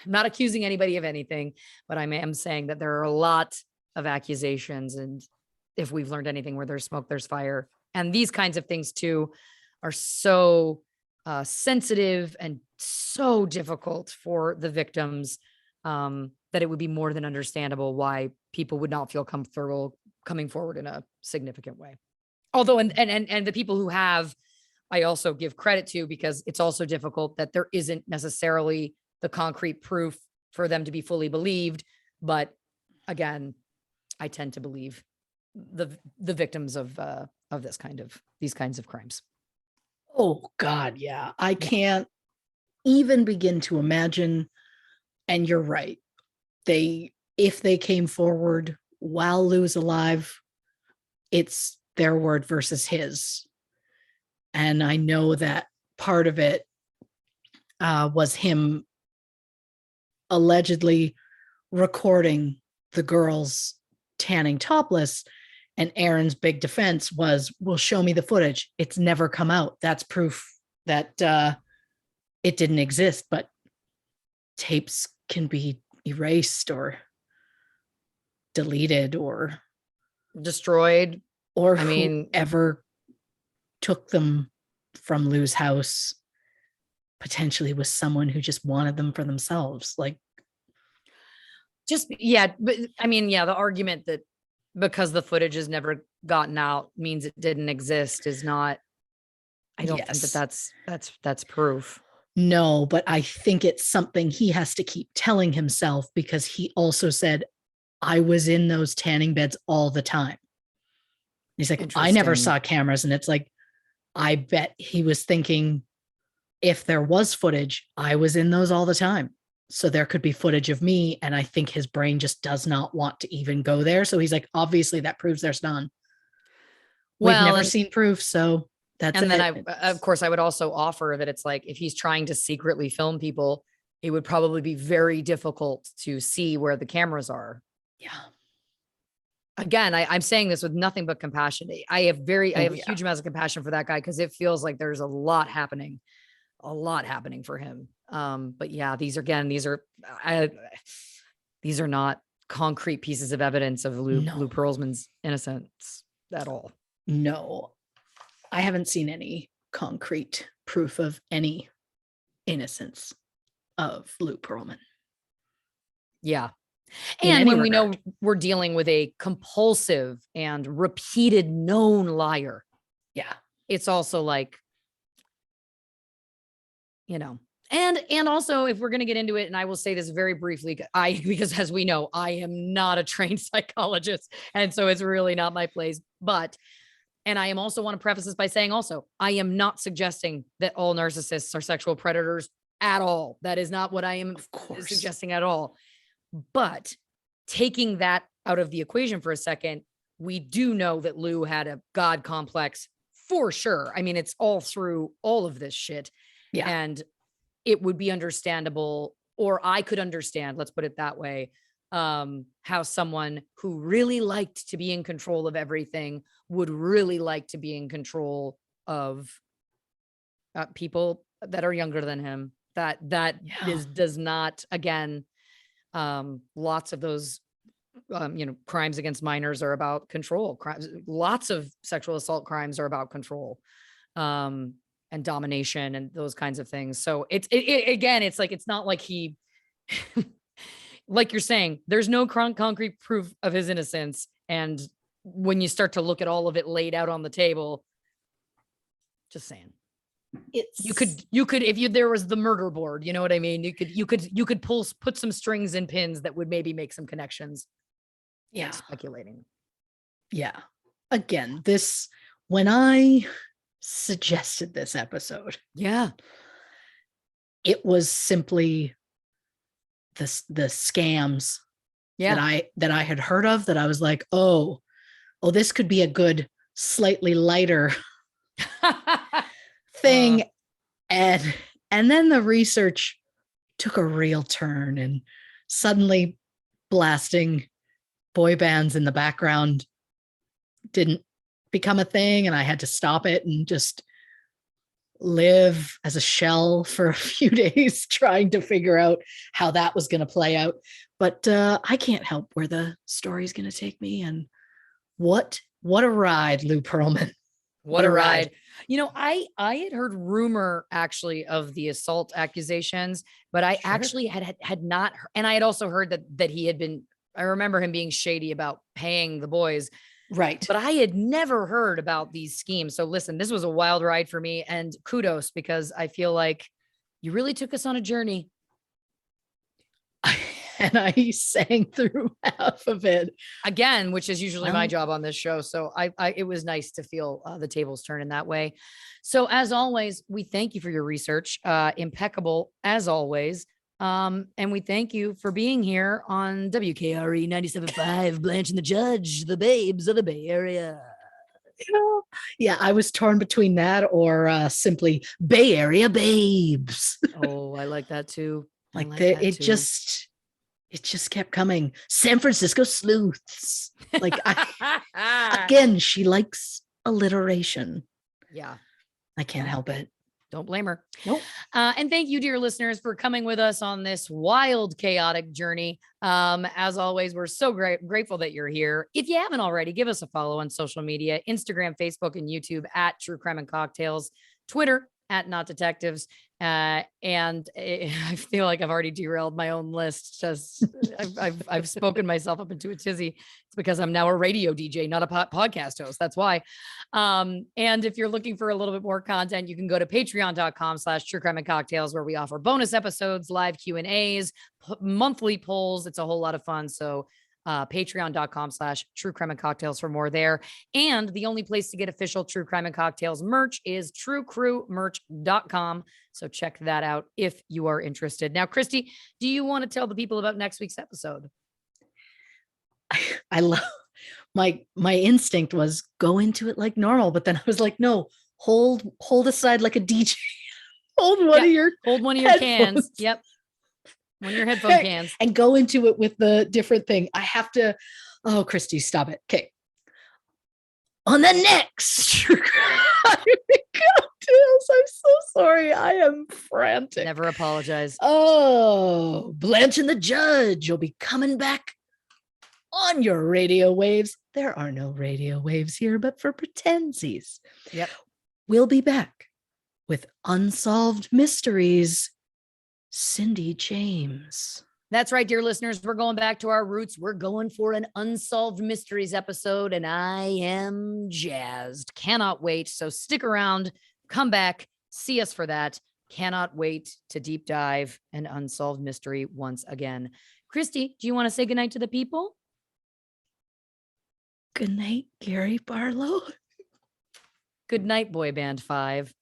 not accusing anybody of anything, but I am saying that there are a lot of accusations. And if we've learned anything, where there's smoke, there's fire. And these kinds of things too are so sensitive and so difficult for the victims, that it would be more than understandable why people would not feel comfortable coming forward in a significant way. Although, and the people who have, I also give credit to, because it's also difficult that there isn't necessarily the concrete proof for them to be fully believed. But again, I tend to believe the victims of these kinds of crimes. Oh God, yeah. I can't even begin to imagine. And you're right. If they came forward while Lou's alive, it's their word versus his. And I know that part of it was him allegedly recording the girls tanning topless. And Aaron's big defense was, well, show me the footage. It's never come out. That's proof that it didn't exist. But tapes can be erased or deleted or destroyed, or whoever took them from Lou's house potentially was someone who just wanted them for themselves. But the argument that because the footage has never gotten out means it didn't exist is not, I don't think that's proof. No, but I think it's something he has to keep telling himself, because he also said, I was in those tanning beds all the time. He's like, I never saw cameras. And it's like, I bet he was thinking, if there was footage, I was in those all the time. So there could be footage of me. And I think his brain just does not want to even go there. So he's like, obviously that proves there's none. We've never seen proof. So that's and then of course, I would also offer that it's like, if he's trying to secretly film people, it would probably be very difficult to see where the cameras are. Yeah. Again, I'm saying this with nothing but compassion. I have a huge amount of compassion for that guy, because it feels like there's a lot happening lot happening for him. But yeah, these are not concrete pieces of evidence of Lou Pearlman's innocence at all. No, I haven't seen any concrete proof of any innocence of Lou Pearlman. Yeah. And when we know we're dealing with a compulsive and repeated known liar. Yeah. It's also like, and also if we're going to get into it, and I will say this very briefly, because as we know, I am not a trained psychologist. And so it's really not my place, and I am also want to preface this by saying also, I am not suggesting that all narcissists are sexual predators at all. That is not what I am suggesting at all. But taking that out of the equation for a second, we do know that Lou had a God complex for sure. I mean, it's all through all of this shit. Yeah. And it would be understandable, or I could understand, let's put it that way, how someone who really liked to be in control of everything would really like to be in control of people that are younger than him. Does not, again, lots of those, crimes against minors are about control. Crimes, lots of sexual assault crimes are about control, and domination and those kinds of things. So again, it's like, it's not like he, like you're saying, there's no concrete proof of his innocence. And when you start to look at all of it laid out on the table, just saying, you could, if there was the murder board, you know what I mean? You could put some strings and pins that would maybe make some connections. Yeah. Speculating. Yeah. Again, when I suggested this episode, yeah, it was simply the scams that I had heard of, that I was like, oh, this could be a good, slightly lighter thing. And then the research took a real turn, and suddenly blasting boy bands in the background didn't become a thing, and I had to stop it and just live as a shell for a few days trying to figure out how that was going to play out. But I can't help where the story's going to take me. And what a ride, Lou Pearlman. What a ride. I had heard rumor actually of the assault accusations, but I actually had not, and I had also heard that he had been, I remember him being shady about paying the boys. Right. But I had never heard about these schemes. So listen, this was a wild ride for me, and kudos, because I feel like you really took us on a journey. And I sang through half of it again, which is usually my job on this show. So it was nice to feel the tables turn in that way. So as always, we thank you for your research. Impeccable as always. And we thank you for being here on WKRE 97.5, Blanche and the Judge, the babes of the Bay Area. Yeah, I was torn between that or simply Bay Area babes. Oh, I like that too. It just kept coming. San Francisco sleuths. Again, she likes alliteration. Yeah. I can't help it. Don't blame her. Nope. And thank you, dear listeners, for coming with us on this wild, chaotic journey. As always, we're so grateful that you're here. If you haven't already, give us a follow on social media, Instagram, Facebook, and YouTube at True Crime and Cocktails, Twitter at Not Detectives. And I feel like I've already derailed my own list. Just I've spoken myself up into a tizzy. It's because I'm now a radio DJ, not a podcast host. That's why. And if you're looking for a little bit more content, you can go to patreon.com/True Crime and Cocktails, where we offer bonus episodes, live Q&As, monthly polls. It's a whole lot of fun. So patreon.com/True Crime and Cocktails for more there. And the only place to get official True Crime and Cocktails merch is truecrewmerch.com. So check that out if you are interested. Now, Christy, do you want to tell the people about next week's episode? I love my instinct was go into it like normal, but then I was like, no, hold aside like a DJ. hold one of your cans. Yep. One of your headphone cans. And go into it with the different thing. I have to, Christy, stop it. Okay. On the next chills. I'm so sorry. I am frantic. Never apologize. Oh, Blanche and the Judge. You'll be coming back on your radio waves. There are no radio waves here, but for pretensies. Yep. We'll be back with Unsolved Mysteries, Cindy James. That's right, dear listeners. We're going back to our roots. We're going for an Unsolved Mysteries episode, and I am jazzed. Cannot wait. So stick around, come back, see us for that. Cannot wait to deep dive an unsolved mystery once again. Christy, do you want to say goodnight to the people? Good night, Gary Barlow. Good night, Boy Band 5.